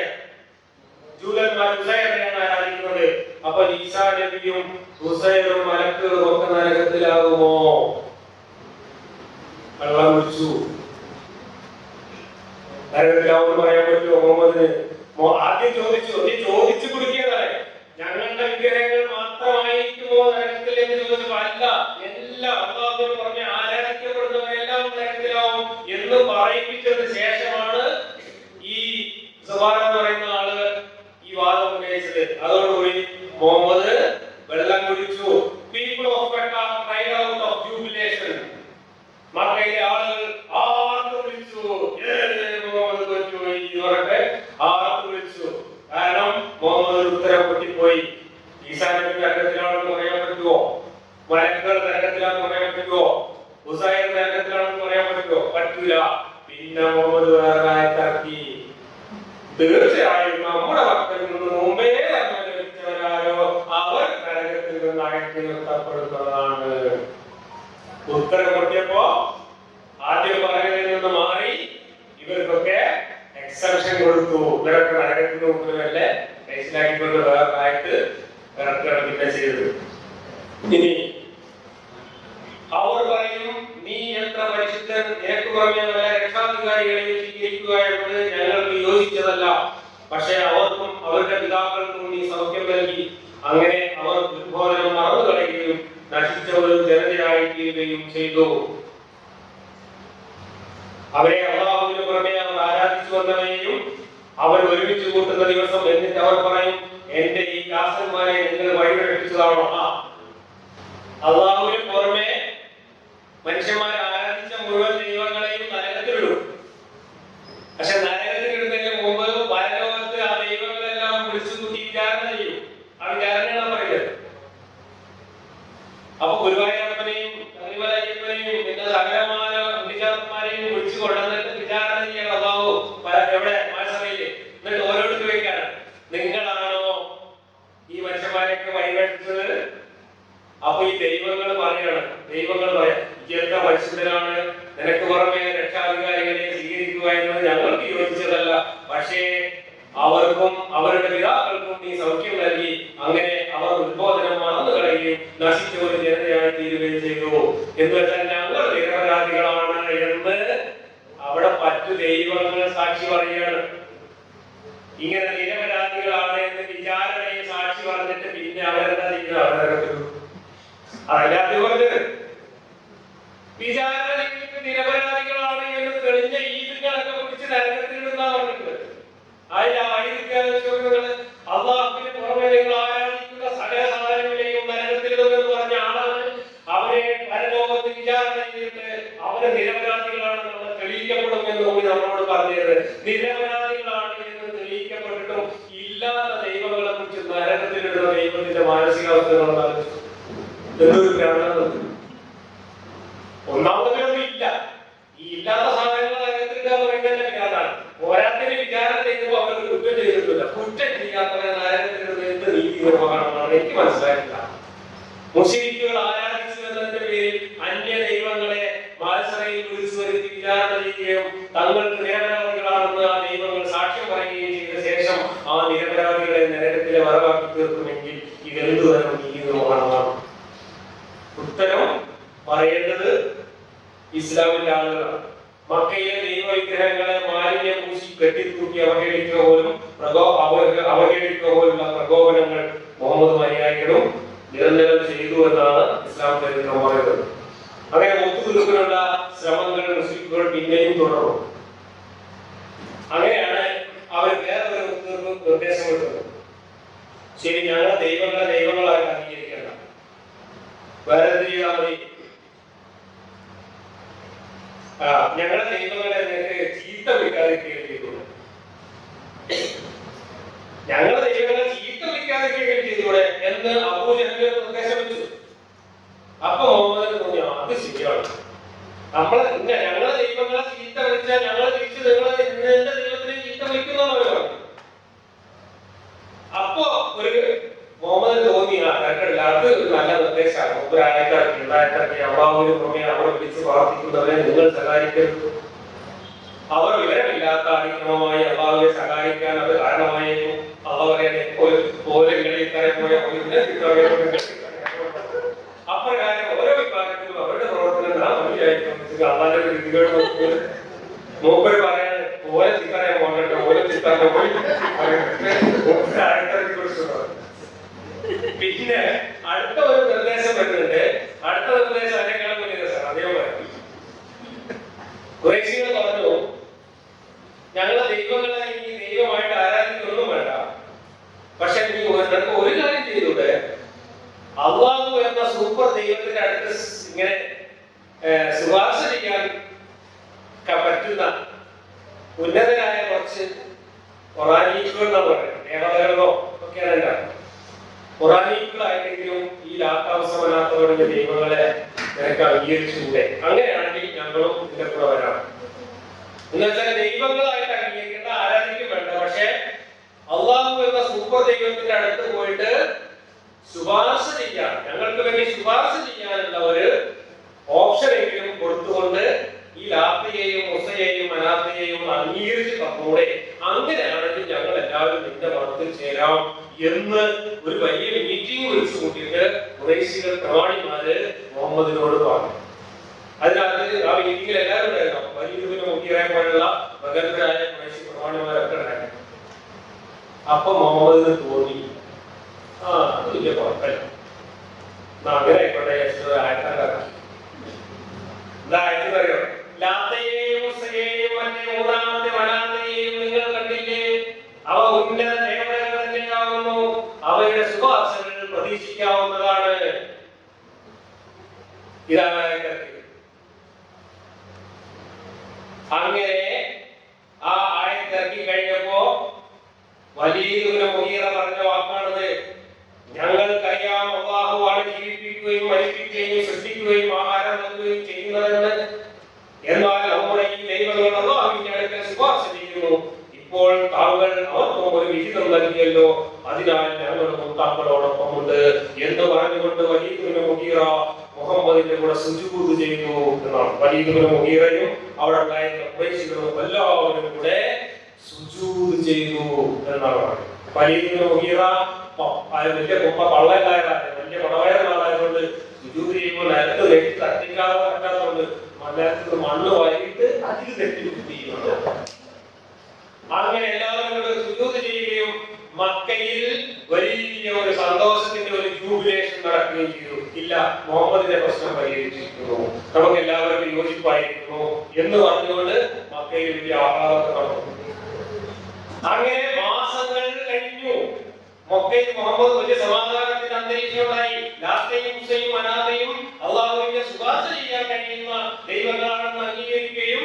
ജൂതന്മാർ ഉസൈറിനെയാണ് ആരാധിക്കുന്നത്. അപ്പോൾ ഈസാ നബിയും ഉസൈറും മലക്കുകളും ഒക്കെ നരകത്തിലാകുമോ? വെള്ളം കുടിച്ചു നരകത്തിലാവുമെന്ന് പറയാൻ പറ്റുമോ മുഹമ്മദിന്? ആദ്യം ചോദിച്ചു കുടിക്കിയതാണ്, ഞങ്ങളുടെ വിഗ്രഹങ്ങൾ മാത്രമായിരിക്കുമോ നരകത്തിൽ എന്ന് ചോദിച്ചപ്പോ അല്ല, എല്ലാ അള്ളാഹുവിന് പുറമെ ആരാധിക്കപ്പെടുന്നവരെല്ലാം നരകത്തിലാവും എന്ന് പറയിപ്പിച്ചതിന് ശേഷമാണ് ഈ സുബാന എന്ന് പറയുന്ന ആള് ഈ വാദം ഉന്നയിച്ചത്. അതോടുകൂടി മുഹമ്മദ് വെള്ളം കുടിച്ചു. People of Mecca cried out of jubilation. മക്കയിലെ ആളുകൾ ആർത്തു വിളിച്ചു, മുഹമ്മദ് തോറ്റുപോയി ഇവരൊക്കെ ആർത്തു വിളിച്ചു. കാരണം മുഹമ്മദ് ഉത്തരം പൊട്ടിപ്പോയി. ഈസാ നബി നരകത്തിലാണെന്ന് പറയാൻ പറ്റുമോ? മലക്കുകൾ നരകത്തിലാണെന്ന് പറയാൻ പറ്റുമോ? ഉസൈർ നരകത്തിലാണെന്ന് പറയാൻ പറ്റുമോ? പറ്റൂല. പിന്നെ മുഹമ്മദ് വേറെ ആയത്തിറക്കി, തീർച്ചയായും നമ്മുടെ മക്കളിൽ നിന്ന് മുമ്പേ ലഭിച്ചവരാരോ അവർ നരകത്തിൽ നിന്ന് അകറ്റി നിർത്തപ്പെടുന്നതാണ്. ഉത്തരം പൊട്ടിയപ്പോ ആദ്യം പറഞ്ഞതിൽ നിന്ന് മാറി ഇവർക്കൊക്കെ എക്സംഷൻ കൊടുത്തു. ഇവരൊക്കെ നരകത്തിന് മുമ്പിലല്ലേ മനസ്സിലാക്കിക്കൊണ്ട് വേറെ ആയിട്ട് ഇറക്കുകയാണ് പിന്നെ ചെയ്തത്. ഇനി അവർ പറയും, നീ എത്ര പരിശുദ്ധൻ, നിനക്ക് പുറമെ വല്ല രക്ഷാധികാരികളെയും സ്വീകരിക്കുക എന്നത് ഞങ്ങൾക്ക് യോജിച്ചതല്ല. പക്ഷെ അവർക്കും അവരുടെ പിതാക്കൾക്കും നീ സൗഖ്യം നൽകി. അങ്ങനെ അവർ ഉദ്ബോധനം മറന്നു കളയുകയും നശിച്ച ഒരു ജനതയായി തീരുകയും ചെയ്തു. അവരെ അള്ളാഹുവിന് പുറമെ അവർ ആരാധിച്ചു വന്നവരെയും അവർ ഒരുമിച്ച് കൂട്ടുന്ന ദിവസം എന്നിട്ട് അവർ പറയും, എന്റെ ഈ ദാസന്മാരെ നിങ്ങൾ വഴിപഴിപ്പിച്ചതാണോ? അള്ളാഹുവിന് പുറമെ മനുഷ്യന്മാർ ആരാധിച്ച മുഴുവൻ ദൈവങ്ങളെയും നരകത്തിലിടും. പക്ഷെ നരകത്തിലിടുന്നതിന് മുമ്പ് പരലോകത്ത് ആ ദൈവങ്ങളെല്ലാം വിളിച്ചു കൂട്ടി വിചാരണ ചെയ്യും. ആ വിചാരണയാണ് പറയുന്നത്. അപ്പൊ ഗുരുവായൂരപ്പനെയും ശബരിമലയ്യപ്പനെയും പിന്നെ സകലമായ ഉണ്ണിച്ചാത്തന്മാരെയും വിളിച്ചു കൊണ്ടുവന്നിട്ട് വിചാരണ ചെയ്യണം അള്ളാഹു എവിടെ മാസറയില്. എന്നിട്ട് ഓരോരുത്തർ വയ്ക്കാണ്, നിങ്ങളാണോ ഈ മനുഷ്യന്മാരെയൊക്കെ വഴിപഴിച്ചത്? അപ്പൊ ഈ ദൈവങ്ങൾ പറയാണ്, എത്ര പരിശുദ്ധനാണ്, നിനക്ക് പുറമെ രക്ഷാധികാരികളെ സ്വീകരിക്കുക എന്നത് ഞങ്ങൾക്ക് യോജിച്ചതല്ല. പക്ഷേ അവർക്കും അവരുടെ പിതാക്കൾക്കും നീ സൗഖ്യം നൽകി. അങ്ങനെ അവർ ഉദ്ബോധനം മറന്നു കളയുകയും നശിച്ച ഒരു ജനതയായി തീരുകയും ചെയ്തു. എന്ന് വെച്ചാൽ ഞങ്ങൾ നിരപരാധികളാണ് എന്ന് അവിടെ മറ്റു ദൈവങ്ങൾ സാക്ഷി പറയുകയാണ്. ഇങ്ങനെ നിരപരാധികളാണ് എന്ന് വിചാരണയെ സാക്ഷി പറഞ്ഞിട്ട് പിന്നെ അവരെന്താ ചെയ്യുന്നത്? അതല്ലാതെ പറഞ്ഞത് വിചാരണ നിരപരാധികളാണ് എന്ന് തെളിഞ്ഞ ഈദുകളൊക്കെ പിടിച്ച് നരകത്തിലിടുന്ന പറഞ്ഞിട്ടുണ്ട്. അള്ളാഹുവിന് പുറമെ നിങ്ങൾ ആരാധിക്കുന്ന സകല സാധനങ്ങളെയും നരകത്തിലിടുമെന്ന് പറഞ്ഞ ആളാണ്. അവരെ പരലോകത്ത് വിചാരണ ചെയ്തിട്ട് അവരെ നിരപരാധികളാണെന്ന് തെളിയിക്കപ്പെടുമെന്ന് കൂടി നമ്മളോട് പറഞ്ഞത്. നിരപരാധികളാണ് എന്ന് തെളിയിക്കപ്പെട്ടിട്ടും ഇല്ലാത്ത ദൈവങ്ങളെ കുറിച്ച് നരകത്തിലിടുന്ന ദൈവത്തിന്റെ മാനസികാവസ്ഥകളാണ്. എന്തൊരു ഭ്രാന്താണ്! ഒന്നാമതൊന്നും ഇല്ല, ഈ ഇല്ലാത്ത സാധനങ്ങൾ നരകത്തിലിടുക എന്ന് പറയുന്നത് ഭ്രാന്താണ്. പോരാത്തിന് വിചാരണ ചെയ്യുമ്പോൾ അവർ കുറ്റം ചെയ്തിട്ടില്ല. കുറ്റം ചെയ്യാത്തവരെ നരകത്തിലിടുന്ന എന്ത് നീതി നിർവഹണമാണ് എനിക്ക് മനസ്സിലായില്ല. മുശ്രിക്കുകൾ ആരാധിച്ചു എന്നതിന്റെ പേരിൽ അന്യ ദൈവങ്ങളെ മാത്സരയിൽ വിളിച്ചു വരുത്തി വിചാരണ ചെയ്യുകയും തങ്ങൾക്ക് നിരപരാധികളാണെന്ന് ആ ദൈവങ്ങൾ സാക്ഷ്യം പറയുകയും ചെയ്ത ശേഷം ആ നിരപരാധികളെ നരകത്തിലെ വരവാക്കി തീർക്കുമെങ്കിൽ ഇതെന്തു തരം നീതി നിർവഹണമാണ്? ഉത്തരം പറയേണ്ടത് ഇസ്ലാമിന്റെ ആളുകളാണ്. മക്കയിലെ ദൈവവിഗ്രഹങ്ങളെ മാലിന്യം പൂശി കെട്ടിത്തൂക്കി അവഹേളിക്കുക പോലുള്ള പ്രകോപനങ്ങൾ മുഹമ്മദ് അനുയായികളും നിരന്തരം ചെയ്തു എന്നാണ് ഇസ്ലാം ചരിത്രം പറയുന്നത്. അങ്ങനെ ഒത്തുതീർപ്പിനുള്ള ശ്രമങ്ങൾ മുസ്ലിംകൾ പിന്നെയും തുടർന്നു. അങ്ങനെയാണ് അവർ വേറെ ഒരു ഒത്തുതീർപ്പ് നിർദ്ദേശം കൊടുത്തത്. ശരി, ഞങ്ങൾ ദൈവങ്ങളായി അംഗീകരിക്കണ്ട, വേറെ എന്ത് ചെയ്താൽ മതി? ഞങ്ങളെ ദൈവങ്ങളെ നിങ്ങൾക്ക് ചീത്ത വിളിക്കാതിരിക്കുകയും ചെയ്തൂടെ, ഞങ്ങളെ ദൈവങ്ങളെ ചീത്ത വിളിക്കാതിരിക്കുകയും ചെയ്തൂടെ എന്ന് അബൂ ജഹൽ നിർദ്ദേശം വെച്ചു. അപ്പൊ മുഹമ്മദിന് തോന്നിയോ അത് ശരിയാണ്, ഞങ്ങളെ ദൈവങ്ങളെ ചീത്ത വിളിച്ചാൽ ഞങ്ങൾ തിരിച്ച് നിങ്ങളുടെ ദൈവത്തിനെ ചീത്ത വിളിക്കുന്നവരോ. അപ്പോ ഒരു മുഹമ്മദിന് തോന്നിയ അത് ഒരു നല്ല നിർദ്ദേശമാണ്. ഒരായത്തിറക്കി അള്ളാഹുവിന് പുറമെ അവരെ വിളിച്ച് പ്രാർത്ഥിക്കുന്നവരെ നിങ്ങൾ സഹായിക്കരുത്. അവർ വിവരമില്ലാത്ത അതിക്രമമായി അള്ളാഹുവിനെ സഹായിക്കാൻ അത് കാരണമായേക്കും. അള്ളാഹുവിനെ പോലെങ്ങളിൽ പോയ അപ്രകാരം ഓരോ വിഭാഗത്തിലും അവരുടെ പ്രവർത്തനം നാം മനസ്സിലായിരിക്കും. അള്ളാന്റെ രീതികൾ മൂപ്പര് പറയാൻ ഓരോ ചിത്രം പോകട്ടെ, ഓരോ ചിത്രം പോയി. പിന്നെ അടുത്ത ഒരു നിർദ്ദേശം വരുന്നുണ്ട്. അടുത്ത നിർദ്ദേശം അതിനേക്കാളും വലിയ രസമാണ്. അതേപോലെ ഖുറൈശികൾ പറഞ്ഞു, ഞങ്ങളെ ദൈവങ്ങളെ ഈ ദൈവമായിട്ട് ആരാധിക്കൊന്നും വേണ്ട, പക്ഷെ നീ നിനക്ക് ഒരു കാര്യം ചെയ്തൂടെ, അള്ളാഹു എന്ന സൂപ്പർ ദൈവത്തിന്റെ അടുത്ത് ഇങ്ങനെ ശുപാർശ ചെയ്യാൻ പറ്റുന്ന ഉന്നതരായ കുറച്ച് ഖുറാനീകൾ എന്നാ പറയുന്നത്, ദേവതകളോ ഒക്കെയാണ് എന്റെ ഖുറാനീകളായിട്ടെങ്കിലും ഈ ലാത്താവസമനാത്തവരുടെ ദൈവങ്ങളെ നിനക്ക് അംഗീകരിച്ചുകൂടെ? അങ്ങനെയാണെങ്കിൽ ഞങ്ങളും ഇതിന്റെ കൂടെ വരാം. എന്നുവെച്ചാൽ ദൈവങ്ങളായിട്ട് അംഗീകരിക്കേണ്ട, ആരാധിക്കും വേണ്ട, പക്ഷെ അള്ളാഹു എന്ന സൂപ്പർ ദൈവത്തിന്റെ അടുത്ത് പോയിട്ട് ശുപാർശ ചെയ്യാൻ, ഞങ്ങൾക്ക് വേണ്ടി ശുപാർശ ചെയ്യാനുള്ള ഒരു ഓപ്ഷനെങ്കിലും കൊടുത്തുകൊണ്ട് ഈ ലാത്തയെയും ഉസയെയും മനാത്തയെയും അംഗീകരിച്ച് തന്നൂടെ, അങ്ങനെയാണെങ്കിൽ ഞങ്ങൾ എല്ലാവരും നിന്റെ മതത്തിൽ ചേരാം എന്ന് ഒരു വലിയ മീറ്റിംഗ് വിളിച്ചു കൂട്ടിയിട്ട് ഖുറൈശികൾ പ്രമാണിമാര് മുഹമ്മദിനോട് പറഞ്ഞു. അതിനകത്ത് ആ മീറ്റിംഗിൽ എല്ലാവരും ഉണ്ടായിരുന്നു. വലിയ മുഖ്യരായ പോലുള്ള പ്രഗത്ഭരായ ഖുറൈശി പ്രമാണിമാരൊക്കെ ഉണ്ടായിരുന്നു. അപ്പൊ മുഹമ്മദിന് തോന്നി, അത് വലിയ കുഴപ്പമില്ല, അങ്ങനെ ആയിക്കോട്ടെ. ആയത്താകാം ഇതായെന്നറിയോ, ലാത്തയെയും ഉസ്സയെയും മറ്റേ മൂന്നാമത്തെ മനാത്തയെയും നിങ്ങൾ കണ്ടില്ലേ? അവ ഉന്നത ദേവതകൾ തന്നെയാവുന്നു, അവയുടെ ശുപാർശകൾ പ്രതീക്ഷിക്കാവുന്നതാണ്. ഇതാണ് അങ്ങനെ ആ ആയത്തിറക്കി കഴിഞ്ഞപ്പോ വലിയ മുഹീറ പറഞ്ഞ വാക്കാണത്. ഞങ്ങൾക്കറിയാം അല്ലാഹുവാണ് ജീവിപ്പിക്കുകയും മരിപ്പിക്കുകയും സൃഷ്ടിക്കുകയും ആഹാരം നൽകുകയും ചെയ്യുന്നതെന്ന്. എന്നാൽ നമ്മുടെ ഈ ദൈവങ്ങൾ അല്ലാഹുവിന്റെ അടുക്കൽ ശുപാർശ ചെയ്യുന്നു. ഇപ്പോൾ താങ്കൾ അവർക്കും ഒരു വിഹിതം നൽകിയല്ലോ, അതിനാൽ ഞങ്ങളും താങ്കളോടൊപ്പമുണ്ട് എന്ന് പറഞ്ഞുകൊണ്ട് വലീദ് മുഗീറ മുഹമ്മദിന്റെ കൂടെ സുജൂദ് ചെയ്തു എന്നാണ്. വലീദ് മുഗീറയും അവിടെ ഉണ്ടായിരുന്ന ഖുറൈശികളും എല്ലാവരും കൂടെ സുജൂദ് ചെയ്തു എന്നാണ് പറയുന്നത്. വലീദ് മുഗീറ വലിയ കുപ്പ പള്ളക്കാരാണ്, വലിയ പടവയറായതുകൊണ്ട് സുജൂദ് ചെയ്യുമ്പോൾ നിലത്ത് നെറ്റി തട്ടിക്കാതെ പറ്റാത്തതുകൊണ്ട് നിലത്ത് മണ്ണ് വാരിയിട്ട് അതിൽ തെറ്റി ചെയ്യുന്നുണ്ട്. അങ്ങനെ എല്ലാവരും കൂടെ സുജൂദ് ചെയ്യുകയും മക്കയിൽ വലിയ ഒരു സന്തോഷത്തിന്റെ ഒരു ജൂബിലേഷൻ നടക്കുകയും ചെയ്തു. ഇല്ല, മുഹമ്മദിന്റെ പ്രശ്നം പരിഹരിച്ചിരിക്കുന്നു, നമുക്ക് എല്ലാവർക്കും യോജിപ്പായിരിക്കുന്നു എന്ന് പറഞ്ഞുകൊണ്ട് മക്കയിൽ വലിയ ആഹ്ലാദത്തെ നടന്നു. അങ്ങനെ മാസങ്ങൾ കഴിഞ്ഞു. മക്കയിൽ മുഹമ്മദ് വലിയ സമാധാനത്തിന്റെ അന്തരീക്ഷമുണ്ടായി. ലാത്തയും ഉസ്സയും മനാത്തയും അള്ളാഹുവിന്റെ ശുപാർശ ചെയ്യാൻ കഴിയുന്ന ദൈവങ്ങളാണെന്ന് അംഗീകരിക്കുകയും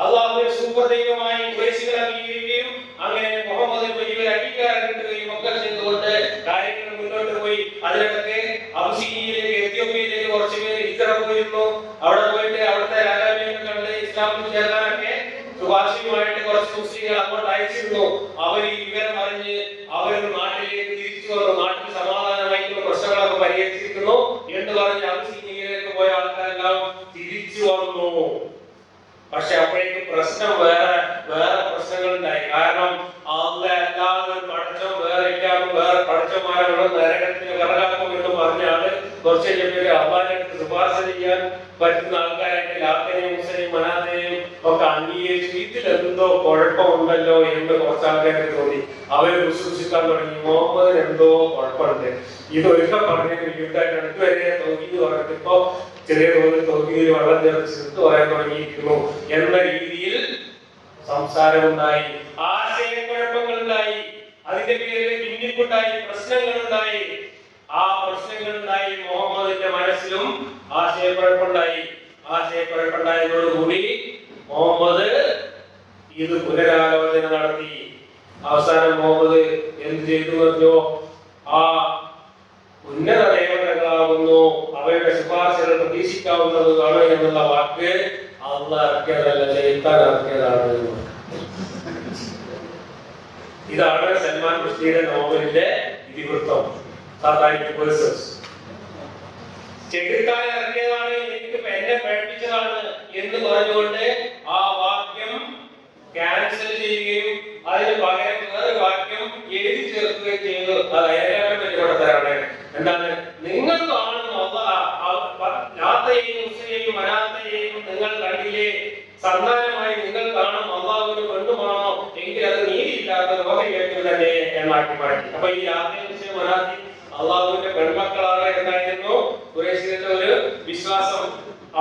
അള്ളാഹുവിന്റെ സൂപ്പർ ദൈവമായി ഖുറൈശികൾ അംഗീകരിക്കുകയും അങ്ങനെ മുഹമ്മദിന് വലിയൊരു അംഗീകാരം കിട്ടുകയും ഒക്കെ ചെയ്തുകൊണ്ട് കാര്യങ്ങൾ മുന്നോട്ട് പോയി. അതിനൊക്കെ അബിസീനിയയിലേക്ക്, എത്യോപ്യയിലേക്ക് കുറച്ച് പേര് ഹിജ്റ പോയിരുന്നു. അവിടെ പോയിട്ട് അവിടുത്തെ രാജാവിനെയൊക്കെ കണ്ട് ഇസ്ലാമിൽ ചേർക്കാനൊക്കെ ശുപാർശയുമായിട്ട് കുറച്ച് മുസ്ലിങ്ങൾ അങ്ങോട്ട് അയച്ചിരുന്നു. അവർ ഈ വിവരം അറിഞ്ഞ് അവർ നാട്ടിലേക്ക് തിരിച്ചു വന്നു. നാട്ടിൽ സമാധാനമായിട്ടുള്ള പ്രശ്നങ്ങളൊക്കെ പരിഹരിച്ചിരിക്കുന്നു എന്ന് പറഞ്ഞ് അബിസീനിയയിലേക്ക് പോയ ആൾക്കാരെല്ലാം തിരിച്ചു വന്നു. പക്ഷെ അപ്പോഴേക്കും പ്രശ്നം വേറെ പ്രശ്നങ്ങൾ ഉണ്ടായി. കാരണം എല്ലാവരും പഠിച്ചം വേറെ ഇല്ലാന്നും വേറെ പഠിച്ചന്മാരാണ് നരകത്തിന് വിറകാക്കും എന്ന് പറഞ്ഞാല് കുറച്ച് പേര് അള്ളാഹിനെ ശുപാർശ ചെയ്യാൻ പറ്റുന്ന ആൾക്കാരായിട്ട് ലാത്തനെയും ഉസ്സനെയും മനാത്തനെയും ഒക്കെ അംഗീകരിച്ചു. ഇതിൽ എന്തോ കുഴപ്പമുണ്ടല്ലോ എന്ന് കുറച്ച് ആൾക്കാർക്ക് തോന്നി. അവര് വിശ്വസിക്കാൻ തുടങ്ങി മുഹമ്മദിന് എന്തോ കുഴപ്പമുണ്ട്. ഇതൊരുക്കം പറഞ്ഞതിന് വീട്ടായിട്ടാണ് ഇതുവരെ തോന്നിയെന്ന് പറഞ്ഞിട്ട് ഇപ്പൊ ചെറിയ തോതിൽ തോന്നിയിൽ വെള്ളം ചേർത്ത് ചെറുത്ത് പറയാൻ തുടങ്ങിയിരിക്കുന്നു എന്ന രീതിയിൽ സംസാരമുണ്ടായി, ആശയക്കുഴപ്പങ്ങളുണ്ടായി, അതിന്റെ പേരിൽ ഭിന്നിപ്പുണ്ടായി, പ്രശ്നങ്ങളുണ്ടായി. ആ പ്രശ്നങ്ങളുണ്ടായി മുഹമ്മദിന്റെ മനസ്സിലും ആശയക്കുഴപ്പമുണ്ടായി. ആശയക്കുഴപ്പമുണ്ടായതോടുകൂടി മുഹമ്മദ് ഇത് പുനരാലോചന നടത്തി. അവസാനം മുഹമ്മദ് എന്ത് ചെയ്തു പറഞ്ഞോ, ആ ഉന്നത ദേവതകളാകുന്നു, അവരുടെ ശുപാർശകൾ പ്രതീക്ഷിക്കാവുന്നതാണ് എന്നുള്ള വാക്ക് അള്ളാഹ് ഇറക്കിയതല്ല, ശൈത്താൻ ഇറക്കിയതാണ്. ഇതാണ് സൽമാൻ റുഷ്ദിയുടെ നോവലിന്റെ ഇതിവൃത്തം. ചെകുത്താൻ ഇറക്കിയതാണ്, എനിക്ക് എന്നെ പഠിപ്പിച്ചതാണ് എന്ന് പറഞ്ഞുകൊണ്ട് ആ വാക്യം ക്യാൻസൽ ചെയ്യുകയും അതിന് പകരം വേറെ വാക്യം എഴുതി ചേർക്കുകയും ചെയ്തു. അത് അയൽക്കാരൻ പരിപാടിയാണ്. എന്താണ്? നിങ്ങൾ കാണുന്ന ലാത്തയെയും മനാത്തയെയും നിങ്ങൾ കണ്ടില്ലേ? സന്താനമായി നിങ്ങൾ കാണും. അള്ളാഹുവിന് പെണ്ണുമാണോ എങ്കിൽ അത് നീതിയില്ലാത്ത ലോകയേറ്റു തന്നെ എന്നാക്കി മാറ്റി. അപ്പൊ ഈ ലാത്തയും മനാത്തി അള്ളാഹുവിന്റെ പെൺമക്കളാണ് എന്നായിരുന്നു ഖുറൈശികളുടെ ഒരു വിശ്വാസം.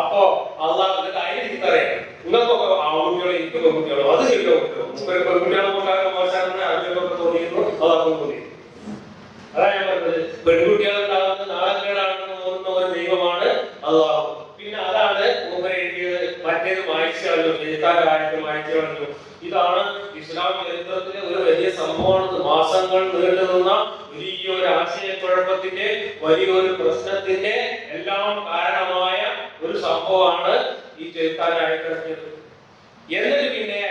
അപ്പോ അള്ളാഹു അതിന് പറയാം, നിങ്ങൾക്കൊക്കെ ആൺകുട്ടികളോ എനിക്ക് പെൺകുട്ടികളോ അത് ചെയ്തോ പെൺകുട്ടികളെ കൊണ്ടാകുന്ന മോശമാണെന്ന് ആളുകൾക്കൊക്കെ തോന്നിയിരുന്നു, അള്ളാഹു തോന്നിയിരുന്നു. അതാണ് ഞാൻ പറഞ്ഞത്, പെൺകുട്ടികളുണ്ടാകുന്ന നാളങ്ങളാണെന്ന് തോന്നുന്ന ഒരു ദൈവമാണ് അള്ളാഹു. പിന്നെ അതാണ് മൂപ്പർ എഴുതിയത്. മറ്റേത് വായിച്ചു കളഞ്ഞു, എഴുത്താകാലത്ത് വായിച്ചു കളഞ്ഞു. ഇതാണ് ഇസ്ലാം ചരിത്രത്തിലെ ഒരു വലിയ സംഭവമാണ്. മാസങ്ങൾ നീണ്ടുനിന്ന വലിയൊരു ആശയക്കുഴപ്പത്തിന്റെ, വലിയൊരു പ്രശ്നത്തിന്റെ എല്ലാം കാരണമായ ഒരു സംഭവമാണ് ഈ ചെറുത്താൻ ആയത്തിറക്കിയത്. എന്നിട്ട് പിന്നെ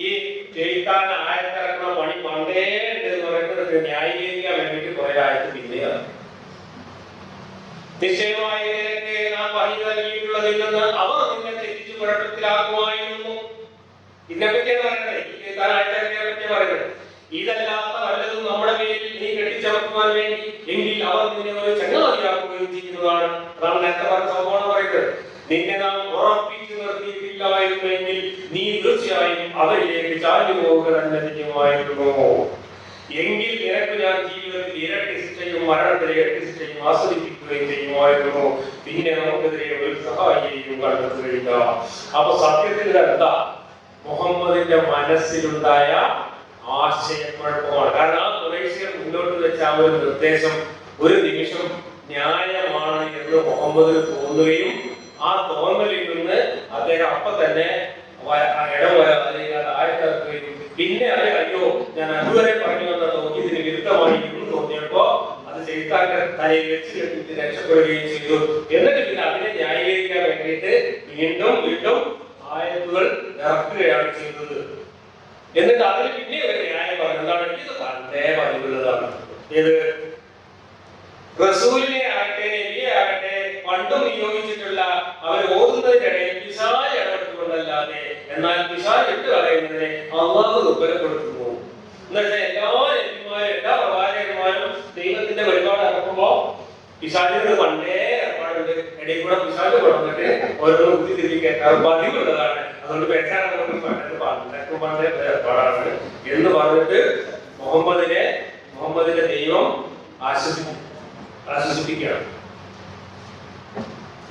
ഈ ചെറുത്താൻ ആയത്തിറക്കുന്ന പണി പണ്ടേ ഉണ്ട് എന്ന് പറയുന്നത് ന്യായീകരിക്കാൻ വേണ്ടിയിട്ട് കുറെ ആയത്ത് പിന്നെയാണ്. നിശ്ചയമായി നാം വഹി നൽകിയിട്ടുള്ളതിൽ നിന്ന് അവർ നിന്നെ തെറ്റിച്ചു കുഴപ്പത്തിലാക്കുമായിരുന്നു. ഇതിനെപ്പറ്റിയാണ് പറയുന്നത്, ഈ ചെറുത്താൻ ആയത്തിറക്കിയെ പറ്റിയാണ് പറയുന്നത്. ഇതല്ലാത്ത വല്ലതും നമ്മുടെ പേരിൽ നീ കെട്ടിച്ചമർത്തുവാൻ വേണ്ടി എങ്കിൽ അവർ നിന്നെ ഒരു ചങ്ങാതിയാക്കുകയും ചെയ്യുന്നതാണ്. അതാണ് നേരത്തെ പറഞ്ഞ സംഭവമാണ് പറയുന്നത്. നിന്നെ നാം ഉറപ്പിച്ചു നിർത്തിയിട്ടില്ലായിരുന്നെങ്കിൽ നീ തീർച്ചയായും അവരിലേക്ക് ചാഞ്ഞു പോവുക തന്നെ ചെയ്യുമായിരുന്നു. എങ്കിൽ നിനക്ക് ഞാൻ ജീവിതത്തിൽ ഇരട്ടി ശിക്ഷയും മരണത്തിലെ ഇരട്ടി ശിക്ഷയും ആസ്വദിപ്പിക്കുകയും ചെയ്യുമായിരുന്നു. പിന്നെ നമുക്കെതിരെ ഒരു സഹായിയും കണ്ടെത്തുകയില്ല. അപ്പൊ സത്യത്തിൽ എന്താ? മുഹമ്മദിന്റെ മനസ്സിലുണ്ടായ ആശയക്കുഴപ്പമാണ്. കാരണം ആ ഖുറൈശികൾ മുന്നോട്ട് വെച്ച ആ ഒരു നിർദ്ദേശം ഒരു നിമിഷം ന്യായമാണ് എന്ന് മുഹമ്മദിന് തോന്നുകയും ആ തോന്നലിൽ നിന്ന് അദ്ദേഹം അപ്പൊ തന്നെ ഇടവരാതെ ആഴ്ത്തിറക്കുകയും പിന്നെ അത് അയ്യോ ഞാൻ അതുവരെ പറഞ്ഞു വന്ന തോന്നി ഇതിന് വിരുദ്ധമായിരുന്നു തോന്നിയപ്പോ അത് ചെയ്താന്റെ തലയിൽ വെച്ച് കെട്ടിട്ട് രക്ഷപ്പെടുകയും ചെയ്തു. എന്നിട്ട് പിന്നെ അതിനെ ന്യായീകരിക്കാൻ വേണ്ടിയിട്ട് വീണ്ടും വീണ്ടും ആയത്തുകൾ ഇറക്കുകയാണ് ചെയ്തത്. എന്നിട്ട് അതിന് പിന്നെ ഒരു ന്യായം പറഞ്ഞു. എന്താണ്? ഇത് പണ്ടേ പതിവുള്ളതാണ്. ഇത് റസൂലിനെ ആകട്ടെ നബിയെ ആകട്ടെ പണ്ടും നിയോഗിച്ചിട്ടുള്ള അവർ ഓതുന്നതിനിടയിൽ പിശാച് ഇടപെട്ടുകൊണ്ടല്ലാതെ, എന്നാൽ പിശാച് ഇട്ട് കളയുന്നതിനെ അള്ളാഹു ദുർബലപ്പെടുത്തുന്നു. എന്നുവെച്ചാൽ എല്ലാ നബിമാരും എല്ലാ പ്രവാചകന്മാരും ദൈവത്തിന്റെ വഴിപാട് ഇറക്കുമ്പോ പിശാചിന് പണ്ടേ ഏർപ്പാടുണ്ട്. ഇടയിൽ കൂടെ പിശാച് കൊടുത്തിട്ട് ഓരോന്നും ബുദ്ധിതിരിക്കാൻ പതിവുള്ളതാണ്. അതുകൊണ്ട് പേച്ചാണെന്ന് പണ്ടേ ഏർപ്പാടാണ് എന്ന് പറഞ്ഞിട്ട് മുഹമ്മദിന്റെ ദൈവം ആശ്വസിപ്പിക്കുകയാണ്.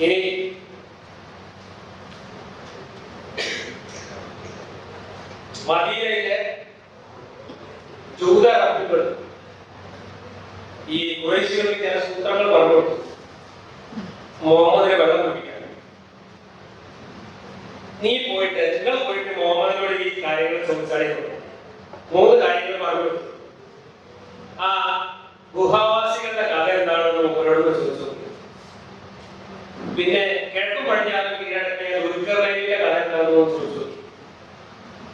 ഇനി മദീനയിലെ ജൂതറബുകൾ ഈ ഖുറൈശികൾക്ക് ചില സൂത്രങ്ങൾ പറഞ്ഞു മുഹമ്മദിനെ വെള്ളം കുടിക്കാൻ. നിങ്ങൾ പോയിട്ട് മുഹമ്മദിനോട് ഈ കാര്യങ്ങൾ ചോദിച്ചാലേ 3 കാര്യങ്ങൾ പറഞ്ഞു. ആ ഗുഹാവാസികളുടെ കഥ എന്താണെന്ന് മുഹമ്മദിനോട് ചോദിച്ചു. പിന്നെ കിഴക്കും പടിഞ്ഞാറും കീഴടക്കിയ ദുൽഖർനൈനിന്റെ കഥ എന്താണെന്ന് ചോദിച്ചു.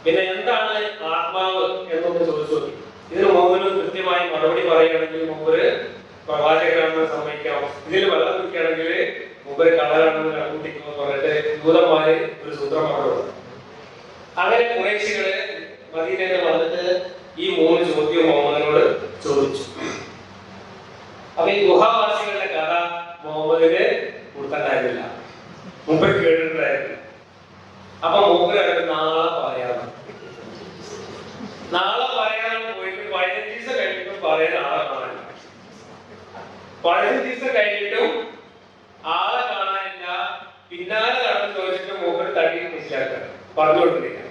പിന്നെ എന്താണ് ആത്മാവ് എന്നൊന്ന് ചോദിച്ചു. ഇതിന് മുഹമ്മദിന് കൃത്യമായി മറുപടി പറയുകയാണെങ്കിൽ മുമ്പ് പ്രവാചകരാണെന്ന് സമ്മതിക്കാം. ഇതിൽ വെള്ളം കുടിക്കുകയാണെങ്കിൽ മുമ്പ് കളറാണെന്ന് കണ്ടുപിടിക്കുമെന്ന് പറഞ്ഞിട്ട് ദൂതന്മാര് ഒരു സൂത്രം പറഞ്ഞു. അങ്ങനെ ഖുറൈശികള് മദീനയിൽ വന്നിട്ട് ഈ 3 ചോദ്യം മുഹമ്മദിനോട് ചോദിച്ചു. അപ്പൊ ഈ ഗുഹാവാസികളുടെ കഥ മുഹമ്മദിന് കൊടുത്തിട്ടുണ്ടായിരുന്നില്ല, മുമ്പ് കേട്ടിട്ടുണ്ടായിരുന്നില്ല. അപ്പൊ മുമ്പ് നാളെ നാളെ പറയാൻ പോയിട്ട് 15 ദിവസം കഴിഞ്ഞിട്ടും പറയാൻ ആളെ കാണാനില്ല. 15 ദിവസം കഴിഞ്ഞിട്ടും ആളെ കാണാനില്ല. പിന്നാലെ നടന്ന് ചോദിച്ചിട്ട് മൂപ്പര് തടി മനസ്സിലാക്കുക പറഞ്ഞുകൊണ്ടിരിക്കുക.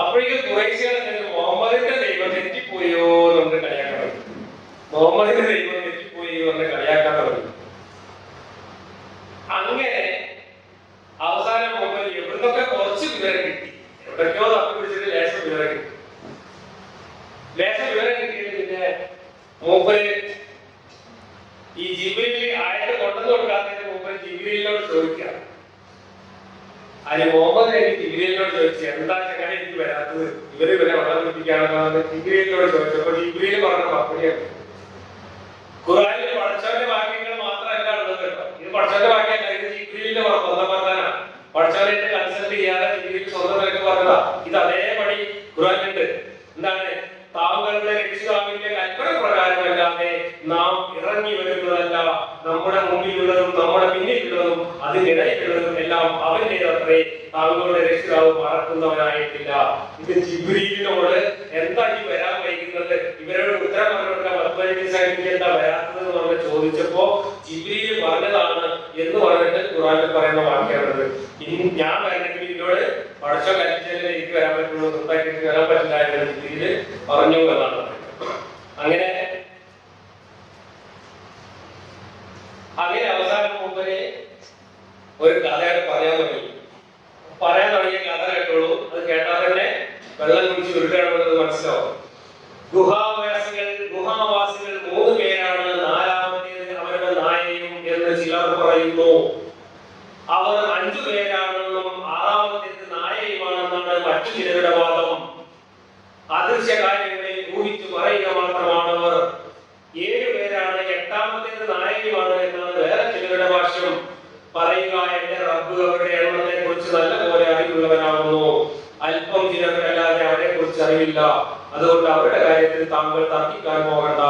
അപ്പോഴേക്കും കുറേശ്ശികളെ മുഹമ്മദിന്റെ ദൈവം തെറ്റിപ്പോയോ എന്ന് കളിയാക്കാൻ തുടങ്ങി. മുഹമ്മദിന്റെ ദൈവം തെറ്റിപ്പോയോ എന്ന് കളിയാക്കാൻ തുടങ്ങി. അങ്ങനെ അവസാനം മുമ്പ് എവിടുന്നൊക്കെ കുറച്ച് വിവരം കിട്ടി, എവിടൊക്കെയോ തപ്പി പിടിച്ചിട്ട് ലേശം വിവരം കിട്ടി. ലേശം വിവരം കിട്ടിയിട്ട് പിന്നെ മൂപ്പര് ഈ ജിബ്രീൽ ആയത്ത് കൊണ്ടുവന്ന് കൊടുക്കാത്തതിന് മൂപ്പര് ജിബ്രീലിനോട് ചോദിക്കാം. അതിന് മുഹമ്മദ് നബി ജിബ്രീലിനോട് ചോദിച്ചു, എന്താ ചങ്ങനെ എനിക്ക് വരാത്തത്, ഇവരെ വെള്ളം കുടിപ്പിക്കാണെന്ന് ജിബ്രീലിനോട് ചോദിച്ചപ്പോ ജിബ്രീൽ പറഞ്ഞ മറുപടിയാണ്. ഖുർആനിൽ പടച്ചവന്റെ വാക്യങ്ങൾ മാത്രമല്ല ഉള്ളത് കേട്ടോ. ഇത് പടച്ചവന്റെ വാക്യമല്ല, ഇത് ജിബ്രീലിന്റെ സ്വന്തം പറഞ്ഞാണ്. പടച്ചവനെ കൺസൾട്ട് ചെയ്യാതെ ജിബ്രീൽ സ്വന്തം നിലക്ക് പറഞ്ഞതാ. ഇത് അതേപടി ഖുർആനിലുണ്ട്. എന്താണ്? താങ്കളുടെ രക്ഷിതാവിന്റെ കൽപ്പന പ്രകാരമല്ലാതെ നാം ഇറങ്ങി വരുന്നതല്ല. നമ്മുടെ മുമ്പിലുള്ളതും നമ്മുടെ പിന്നിലുള്ളതും അതിനിടയിലുള്ളതും എല്ലാം അവന്റേതത്രേ. താങ്കളുടെ രക്ഷിതാവ് മറക്കുന്നവനായിട്ടില്ല. ഇത് ജിബ്രീലിനോട് എന്താ ഈ വരാൻ വൈകുന്നത്, ഇവരോട് ഉത്തരം പറഞ്ഞു കൊടുക്കാൻ 15 ദിവസം എന്താ വരാത്തത് എന്ന് പറഞ്ഞ് ചോദിച്ചപ്പോ ജിബ്രീൽ പറഞ്ഞതാണ് എന്ന് പറഞ്ഞിട്ട് ഖുർആനിൽ പറയുന്ന വാക്യമാണത്. ഇനി ഞാൻ വരണമെങ്കിൽ ഇതിനോട് പടച്ച കൽപ്പിച്ചാലേ എനിക്ക് വരാൻ പറ്റുള്ളൂ, സ്വന്തമായിട്ട് വരാൻ പറ്റില്ല എന്ന് ജിബ്രീൽ പറഞ്ഞു എന്നാണ്. അങ്ങനെ അവസാനം മുമ്പേ ഒരു കഥയായിട്ട് പറയാൻ തുടങ്ങിയ കഥ കേട്ടോളൂ. അത് കേട്ടാൽ തന്നെ വെള്ളം കുടിച്ച് ഉരുട്ടാണെന്നത് മനസ്സിലാവും. ഗുഹാവാസികൾ 3 പേരാണ്, 4ാമത്തേത് അവരുടെ നായയും എന്ന് ചിലർ പറയുന്നു. അവർ 5 പേരാണെന്നും 6ാമത്തേത് നായയുമാണെന്നാണ് മറ്റു ചിലരുടെ വാദം. അദൃശ്യ കാര്യങ്ങളെ ഊഹിച്ചു പറയുക മാത്രമാണ് അവർ. 7 പേരാണ്, 8ാമത്തേത് നായകമാണ് എന്നാണ് വേറെ ചിലരുടെ ഭാഷ്യം. പറയുക, എന്റെ റബ്ബ് അവരുടെ എണ്ണത്തെ കുറിച്ച് നല്ലപോലെ അറിവുള്ളവനാകുന്നു. അല്പം ചിലർക്കല്ലാതെ അവരെ കുറിച്ച് അറിവില്ല. അതുകൊണ്ട് അവരുടെ കാര്യത്തിൽ താങ്കൾ തർക്കിക്കാൻ പോകണ്ട.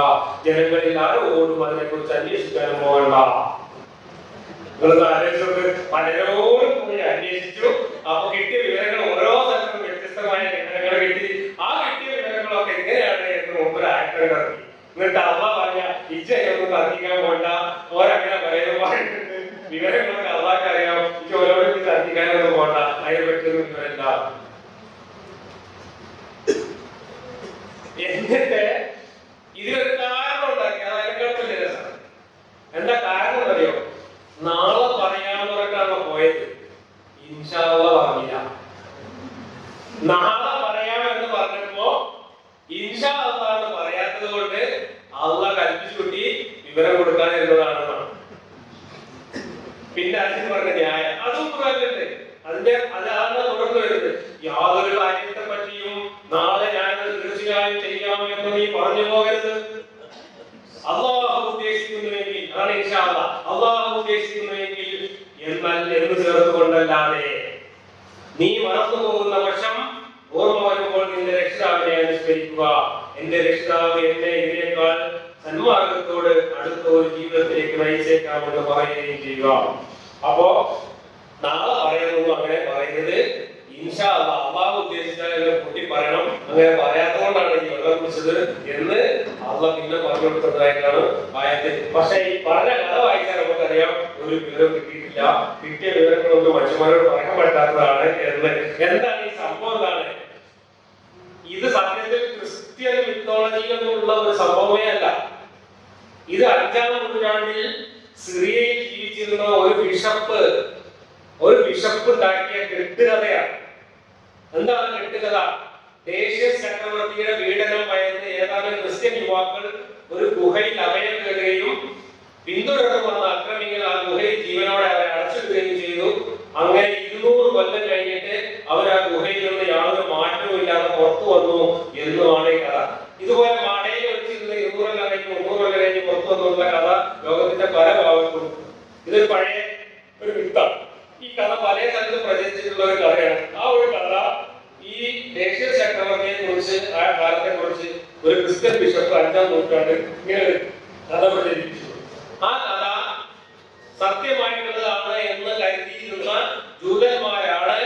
ജനങ്ങളിൽ ആരോടും അതിനെ കുറിച്ച് അന്വേഷിക്കാനും പോകണ്ട. നിങ്ങൾ ആലോചിച്ചോക്ക്, പലരോടും പോയി അന്വേഷിച്ചു. അപ്പൊ കിട്ടിയ വിവരങ്ങൾ ഓരോ സ്ഥലത്തും വ്യത്യസ്തമായ വിവരങ്ങൾ കിട്ടി. ആ കിട്ടിയ വിവരങ്ങളൊക്കെ എങ്ങനെയാണ് എന്ന് മുമ്പ് ആക്ടർ ഇറക്കി. എന്നിട്ട് അള്ളാഹ് പറഞ്ഞ ഇജ്ജയൊന്നും തർക്കിക്കാൻ പോകണ്ട, ഓരങ്ങനെ പറയുന്നുണ്ട്. വിവരങ്ങളൊക്കെ അള്ളാഹ്ക്ക് അറിയാം, ഇജ്ജ് ഓരോരുത്തർ തർക്കിക്കാനൊന്നും പോകണ്ട, അതിനെ പറ്റിയൊന്നും വിവരമില്ല. എന്നിട്ട് ഇതിനൊരു കാരണം ഉണ്ടാക്കി. അത് അതിനെക്കാട്ടും രസം. എന്താ കാരണം അറിയോ? നാളെ പറയാന്ന് പറഞ്ഞിട്ടാണോ പോയത്? ഇൻഷാ അല്ലാഹ് പറഞ്ഞില്ല. നാളെ പറയാമെന്ന് പറഞ്ഞപ്പോ ഇൻഷാ അല്ലാഹ് എന്ന് പറയാത്തത് കൊണ്ട് അള്ളാഹ് കൽപ്പിച്ചു കൂട്ടി വിവരം കൊടുക്കാതിരുന്നതാണെന്നാണ്. പിന്നെ അതിന് പറഞ്ഞ ന്യായം അതും ഖുർആനിലുണ്ട്. അതാണ് തുടർന്ന് വരുന്നത്. യാതൊരു കാര്യത്തെ പറ്റിയും നാളെ ഞാനത് തീർച്ചയായും ചെയ്യാമെന്ന് നീ പറഞ്ഞു പോകരുത്. അള്ളാഹു ഉദ്ദേശിക്കുന്നുവെങ്കിൽ, അതാണ് ഇൻഷാ അല്ലാഹ്, അള്ളാഹു ഉദ്ദേശിക്കുന്നുവെങ്കിൽ എന്ന് ചേർത്തുകൊണ്ടല്ലാതെ. നീ മറന്നു പോകുന്ന പക്ഷം ഓർമ്മ വരുമ്പോൾ നിന്റെ രക്ഷിതാവിനെ അനുസ്മരിക്കുക. എന്റെ രക്ഷിതാവ് എന്നെ ഇതിനേക്കാൾ സന്മാർഗത്തോട് അടുത്ത ഒരു ജീവിതത്തിലേക്ക് നയിച്ചേക്കാമെന്ന് പറയുകയും ചെയ്യുക. അപ്പോ നാളെ പറയുന്നു അങ്ങനെ പറയുന്നത് ഇൻഷാ അല്ലാഹ്, അള്ളാഹു ഉദ്ദേശിച്ചാൽ കുട്ടി പറയണം. അങ്ങനെ പറയാത്തതുകൊണ്ടാണ് ഈ വെള്ളം കുടിച്ചത് എന്ന് അള്ളാഹ് പിന്നെ പറഞ്ഞു കൊടുത്തതായിട്ടാണ് ആയത്ത്. പക്ഷെ ഈ പറഞ്ഞ കഥ വായിച്ചാൽ നമുക്കറിയാം ഒരു വിവരം കിട്ടിയിട്ടില്ല. കിട്ടിയ വിവരങ്ങളൊന്നും മനുഷ്യന്മാരോട് പറയാൻ പറ്റാത്തതാണ് എന്ന്. എന്താണ് ഈ സംഭവം? എന്താണ് ഇത്? സത്യത്തിൽ ക്രിസ്ത്യൻ മിത്തോളജിയിലൊന്നുള്ള ഒരു സംഭവമേ അല്ല. ഇത് 5ാം നൂറ്റാണ്ടിൽ സിറിയയിൽ ജീവിച്ചിരുന്ന ഒരു ബിഷപ്പ് ഉണ്ടാക്കിയ കെട്ടുകഥയാണ്. എന്താണ് കെട്ടുകഥ? ദേശീയ ചക്രവർത്തിയുടെ പീഡനം ഭയന്ന് ഏതാനും ക്രിസ്ത്യൻ യുവാക്കൾ ഒരു ഗുഹയിൽ അഭയം തേടുകയും പിന്തുടർന്നു വന്ന അക്രമികൾ ആ ഗുഹയിൽ ജീവനോടെ അവരെ അടച്ചിടുകയും ചെയ്തു. അങ്ങനെ 200 കൊല്ലം കഴിഞ്ഞിട്ട് അവർ ആ ഗുഹയിൽ നിന്ന് യാതൊരു മാറ്റവും ഇല്ലാതെ പുറത്തു വന്നു എന്നുമാണ് ഈ കഥ. ഇതുപോലെ മടയിൽ വെച്ചിരുന്ന 200 കൊല്ലം കഴിഞ്ഞ് 300 കൊല്ലം കഴിഞ്ഞ് പുറത്തു വന്നുള്ള കഥ ലോകത്തിന്റെ പല ഭാഗത്തും. ഇതൊരു പഴയ ഒരു മിത്താണ്. ഈ കഥ പല സ്ഥലത്തും പ്രചരിച്ചിട്ടുള്ള ഒരു കഥയാണ്. ആ ഒരു കഥ ഈ ദേശീയ ചക്രവർത്തിയെ കുറിച്ച്, ആ കാലത്തെ കുറിച്ച് ഒരു ക്രിസ്ത്യൻ ബിഷപ്പ് 5ാം നൂറ്റാണ്ട് ഇങ്ങനെ ഒരു കഥ പ്രചരിപ്പിച്ചു. ആ കഥ സത്യമായിട്ടുള്ളതാണ് എന്ന് കരുതിയിരുന്ന ജൂതന്മാരാണ്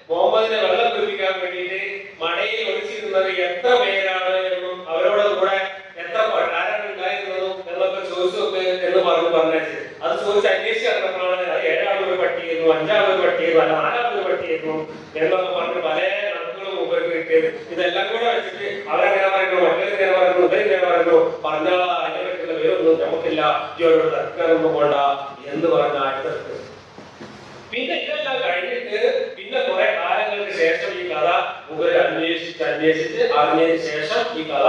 മുഹമ്മദിനെ വെള്ളം കുടിപ്പിക്കാൻ കൊടുക്കാൻ വേണ്ടിയിട്ട് മടയിൽ ഒളിച്ചിരുന്നത് എത്ര പേരാണ് എന്നും അവരോട് കൂടെ എത്ര ആരാണ് ഉണ്ടായിരുന്നതും എന്നൊക്കെ ചോദിച്ചൊക്കെ എന്ന് പറഞ്ഞയച്ചു. അത് ചോദിച്ച് അന്വേഷിച്ച് നടന്നപ്പോഴാണ് അത് 7-ആമതൊരു പട്ടിയായിരുന്നു, 5-ആമതൊരു പട്ടിയായിരുന്നു, അല്ല 4-ആമതൊരു പട്ടിയായിരുന്നു എന്നൊക്കെ പറഞ്ഞ് പല കണക്കുകളും മുമ്പിൽ കിട്ടിയത്. ഇതെല്ലാം കൂടെ വെച്ചിട്ട് അവരെങ്ങനെ പറയുന്നു, മറ്റേതിങ്ങനെ പറയുന്നു, ഇവരിങ്ങനെ പറയുന്നു, പറഞ്ഞാൽ അതിനെ പറ്റുന്ന പേരൊന്നും നമുക്കില്ല, ഇവരോട് തർക്കാനൊന്നും പോണ്ട എന്ന് പറഞ്ഞ ആഴ്ചക്ക്. പിന്നെ ഇതെല്ലാം കഴിഞ്ഞിട്ട് പിന്നെ കുറെ കാലങ്ങൾക്ക് ശേഷം ഈ കഥ മുകളിൽ അന്വേഷിച്ച് അറിഞ്ഞതിന് ശേഷം ഈ കഥ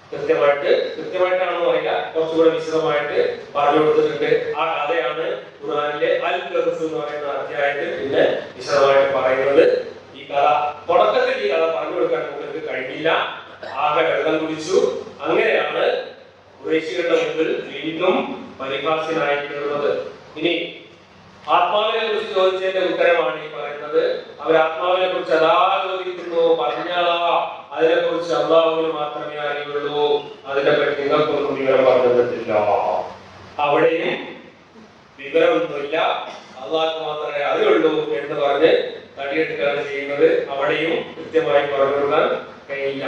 കൃത്യമായിട്ടാണെന്ന് പറയുക, കുറച്ചുകൂടെ വിശദമായിട്ട് പറഞ്ഞു കൊടുത്തിട്ടുണ്ട്. ആ കഥയാണ് ഖുർആനിലെ അൽ ഖസസ് എന്ന് പറയുന്ന അധ്യായത്തിൽ പിന്നെ വിശദമായിട്ട് പറയുന്നത്. ഈ കഥ തുടക്കത്തിൽ ഈ കഥ പറഞ്ഞു കൊടുക്കാൻ നിങ്ങൾക്ക് കഴിഞ്ഞില്ല, ആകെ വെള്ളം കുടിച്ചു. അങ്ങനെയാണ് ഖുറൈശികളുടെ മുമ്പിൽ വീണ്ടും പരിഹാസ്യനായി തീർന്നത്. ഇനി ആത്മാവിനെ കുറിച്ച് ചോദിച്ചതിന്റെ ഉത്തരമാണ് ഈ പറയുന്നത്. അവർ ആത്മാവിനെ കുറിച്ച് അതാ ചോദിക്കുന്നു, പറഞ്ഞാളാ അതിനെ കുറിച്ച് അള്ളാഹുവിന് മാത്രമേ അറിയുള്ളൂ, അതിനെപ്പറ്റി നിങ്ങൾക്കൊന്നും വിവരം പറഞ്ഞു തന്നിട്ടില്ല. അവിടെയും വിവരമൊന്നുമില്ല, അള്ളാഹ്ക്ക് മാത്രമേ അറിയുള്ളൂ എന്ന് പറഞ്ഞ് തടിയെടുക്കുകയാണ് ചെയ്യുന്നത്. അവിടെയും കൃത്യമായി പറഞ്ഞു കൊടുക്കാൻ കഴിയില്ല.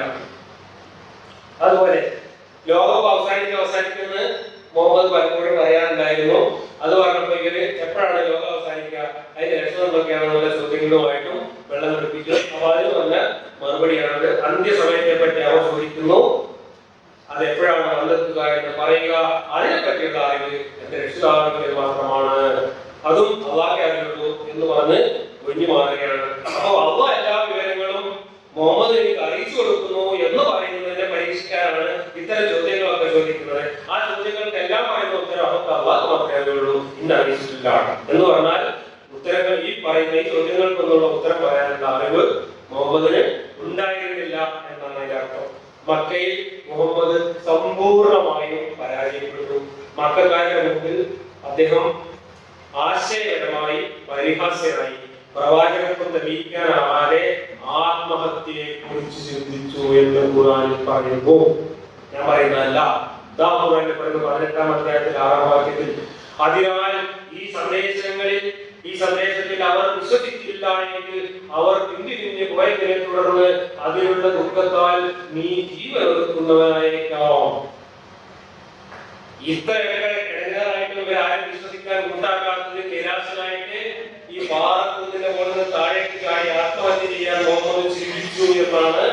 അതുപോലെ ലോകം അവസാനിക്കുന്ന മുഹമ്മദ് പലപ്പോഴും പറയാറുണ്ടായിരുന്നു. അത് പറഞ്ഞപ്പോ ഇവര് എപ്പോഴാണ് ലോകം അവസാനിക്കുക, അതിന്റെ ലക്ഷണം എന്തൊക്കെയാണെന്നുള്ള ചോദ്യങ്ങളുമായിട്ടും വെള്ളം കുടിപ്പിച്ചു. അപ്പൊ അതിന് വന്ന മറുപടിയാണത്. അന്ത്യസമയത്തെ പറ്റി അവർ ചോദിക്കുന്നു, അത് എപ്പോഴാണ് വന്നെത്തുക എന്ന് പറയുക, അതിനെ പറ്റിയുള്ള അറിവ് എന്റെ രക്ഷിതാവിന് മാത്രമാണ്, അതും അള്ളാഹ്ക്കേ അറിയുള്ളൂ എന്ന് പറഞ്ഞ് ഒഴിഞ്ഞു മാറുകയാണ്. അപ്പൊ അള്ളാഹ് എല്ലാ വിവരങ്ങളും മുഹമ്മദ് എനിക്ക് അറിയിച്ചു കൊടുക്കുന്നു എന്ന് പറയുന്നതിനെ പരീക്ഷിക്കാനാണ് ഇത്തരം ചോദ്യങ്ങളൊക്കെ ചോദിക്കുന്നത്. ആ ചോദ്യങ്ങൾക്ക് എല്ലാം പറയുന്ന ഉത്തരം അവർക്ക് അള്ളാഹ് മാത്രമേ അറിയുള്ളൂ, ഇന്ന് അറിയിച്ചിട്ടില്ല എന്ന് പറഞ്ഞാൽ ഉത്തരങ്ങൾ ഈ പറയുന്ന ഈ ചോദ്യങ്ങൾക്കൊന്നുള്ള ഉത്തരം പറയാനുള്ള അറിവ് മുഹമ്മദിന് ഉണ്ടായിരുന്നില്ല എന്നാണ് അതിന്റെ അർത്ഥം. മക്കയിൽ മുഹമ്മദ് സമ്പൂർണമായും പരാജയപ്പെട്ടു. മക്കക്കാരുടെ മുമ്പിൽ അദ്ദേഹം ആശയപരമായി പരിഹാസ്യനായി. പ്രവാചകത്വം തെളിയിക്കാനാവാതെ ആത്മഹത്യയെ കുറിച്ച് ചിന്തിച്ചു എന്ന് ഖുർആനിൽ പറയുന്നു. ഞാൻ പറയുന്നതല്ല, ഖുർആനിൽ പറയുന്നു 18-ാം അധ്യായത്തിൽ 6-ാം വാക്യത്തിൽ. അതിനാൽ ഈ സന്ദേശത്തിൽ അവർ വിശ്വസിച്ചില്ല എങ്കിൽ അവർ പിന്തിരിഞ്ഞ് പോയതിനെ തുടർന്ന് അതിലുള്ള ദുഃഖത്താൽ നീ ജീവനെടുക്കുന്നവനായേക്കാം. ഇത്രയൊക്കെ ഇടങ്ങേറായിട്ടും ഇവരാരും വിശ്വസിക്കാൻ ഉണ്ടാക്കാത്തത് നിരാശനായിട്ട് ഈ പാറക്കുന്നിന്റെ മുകളിൽ താഴേക്ക് ചാടി ആത്മഹത്യ ചെയ്യാൻ മുഹമ്മദ് ചിന്തിച്ചു എന്നാണ്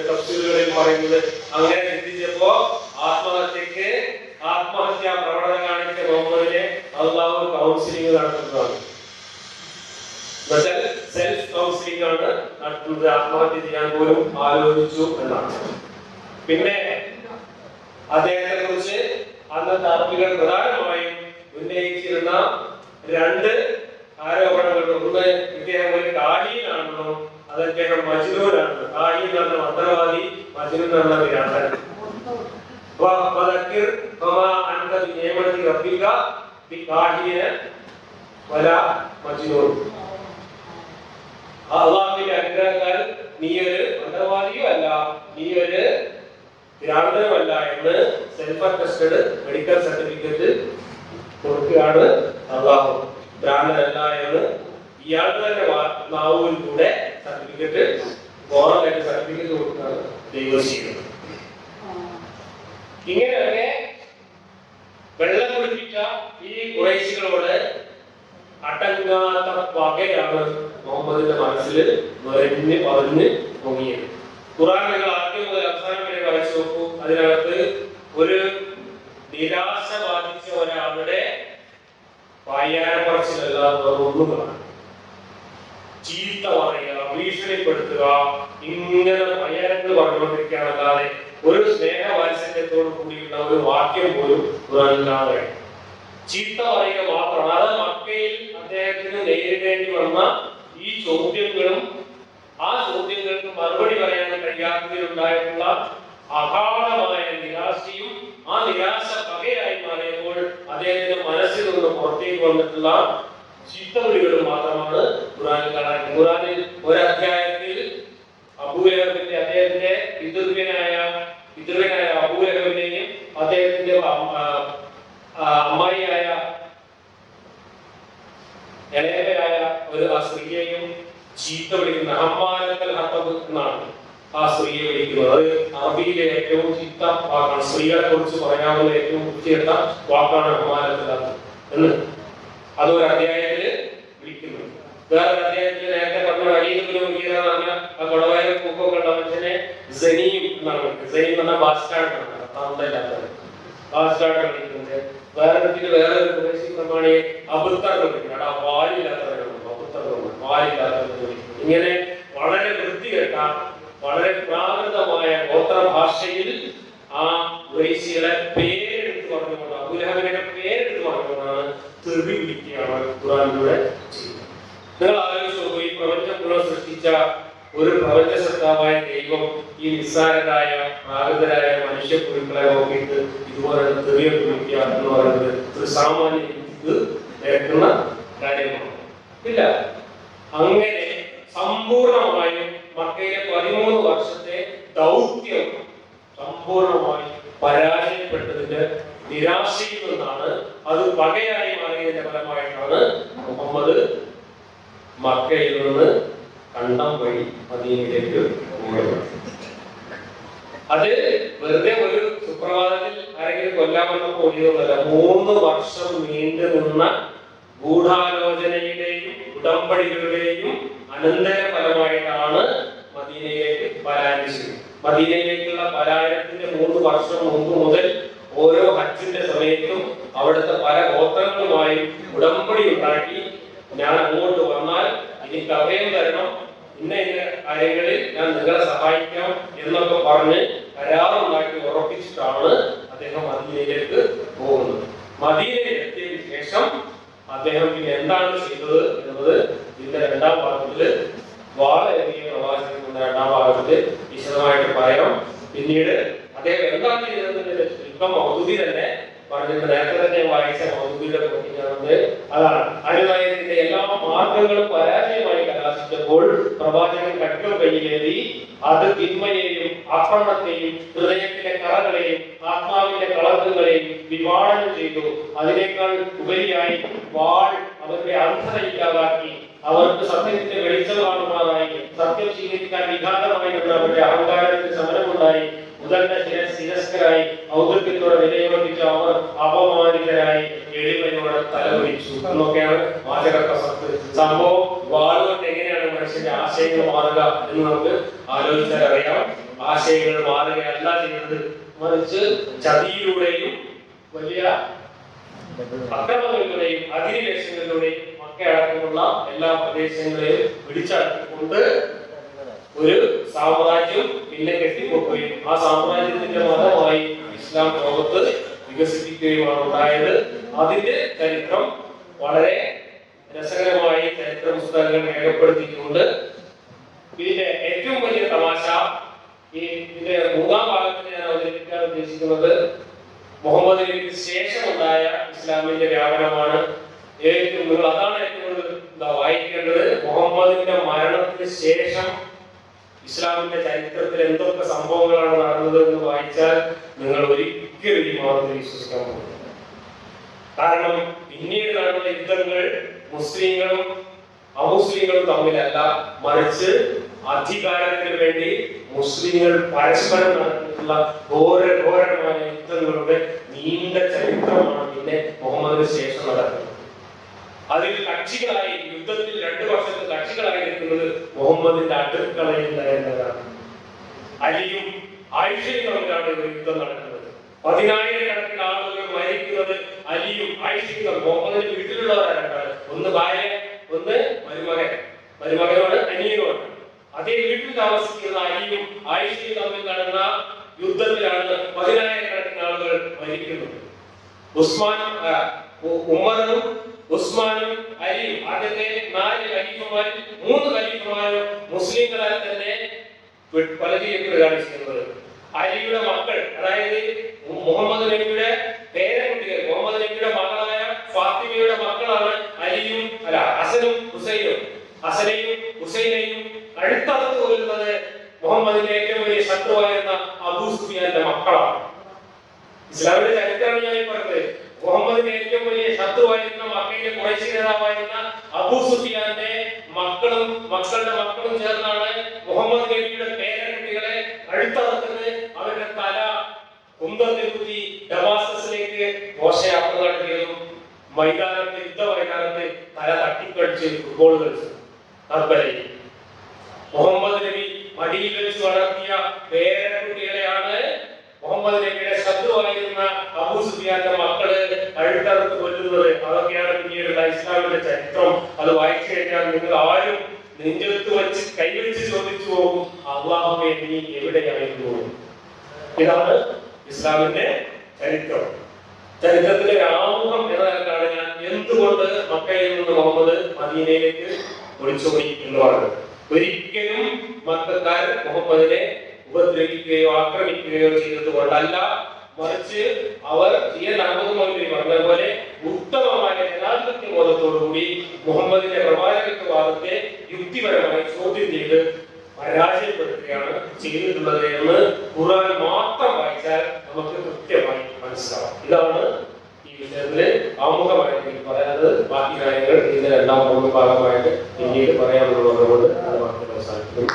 തഫ്സീറുകളിൽ പറയുന്നത്. അങ്ങനെ ചിന്തിച്ചപ്പോ ആത്മഹത്യാ പ്രവണത കാണിച്ച മുഹമ്മദിനെ അള്ളാഹു കൗൺസിലിംഗ് നടത്തുന്നതാണ്. സെൽഫ് കൗൺസിലിംഗ് ആണ് നടത്തുന്നത്. ആത്മഹത്യ ചെയ്യാൻ പോലും ആലോചിച്ചു എന്നാണ്. പിന്നെ അദ്ദേഹത്തെ കുറിച്ച് അന്നത്തെ അറബികൾ പ്രധാനമായും ഉന്നയിച്ചിരുന്ന 2 ആരോപണങ്ങൾ. ഒന്ന്, ഇദ്ദേഹം ഒരു കാഹീനാണെന്നും അത് അദ്ദേഹം മജ്നൂനാണ്. കാഹീൻ എന്ന് പറഞ്ഞ മന്ത്രവാദി, മജ്നൂൻ എന്ന് പറഞ്ഞ വിരാടൻ. അള്ളാഹുവിന്റെ അനുഗ്രഹത്താൽ നീ ഒരു മന്ത്രവാദിയോ അല്ല, നീ ഒരു ഭ്രാന്തനുമല്ല എന്ന് സെൽഫ് അറ്റസ്റ്റഡ് മെഡിക്കൽ സർട്ടിഫിക്കറ്റ് കൊടുക്കുകയാണ് അള്ളാഹു. ഭ്രാന്തനല്ല എന്ന് ഇയാൾക്ക് തന്നെ നാവുകളിലൂടെ സർട്ടിഫിക്കറ്റ്, ഓറലായിട്ട് സർട്ടിഫിക്കറ്റ് കൊടുക്കുകയാണ് ദൈവം ചെയ്യുന്നത്. ഇങ്ങനെയൊക്കെ വെള്ളം കുടിപ്പിച്ച ഈ ഖുറൈശികളോട് അടങ്ങാത്ത പകയാണ് മുഹമ്മദിന്റെ മനസ്സിൽ പറഞ്ഞ് പൊങ്ങിയത്. ഖുർആൻ നിങ്ങൾ ആദ്യം മുതൽ അവസാനം വരെ വായിച്ചു നോക്കൂ. അതിനകത്ത് ഒരു നിരാശ ബാധിച്ച ഒരാളുടെ പായാരപ്പറച്ചിലല്ലാതെ ഒന്നും കാണാം. ചീത്ത പറയുക, ഭീഷണിപ്പെടുത്തുക, ഇങ്ങനെ പയ്യാരങ്ങൾ പറഞ്ഞുകൊണ്ടിരിക്കുകയാണല്ലാതെ ഒരു സ്നേഹവാത്സല്യത്തോടു കൂടിയുള്ള ഒരു വാക്യം പോലും ഖുർആനിൽ കാണാൻ. ചീത്ത പറയുക മാത്രമാണ്. അത് മക്കയിൽ അദ്ദേഹത്തിന് നേരിടേണ്ടി വന്ന ഈ ചോദ്യങ്ങളും ആ ചോദ്യങ്ങൾക്ക് മറുപടി പറയാൻ കഴിയാത്തതിലുണ്ടായിട്ടുള്ള അഗാധമായ നിരാശയും ആ നിരാശ പകയായി മാറിയപ്പോൾ അദ്ദേഹത്തിന്റെ മനസ്സിൽ നിന്ന് പുറത്തേക്ക് വന്നിട്ടുള്ള ചീത്തവിളികളും മാത്രമാണ് ഖുർആനിൽ കാണാൻ. ഖുർആനിൽ ഒരധ്യായത്തിൽ അബൂലഹബിന്റെ അദ്ദേഹത്തിന്റെ പിതൃവ്യനായ അബൂലഹബിനെയും അദ്ദേഹത്തിന്റെ അമ്മായിയായ ഇളയവയായ ഒരു സ്ത്രീയെയും ചീത്ത വിളിക്കുന്ന ഹമ്മാലത്തൽ ഹത്തബ് എന്നാണ് ആ സ്ത്രീയെ വിളിക്കുന്നത്. അത് അറബിയിലെ ഏറ്റവും ചീത്ത വാക്കാണ്. സ്ത്രീകളെ കുറിച്ച് പറയാവുന്ന ഏറ്റവും വൃത്തികെട്ട വാക്കാണ് ഹമ്മാലത്തൽ ഹത്തബ് എന്ന് അതൊരു അധ്യായത്തില് വിളിക്കുന്നു. വേറൊരു അധ്യായത്തിൽ നേരത്തെ പറഞ്ഞ അലീബിന് മുഖ്യ പറഞ്ഞ ആ കൊടവായ പൂക്കൊക്കെ ഉള്ള മനുഷ്യനെ സനീം എന്നാണ് വിളിക്കുന്നത്. സനീം എന്ന് പറഞ്ഞാൽ ബാസ്റ്റാർഡ് ആണ്, തന്തയില്ലാത്തത് ബാസ്റ്റാർഡ് വിളിക്കുന്നത്. വേറൊരു കുറേശ്ശി പ്രമാണിയെ അബുത്തർ വിളിക്കുന്നത്. ആ വാലില്ലാത്തവരാണ് വാലില്ലാത്തവർ. ഇങ്ങനെ വളരെ വൃത്തികെട്ട വളരെ പ്രാകൃതമായ ഗോത്രഭാഷയിൽ ആ ഖുറൈശികളെ പേരെടുത്ത് പറഞ്ഞുകൊണ്ട് അബൂലഹബിന്റെ പേരെടുത്ത് പറഞ്ഞുകൊണ്ടാണ് തെറി വിളിക്കുകയാണ് ഖുർആനിലൂടെ ചെയ്യുന്നത്. നിങ്ങൾ ആലോചിച്ച് നോക്കൂ, ഈ പ്രപഞ്ചം മുഴുവൻ സൃഷ്ടിച്ച ഒരു പ്രപഞ്ച സത്താവായ ദൈവം ഈ നിസ്സാരരായ പ്രാകൃതരായ മനുഷ്യക്കുരുക്കളെ നോക്കിയിട്ട് ഇതുപോലെ തെറിയ വിളിക്കുക എന്ന് പറയുന്നത് ഒരു സാമാന്യ രീതിക്ക് നിരക്കുന്ന കാര്യമാണ്. ഇല്ല, അങ്ങനെ സമ്പൂർണമായും മക്കയിലെ 13 വർഷത്തെ ദൗത്യം സമ്പൂർണമായി പരാജയപ്പെട്ടതിന്റെ നിരാശയിൽ നിന്നാണ്, അത് പകയായി മാറിയതിന്റെ ഫലമായിട്ടാണ് മുഹമ്മദ് മക്കയിൽ നിന്ന് കണ്ടം വഴി മദീനയിലേക്ക് പോകുന്നത്. അത് വെറുതെ ഒരു സുപ്രഭാതത്തിൽ ആരെങ്കിലും കൊല്ലാമെന്ന് ഓടിയതൊന്നുമല്ല. 3 വർഷം നീണ്ടു നിന്ന ഗൂഢാലോചനയുടെയും ഉടമ്പടികളുടെയും അനന്തര ഫലമായിട്ടാണ് മദീനയിലേക്ക് പലായനം ചെയ്തത്. മദീനയിലേക്കുള്ള പലായനത്തിന്റെ 3 വർഷം മുമ്പ് മുതൽ ഓരോ ഹജ്ജിന്റെ സമയത്തും അവിടുത്തെ പല ഗോത്രങ്ങളുമായും ഉടമ്പടി ഉണ്ടാക്കി, ഞാൻ അങ്ങോട്ട് വന്നാൽ എനിക്ക് അഭയം തരണം, ഇന്ന കാര്യങ്ങളിൽ ഞാൻ നിങ്ങളെ സഹായിക്കാം എന്നൊക്കെ പറഞ്ഞ് കരാറുണ്ടാക്കി ഉറപ്പിച്ചിട്ടാണ് അദ്ദേഹം മദീനയിലേക്ക് പോകുന്നത്. മദീനയിൽ എത്തിയതിനു ശേഷം അദ്ദേഹം പിന്നെ എന്താണ് ചെയ്തത് എന്നത് ഇതിന്റെ 2ാം ഭാഗത്തില് വാളേറിയ പ്രവാചകന്റെ 2ാം ഭാഗത്തില് വിശദമായിട്ട് പറയാം. പിന്നീട് അദ്ദേഹം എന്താണ് ചെയ്തതിന്റെ ചുരുക്കം മൗദൂദി തന്നെ പറഞ്ഞിട്ട് നേരത്തെ തന്നെ വായിച്ച മൗദൂദിയുടെ പഠിക്കുന്നത് അതാണ്. അനുനയത്തിന്റെ എല്ലാ മാർഗങ്ങളും പരാജയമായി കലാശിച്ചപ്പോൾ പ്രവാചകൻ കട്ടിൽ കയ്യിലേറി അത് തിന്മയെയും ആക്രമണത്തെയും ഹൃദയത്തിലെ കറകളെയും ആത്മാവിന്റെ കളങ്കങ്ങളെയും വിഭാവനം ചെയ്തു. അതിനേക്കാൾ ഉപരിയായി വാൾ അവരുടെ അന്ധത ഇല്ലാതാക്കി, അവർക്ക് സത്യത്തിന്റെ വെളിച്ചം കാണുമാറായി, സത്യം സ്വീകരിക്കാൻ വിഘാതമായി നിന്ന് അവരുടെ അഹങ്കാരത്തിന് സമരമുണ്ടായി. ഉദണ്ട ശിരസ്കരായി ഔദ്യോഗികത്തോടെ വിലയോടിച്ച് അവർ അപമാനിതരായി എളിമയോടെ തലവരിച്ചു എന്നൊക്കെയാണ് വാചകപ്രസക്തി. സംഭവം വാളുകൊണ്ട് എങ്ങനെയാണ് മനുഷ്യന്റെ ആശയങ്ങൾ മാറുക എന്ന് നമുക്ക് ആലോചിച്ചാൽ അറിയാം. ആശയങ്ങൾ മാറുകയല്ല ചെയ്യുന്നത്, മറിച്ച് ചതിയിലൂടെയും വലിയ അക്രമങ്ങളിലൂടെയും അധിനിവേശങ്ങളിലൂടെയും മക്കയടക്കമുള്ള എല്ലാ പ്രദേശങ്ങളെയും പിടിച്ചടക്കിക്കൊണ്ട് ഒരു സാമ്രാജ്യം പിന്നെ കെട്ടിപ്പൊക്കുകയും ആ സാമ്രാജ്യത്തിന്റെ മതമായി ഇസ്ലാം ലോകത്ത് വികസിപ്പിക്കുകയുമാണ് ഉണ്ടായത്. അതിന്റെ ചരിത്രം വളരെ രസകരമായി ചരിത്ര പുസ്തകങ്ങൾ രേഖപ്പെടുത്തിയിട്ടുണ്ട്. ഇതിന്റെ ഏറ്റവും വലിയ തമാശ, ഈ ഇതിന്റെ 3ാം ഭാഗത്ത് ഞാൻ അവതരിപ്പിക്കാൻ ഉദ്ദേശിക്കുന്നത് മുഹമ്മദിന് ശേഷമുണ്ടായ ഇസ്ലാമിന്റെ വ്യാപനമാണ്. നിങ്ങൾ അതാണ് ഏറ്റവും വായിക്കേണ്ടത്. മുഹമ്മദിന്റെ മരണത്തിന് ശേഷം ഇസ്ലാമിന്റെ ചരിത്രത്തിൽ എന്തൊക്കെ സംഭവങ്ങളാണ് നടന്നത് എന്ന് വായിച്ചാൽ നിങ്ങൾ ഒരിക്കലും ഈ മതത്തിൽ വിശ്വസിക്കാൻ പോകുന്നു. കാരണം പിന്നീട് നടന്ന യുദ്ധങ്ങൾ മുസ്ലിങ്ങളും അമുസ്ലിങ്ങളും തമ്മിലല്ല, മറിച്ച് അധികാരത്തിന് വേണ്ടി മുസ്ലിങ്ങൾ പരസ്പരം നടത്തിയിട്ടുള്ള ഘോരമായ യുദ്ധങ്ങളുടെ നീണ്ട ചരിത്രമാണ് പിന്നെ മുഹമ്മദിന് ശേഷം നടക്കുന്നത്. അതിൽ കക്ഷികളായി യുദ്ധത്തിൽ 2 വർഷത്തെ കക്ഷികളായി നിൽക്കുന്നത് മുഹമ്മദിന്റെ അടുക്കളയിൽ നിന്നതാണ്. അലിയും ആയിഷയും തമ്മിലാണ് യുദ്ധം നടക്കുന്നത്. 10,000-കണക്കിന് ആളുകൾ മരിക്കുന്നത് അലിയും ആയിഷയും. മുഹമ്മദിന്റെ വീട്ടിലുള്ളവരാണ്, ഒന്ന് ഭാര്യ, ഒന്ന് മരുമകനോട് അനിയനുമാണ്. അതേ വീട്ടിൽ താമസിക്കുന്ന അലിയും ആയിഷയും തമ്മിൽ നടന്ന യുദ്ധത്തിലാണ് 10,000-കണക്കിന് ആളുകൾ മരിക്കുന്നത്. ഉമറും ഉസ്മാനും അലിയും, ആദ്യത്തെ 4 ഖലീഫമാരിൽ 3 ഖലീഫമാരും മുസ്ലിങ്ങളാൽ തന്നെ കൊലചെയ്യപ്പെടുകയാണ് ചെയ്യുന്നത്. അലിയുടെ മക്കൾ, അതായത് മുഹമ്മദ് നബിയുടെ പേരക്കുട്ടികൾ, മുഹമ്മദ് നബിയുടെ മകളായ ഫാത്തിമയുടെ മക്കളാണ് ഹസനും ഹുസൈനും. ഹസനെയും ഹുസൈനെയും കഴുത്തറുത്ത് കൊല്ലുന്നത് മുഹമ്മദിന്റെ ഏറ്റവും വലിയ ശത്രുവായിരുന്ന അബൂ സുഫിയാന്റെ മക്കളാണ്. ഇസ്ലാമിന്റെ ചരിത്രമാണ് ഞാൻ പറഞ്ഞത്. മുഹമ്മദിന്റെ ഏറ്റവും വലിയ ശത്രുവായിരുന്ന മക്കയിലെ ഖുറൈശി നേതാവായിരുന്ന അബൂ സുഫിയാന്റെ മക്കളും മക്കളുടെ മക്കളും ചേർന്നാണ് മുഹമ്മദ് നബിയുടെ പേരക്കുട്ടികളെ കഴുത്തറക്കുന്നത്. അവരുടെ തല കുന്തത്തിൽ കുത്തി ഡമാസ്കസിലേക്ക് ഘോഷയാത്ര നടത്തിയതും മൈതാനത്ത് യുദ്ധ മൈതാനത്ത് തല തട്ടിക്കളിച്ച് ഫുട്ബോൾ കളിച്ചു. കർബലയിൽ മുഹമ്മദ് നബി മടിയിൽ വെച്ച് വളർത്തിയ പേരക്കുട്ടികളെയാണ് മുഹമ്മദ് നബിയുടെ ശത്രുവായിരുന്ന അബൂ സുഫിയാന്റെ മക്കള് കഴുത്തറുത്ത് കൊല്ലുന്നത്. അതൊക്കെയാണ് പിന്നീടുള്ള ഇസ്ലാമിന്റെ ചരിത്രം. അത് വായിച്ചു കഴിഞ്ഞാൽ നിങ്ങൾ ആരും നെഞ്ചെടുത്ത് വെച്ച് കൈവച്ച് ചോദിച്ചു പോകും, അല്ലാഹുവേ നീ എവിടെയായിരുന്നു? ഇതാണ് ഇസ്ലാമിന്റെ ചരിത്രം. ചരിത്രത്തിലെ ആമുഖം എന്ന നിലക്കാണ് ഞാൻ എന്തുകൊണ്ട് മക്കയിൽ നിന്ന് മുഹമ്മദ് മദീനയിലേക്ക് ഒളിച്ചോടി എന്ന് പറഞ്ഞത്. ഒരിക്കലും മക്കക്കാർ മുഹമ്മദിനെ ഉപദ്രവിക്കുകയോ ആക്രമിക്കുകയോ ചെയ്തത് കൊണ്ടല്ല, മറിച്ച് അവർ പറഞ്ഞ പോലെ ഉത്തമമായ ജനാധിപത്യ ബോധത്തോടുകൂടി മുഹമ്മദിന്റെ പ്രവാചകത്വവാദത്തെ യുക്തിപരമായി ചോദ്യം ചെയ്ത് പരാജയപ്പെടുത്തുകയാണ് ചെയ്തിട്ടുള്ളത് എന്ന് ഖുർആൻ മാത്രം വായിച്ചാൽ നമുക്ക് കൃത്യമായി മനസ്സിലാവും. ഇതാണ് ഈ വിഷയത്തില് ആമുഖമായിട്ട് പറയാനത്. ബാക്കി കാര്യങ്ങൾ ഇതിന്റെ രണ്ടാം മൂന്ന് ഭാഗമായിട്ട് പിന്നീട് പറയാനുള്ളത് കൊണ്ട് അത് മാത്രം അവസാനിക്കുന്നു.